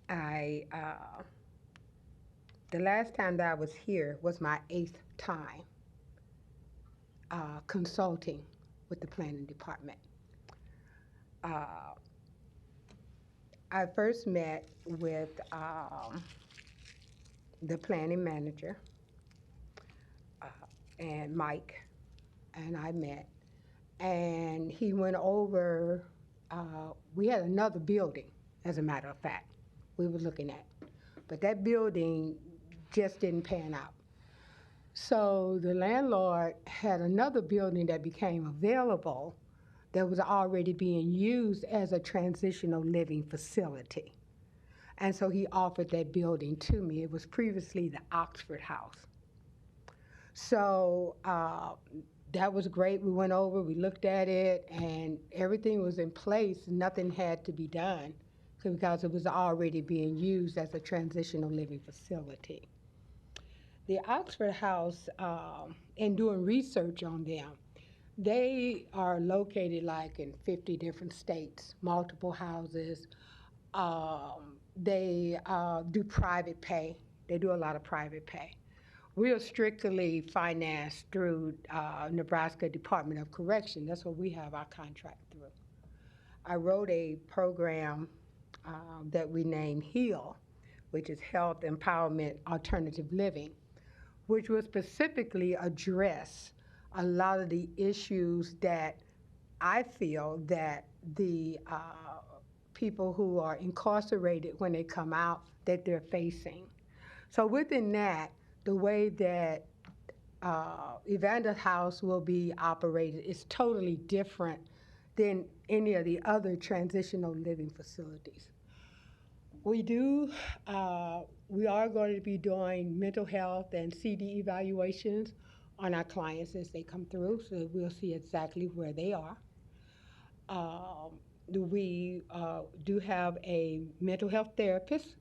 The last time that I was here was my 8th time consulting with the planning department. I first met with the planning manager and Mike, and I met, and he went over, we had another building, as a matter of fact, we were looking at, but that building just didn't pan out. So the landlord had another building that became available that was already being used as a transitional living facility. And so he offered that building to me. It was previously the Oxford House. So that was great. We went over, we looked at it, and everything was in place. Nothing had to be done because it was already being used as a transitional living facility. The Oxford House, in doing research on them, they are located like in 50 different states, multiple houses. They do private pay. They do a lot of private pay. We are strictly financed through Nebraska Department of Correction. That's what we have our contract through. I wrote a program that we named HEAL, which is Health Empowerment Alternative Living, which will specifically address a lot of the issues that I feel that the people who are incarcerated when they come out that they're facing. So within that, the way that Evander House will be operated is totally different than any of the other transitional living facilities. We are going to be doing mental health and CD evaluations on our clients as they come through, so we'll see exactly where they are. We do have a mental health therapist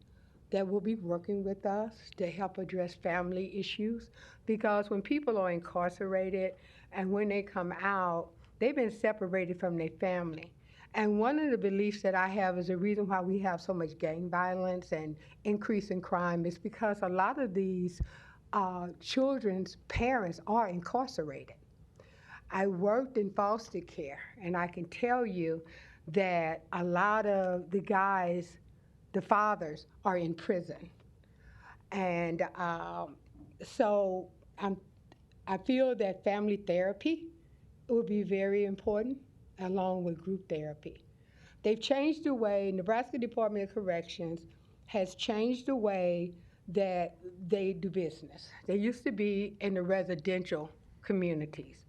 that will be working with us to help address family issues, because when people are incarcerated and when they come out, they've been separated from their family. And one of the beliefs that I have is the reason why we have so much gang violence and increase in crime is because a lot of these children's parents are incarcerated. I worked in foster care, and I can tell you that a lot of the guys, the fathers, are in prison. And so I feel that family therapy will be very important, along with group therapy. They've changed the way, Nebraska Department of Corrections has changed the way that they do business. They used to be in the residential communities,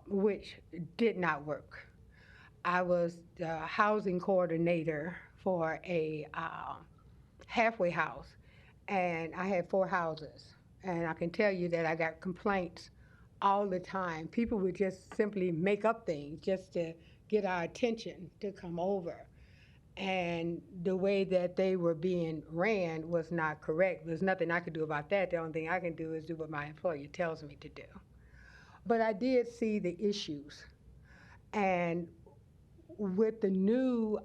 which did not work. I was the housing coordinator for a halfway house, and I had 4 houses. And I can tell you that I got complaints all the time. People would just simply make up things just to get our attention to come over. And the way that they were being ran was not correct. There's nothing I could do about that. The only thing I can do is do what my employer tells me to do. But I did see the issues. And with the new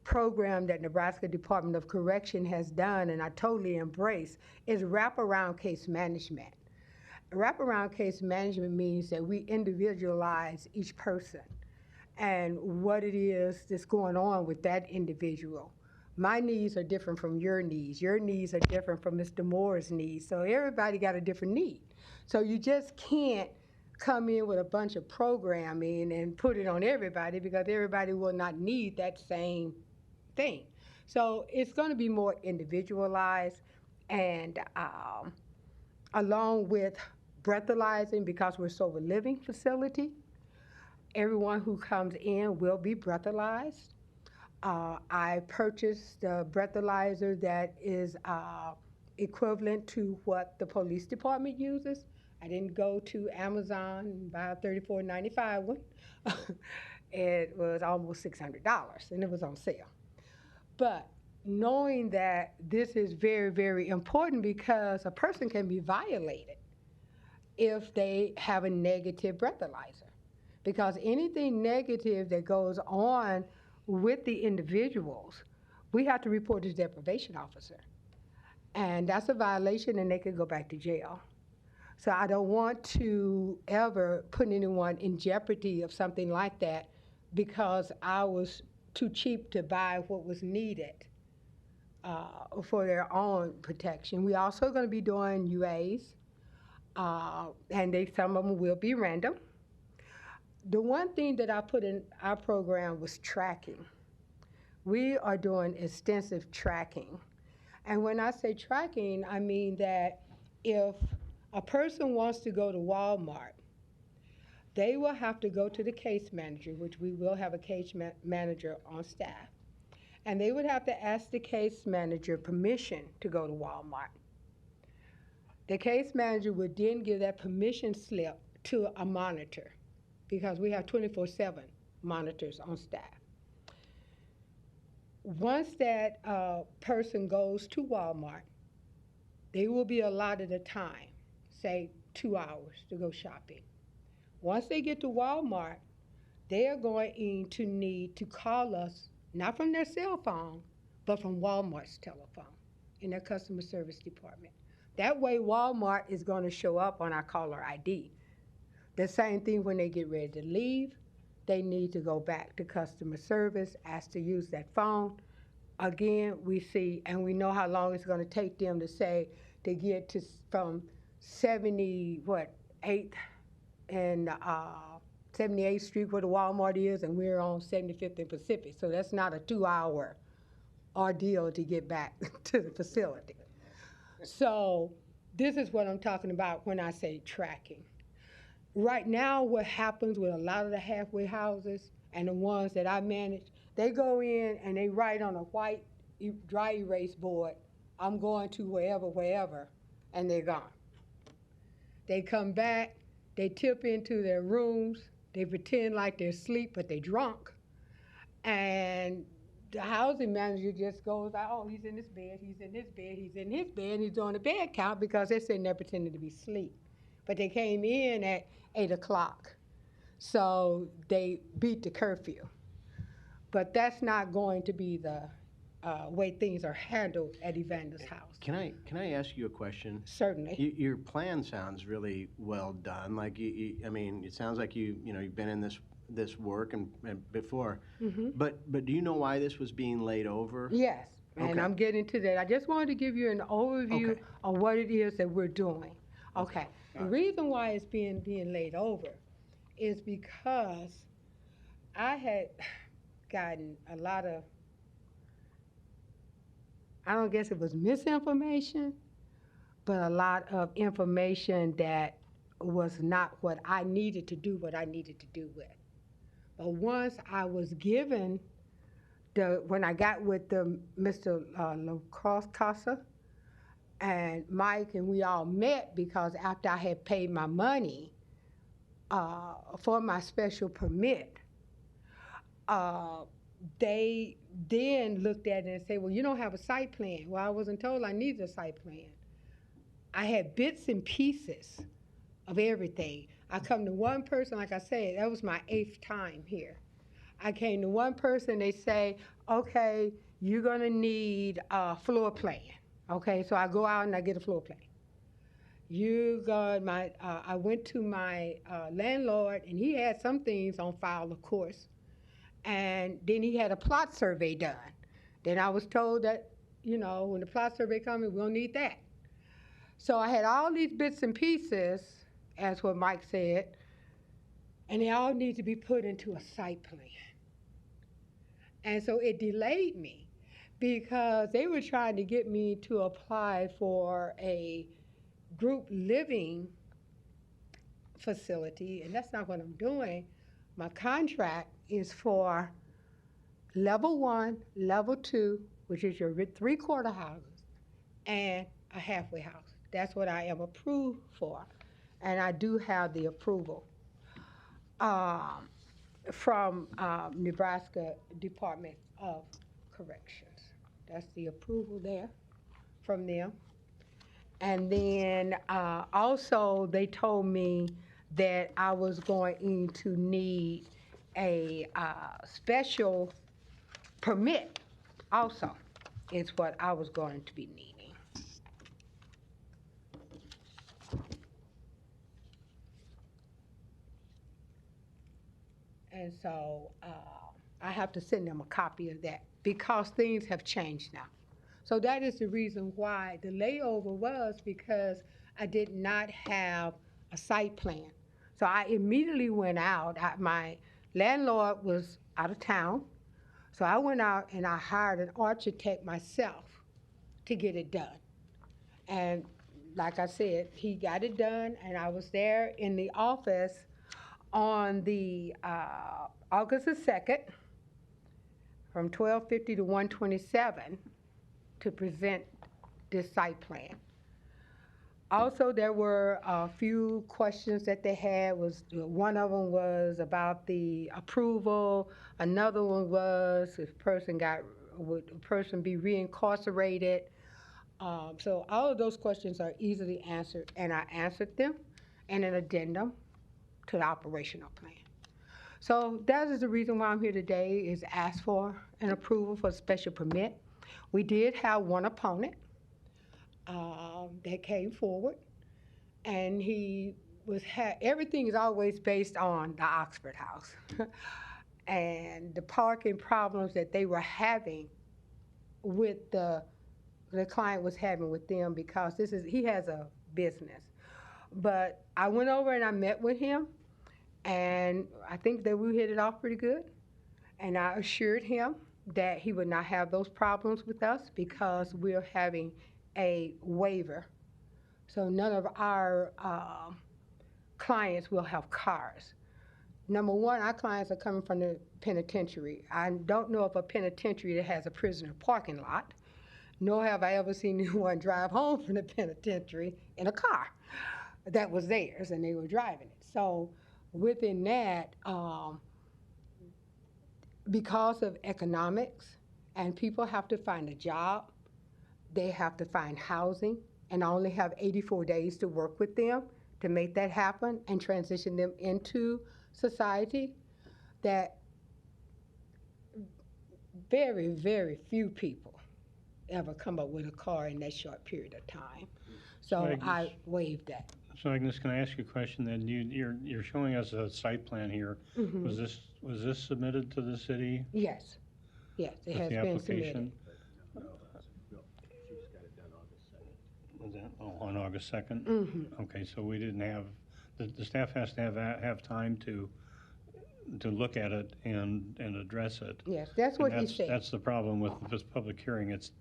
program that Nebraska Department of Correction has done, and I totally embrace, is wraparound case management. Wraparound case management means that we individualize each person and what it is that's going on with that individual. My needs are different from your needs. Your needs are different from Mr. Moore's needs. So everybody got a different need. So you just can't come in with a bunch of programming and put it on everybody, because everybody will not need that same thing. So it's going to be more individualized, and along with breathalyzing, because we're a sober living facility, everyone who comes in will be breathalyzed. I purchased a breathalyzer that is equivalent to what the police department uses. I didn't go to Amazon and buy a $34.95 one. It was almost $600, and it was on sale. But knowing that this is very, very important, because a person can be violated if they have a negative breathalyzer. Because anything negative that goes on with the individuals, we have to report to the deprivation officer. And that's a violation, and they could go back to jail. So I don't want to ever put anyone in jeopardy of something like that because I was too cheap to buy what was needed for their own protection. We're also going to be doing UAs, and some of them will be random. The one thing that I put in our program was tracking. We are doing extensive tracking. And when I say tracking, I mean that if a person wants to go to Walmart, they will have to go to the case manager, which we will have a case manager on staff. And they would have to ask the case manager permission to go to Walmart. The case manager would then give that permission slip to a monitor, because we have 24/7 monitors on staff. Once that person goes to Walmart, they will be allotted a time, say 2 hours, to go shopping. Once they get to Walmart, they are going to need to call us, not from their cell phone, but from Walmart's telephone in their customer service department. That way, Walmart is going to show up on our caller ID. The same thing when they get ready to leave, they need to go back to customer service, ask to use that phone. Again, we see, and we know how long it's going to take them to get to from 8th and 78th Street where the Walmart is, and we're on 75th and Pacific. So that's not a 2-hour ordeal to get back to the facility. So this is what I'm talking about when I say tracking. Right now, what happens with a lot of the halfway houses and the ones that I manage, they go in and they write on a white dry erase board, I'm going to wherever, and they're gone. They come back, they tip into their rooms, they pretend like they're asleep, but they're drunk. And the housing manager just goes, oh, he's in his bed, he's in his bed, he's in his bed, and he's doing a bed count because they're sitting there pretending to be asleep. But they came in at 8 o'clock, so they beat the curfew. But that's not going to be the way things are handled at Evander's house. Can I ask you a question? Certainly. Your plan sounds really well done. Like I mean, it sounds like you've been in this work and before. Mm-hmm. But do you know why this was being laid over? Yes, and Okay. I'm getting to that. I just wanted to give you an overview Okay. of what it is that we're doing. Okay. The reason why it's being laid over is because I had gotten a lot of, I don't guess it was misinformation, but a lot of information that was not what I needed to do, what I needed to do with. But once I was given when I got with Mr. LaCrosse Casa and Mike, and we all met because after I had paid my money for my special permit, they then looked at it and said, well, you don't have a site plan. Well, I wasn't told I needed a site plan. I had bits and pieces of everything. I come to one person, like I said, that was my 8th time here. I came to one person, they say, okay, you're gonna need a floor plan. Okay, so I go out and I get a floor plan. I went to my landlord, and he had some things on file, of course, and then he had a plot survey done. Then I was told that, when the plot survey comes, we'll need that. So I had all these bits and pieces, as what Mike said, and they all need to be put into a site plan. And so it delayed me because they were trying to get me to apply for a group living facility, and that's not what I'm doing. My contract is for level 1, level 2, which is your 3/4 houses, and a halfway house. That's what I am approved for, and I do have the approval from Nebraska Department of Corrections. That's the approval there from them. And then also they told me that I was going to need a special permit also, is what I was going to be needing. And so I have to send them a copy of that because things have changed now. So that is the reason why the layover was, because I did not have a site plan. So I immediately went out. My landlord was out of town. So I went out and I hired an architect myself to get it done. And like I said, he got it done, and I was there in the office on the August the 2nd from 12:50 to 1:27 to present this site plan. Also, there were a few questions that they had. One of them was about the approval. Another one was if would a person be reincarcerated? So all of those questions are easily answered, and I answered them in an addendum to the operational plan. So that is the reason why I'm here today, is ask for an approval for a special permit. We did have one opponent that came forward, and everything is always based on the Oxford House and the parking problems that they were having with the client was having with them, because he has a business. But I went over and I met with him, and I think that we hit it off pretty good. And I assured him that he would not have those problems with us because we're having a waiver. So none of our clients will have cars. Number one, our clients are coming from the penitentiary. I don't know of a penitentiary that has a prisoner parking lot, nor have I ever seen anyone drive home from the penitentiary in a car that was theirs and they were driving it. So within that, because of economics, and people have to find a job, they have to find housing, and I only have 84 days to work with them to make that happen and transition them into society, that very, very few people ever come up with a car in that short period of time. So I waived that. So Agnes, can I ask you a question then? You're showing us a site plan here. Mhm. Was this submitted to the city? Yes, yes, it with has the been application? submitted. Was that, on August 2nd? Mhm. Okay, so we didn't have, the staff has to have time to look at it and address it. Yes, that's And what he said. That's the problem with this public hearing. It's,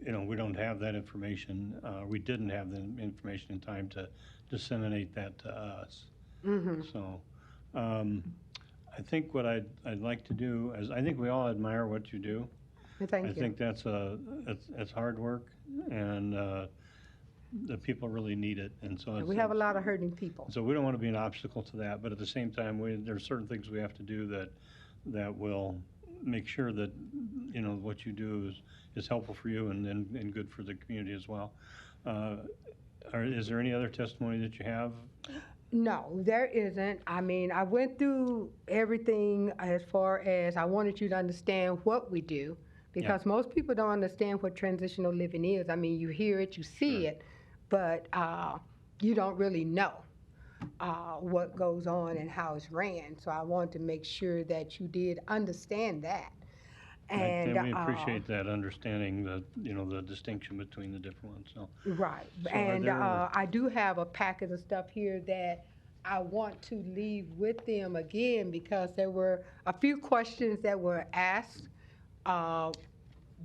we don't have that information. We didn't have the information in time to disseminate that to us. Mhm. So, I think what I'd like to do is, I think we all admire what you do. Thank you. I think it's hard work, and the people really need it, and so And we have a lot of hurting people. so we don't want to be an obstacle to that, but at the same time, there's certain things we have to do that will make sure that, what you do is helpful for you and good for the community as well. Is there any other testimony that you have? No, there isn't. I mean, I went through everything as far as I wanted you to understand what we do, because most people don't understand what transitional living is. I mean, you hear it, you see it, but you don't really know what goes on and how it's ran. So I wanted to make sure that you did understand that. And we appreciate that understanding, the distinction between the different ones, so. Right, So and I do have a packet of stuff here that I want to leave with them again, because there were a few questions that were asked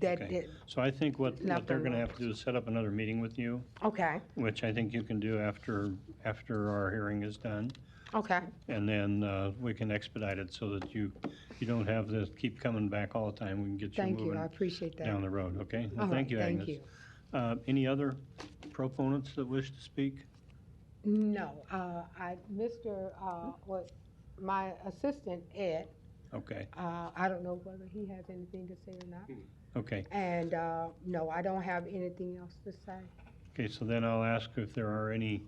Okay. So I think what they're gonna have to do is set up another meeting with you, Okay, which I think you can do after our hearing is done. Okay. And then we can expedite it so that you don't have to keep coming back all the time. We can get you Thank you, moving I appreciate that. down the road, okay? Well, All thank right, you, thank Agnes. you. Any other proponents that wish to speak? No, was my assistant, Ed, Okay, I don't know whether he has anything to say or not. okay. And, no, I don't have anything else to say. Okay, so then I'll ask if there are any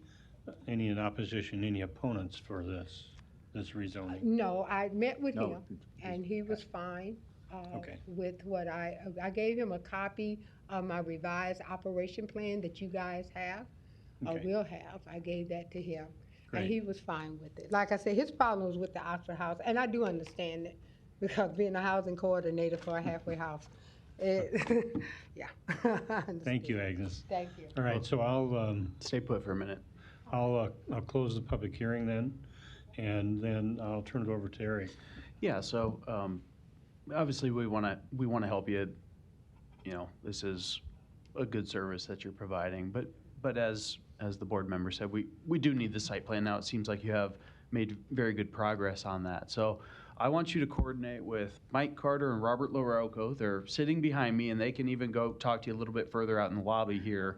in opposition, any opponents for this rezoning? No, I met with No. him, and he was fine Okay. with what I gave him a copy of my revised operation plan that you guys have, or Okay. will have. I gave that to him, Great. and he was fine with it. Like I said, his problem was with the Oxford House, and I do understand it, because being a housing coordinator for a halfway house, yeah. I Thank you, understand. Agnes. Thank you. All right, so I'll, Stay put for a minute. I'll close the public hearing then, and then I'll turn it over to Eric. Yeah, so obviously we want to help you. You know, this is a good service that you're providing, but as the board member said, we do need the site plan. Now it seems like you have made very good progress on that. So I want you to coordinate with Mike Carter and Robert LaRocco. They're sitting behind me, and they can even go talk to you a little bit further out in the lobby here.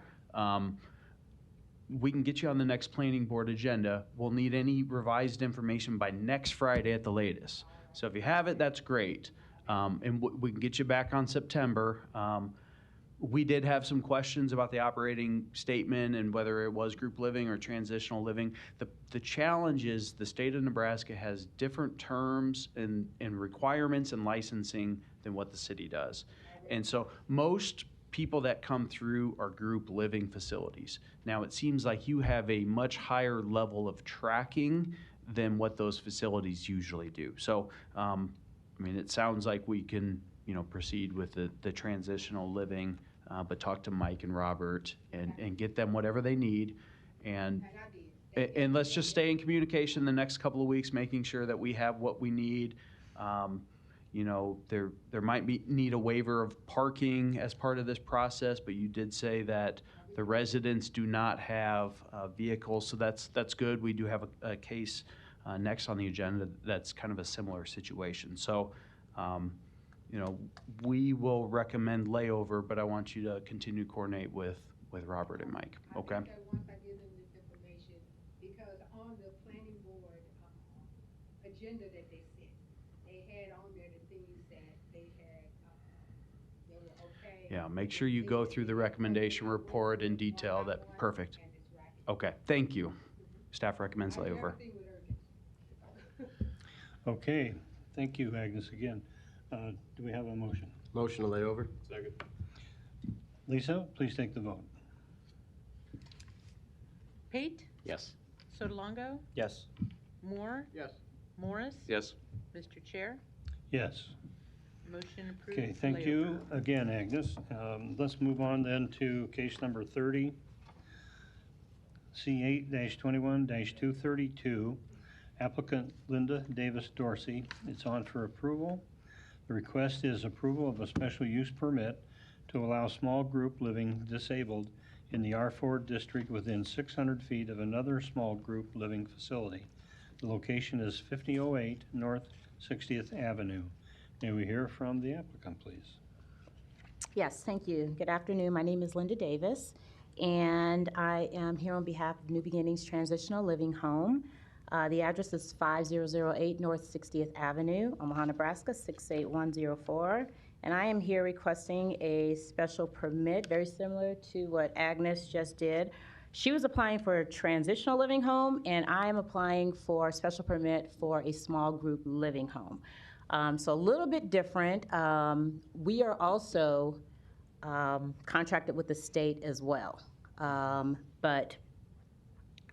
We can get you on the next planning board agenda. We'll need any revised information by next Friday at the latest. So if you have it, that's great. And we can get you back on September. We did have some questions about the operating statement and whether it was group living or transitional living. The challenge is the state of Nebraska has different terms and requirements and licensing than what the city does. And so most people that come through are group living facilities. Now, it seems like you have a much higher level of tracking than what those facilities usually do. So, I mean, it sounds like we can, proceed with the transitional living, but talk to Mike and Robert and get them whatever they need. And let's just stay in communication the next couple of weeks, making sure that we have what we need. There might need a waiver of parking as part of this process, but you did say that the residents do not have vehicles, so that's good. We do have a case next on the agenda that's kind of a similar situation. So, we will recommend layover, but I want you to continue to coordinate with Robert and Mike, okay? Once I give them this information, because on the planning board agenda that they sent, they had on there the things that they had, they were okay. Yeah, make sure you go through the recommendation report in detail. Perfect. Okay, thank you. Staff recommends layover. Okay, thank you, Agnes, again. Do we have a motion? Motion to lay over? Second. Lisa, please take the vote. Pate? Yes. Sotolongo? Yes. Moore? Yes. Morris? Yes. Mr. Chair? Yes. Motion approved. Okay, for thank you layover. again, Agnes. Let's move on then to case number 30, C8-21-232, applicant Linda Davis Dorsey. It's on for approval. The request is approval of a special use permit to allow small group living disabled in the R4 district within 600 feet of another small group living facility. The location is 5008 North 60th Avenue. May we hear from the applicant, please? Yes, thank you. Good afternoon. My name is Linda Davis, and I am here on behalf of New Beginnings Transitional Living Home. The address is 5008 North 60th Avenue, Omaha, Nebraska, 68104. And I am here requesting a special permit, very similar to what Agnes just did. She was applying for a transitional living home, and I am applying for a special permit for a small group living home. So a little bit different. We are also contracted with the state as well. But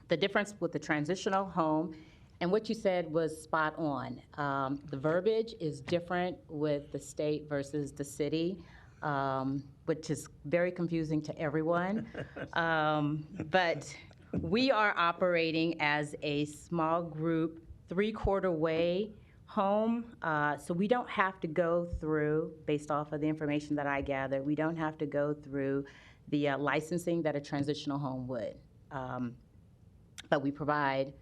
the difference with the transitional home, and what you said was spot on. The verbiage is different with the state versus the city, which is very confusing to everyone. But we are operating as a small group, three-quarter way home. So we don't have to go through, based off of the information that I gather, we don't have to go through the licensing that a transitional home would. But we provide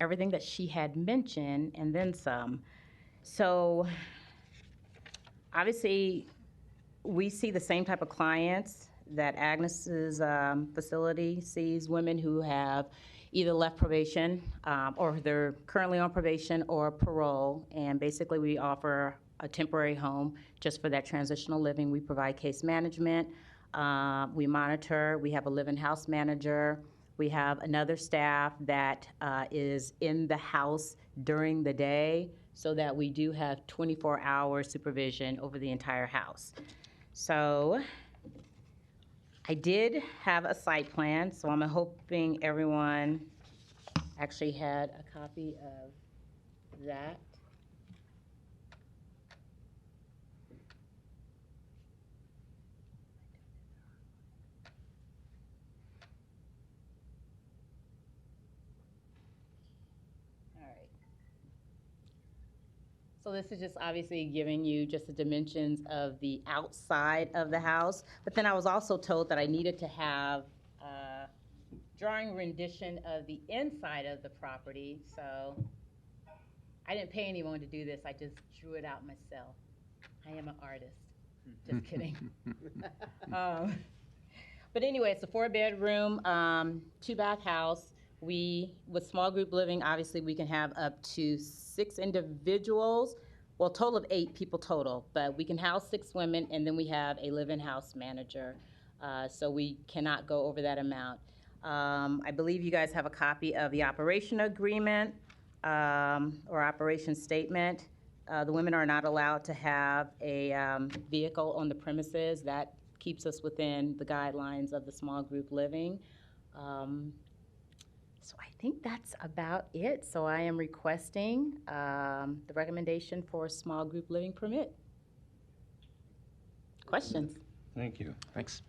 everything that she had mentioned and then some. So obviously, we see the same type of clients that Agnes's facility sees, women who have either left probation or they're currently on probation or parole. And basically, we offer a temporary home just for that transitional living. We provide case management. We monitor. We have a live-in house manager. We have another staff that is in the house during the day so that we do have 24-hour supervision over the entire house. So I did have a site plan, so I'm hoping everyone actually had a copy of that. All right. So this is just obviously giving you just the dimensions of the outside of the house. But then I was also told that I needed to have a drawing rendition of the inside of the property. So I didn't pay anyone to do this. I just drew it out myself. I am an artist. Just kidding. But anyway, it's a 4-bedroom, 2-bath house. With small group living, obviously we can have up to 6 individuals, well, total of 8 people total, but we can house 6 women, and then we have a live-in house manager. So we cannot go over that amount. I believe you guys have a copy of the operation agreement or operation statement. The women are not allowed to have a vehicle on the premises. That keeps us within the guidelines of the small group living. So I think that's about it. So I am requesting the recommendation for a small group living permit. Questions? Thank you. Thanks.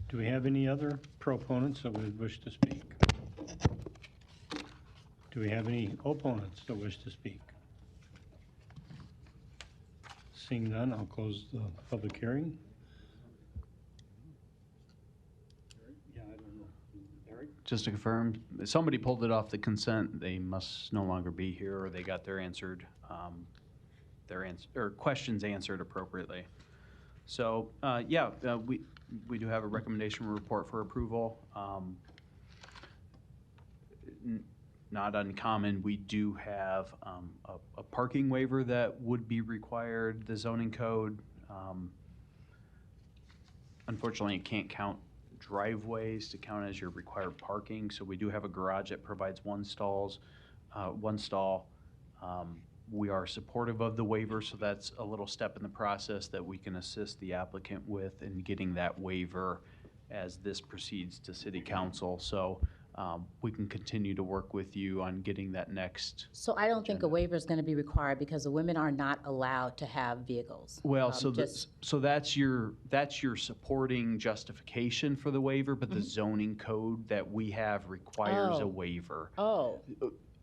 Do we have any other proponents that would wish to speak? Do we have any opponents that wish to speak? Seeing none, I'll close the public hearing. Yeah, I don't know. Eric? Just to confirm, if somebody pulled it off the consent, they must no longer be here, or they got their questions answered appropriately. So, we do have a recommendation report for approval. Not uncommon, we do have a parking waiver that would be required, the zoning code. Unfortunately, it can't count driveways to count as your required parking, so we do have a garage that provides one stall. We are supportive of the waiver, so that's a little step in the process that we can assist the applicant with in getting that waiver as this proceeds to City Council. So we can continue to work with you on getting that next. So I don't think a waiver is going to be required because the women are not allowed to have vehicles. Well, so that's your supporting justification for the waiver, but the zoning code that we have requires a waiver. Oh.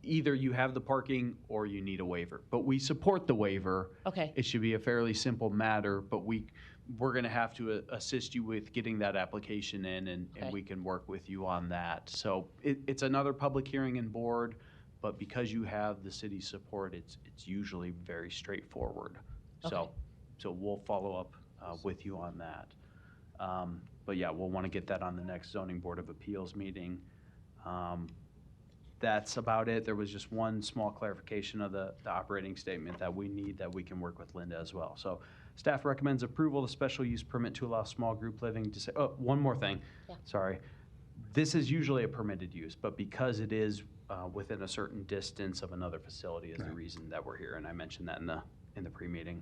Either you have the parking or you need a waiver, but we support the waiver. Okay. It should be a fairly simple matter, but we're going to have to assist you with getting that application in, and we can work with you on that. So it's another public hearing and board, but because you have the city's support, it's usually very straightforward. Okay. So we'll follow up with you on that. But yeah, we'll want to get that on the next zoning board of appeals meeting. That's about it. There was just one small clarification of the operating statement that we need, that we can work with Linda as well. So staff recommends approval of the special use permit to allow small group living to say, oh, one more thing. Yeah. Sorry. This is usually a permitted use, but because it is within a certain distance of another facility is the reason that we're here, and I mentioned that in the pre-meeting.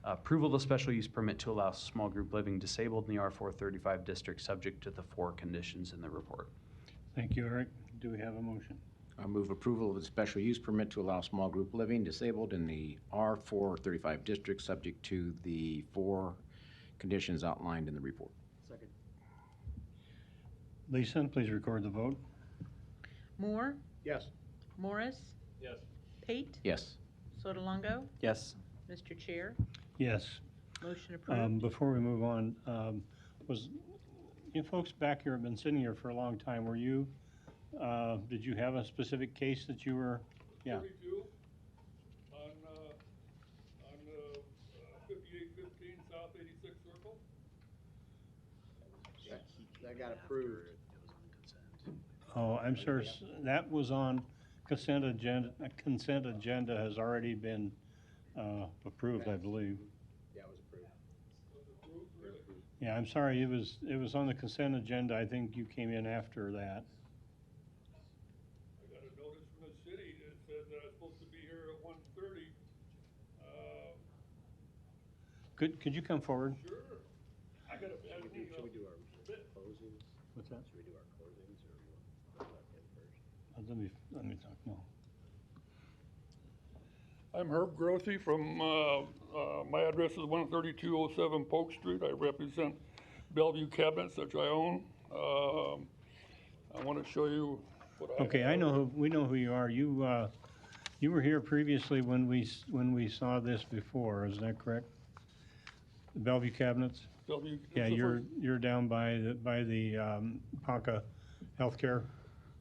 Approval of the special use permit to allow small group living disabled in the R435 district subject to the 4 conditions in the report. Thank you, Eric. Do we have a motion? I move approval of the special use permit to allow small group living disabled in the R435 district, subject to the 4 conditions outlined in the report. Second. Lisa, please record the vote. Moore, Yes. Morris, Yes. Pate, Yes. Sotolongo, Yes. Mr. Chair, Yes. motion approved. Before we move on, you folks back here have been sitting here for a long time. Were you did you have a specific case that you were, yeah? 42 on 5815 South 86 Circle. That got approved. Oh, I'm sorry, that was on consent agenda. Consent agenda has already been approved, I believe. Yeah, it was approved. Yeah, I'm sorry, it was on the consent agenda. I think you came in after that. I got a notice from the city that said that I was supposed to be here at 1:30. Could you come forward? Sure. I got a bad Should we do our closings? What's that? Should we do our closings or you want to talk in first? Let me talk, no. I'm Herb Grothy from, my address is 13207 Polk Street. I represent Bellevue Cabinets, which I own. I want to show you what I Okay, we know who you are. You were here previously when we saw this before, is that correct? The Bellevue Cabinets? Bellevue. Yeah, you're down by the Ponca Healthcare?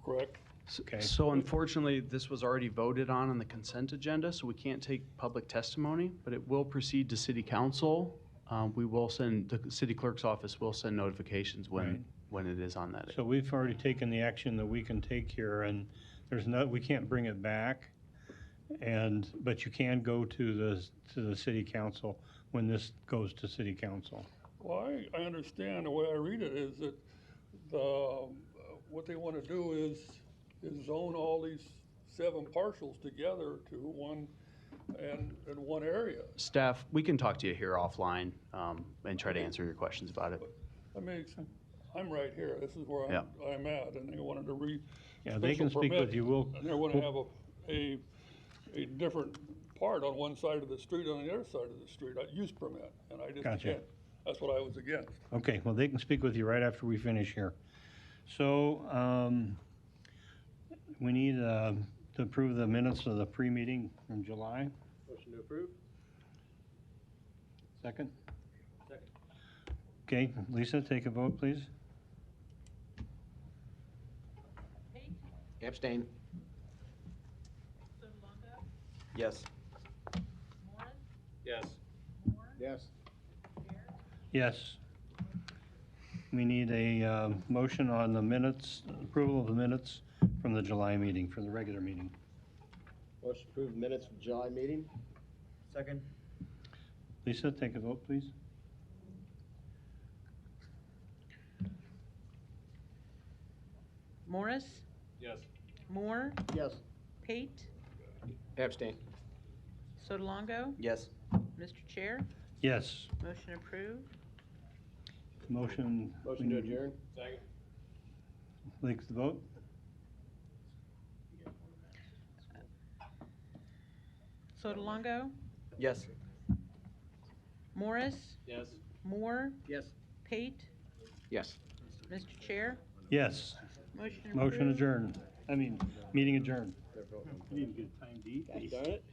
Correct. Okay. So unfortunately, this was already voted on the consent agenda, so we can't take public testimony, but it will proceed to city council. We will send, the city clerk's office will send notifications when it is on that. So we've already taken the action that we can take here, and we can't bring it back. But you can go to the city council when this goes to city council. Well, I understand the way I read it is that what they want to do is zone all these 7 parcels together to one in one area. Staff, we can talk to you here offline and try to answer your questions about it. I mean, I'm right here. This is where I'm at, and they wanted to Yeah, they can speak with you. And they want to have a different part on one side of the street, on the other side of the street, a use permit, and I just Gotcha. can't. That's what I was against. Okay, well, they can speak with you right after we finish here. So, we need to approve the minutes of the pre-meeting from July. Motion to approve? Second? Second. Okay, Lisa, take a vote, please. Abstain. Yes. Yes. Yes. Yes. We need a motion on the minutes, approval of the minutes from the July meeting, for the regular meeting. Motion to approve minutes of July meeting? Second. Lisa, take a vote, please. Morris? Yes. Moore? Yes. Pate? Abstain. Sotolongo? Yes. Mr. Chair? Yes. Motion approved. Motion. Motion to adjourn? Second. Takes the vote. Sotolongo? Yes. Morris? Yes. Moore? Yes. Pate? Yes. Mr. Chair? Yes. Motion Motion approved. adjourned. Meeting adjourned. I didn't even get time to eat these. Darn it.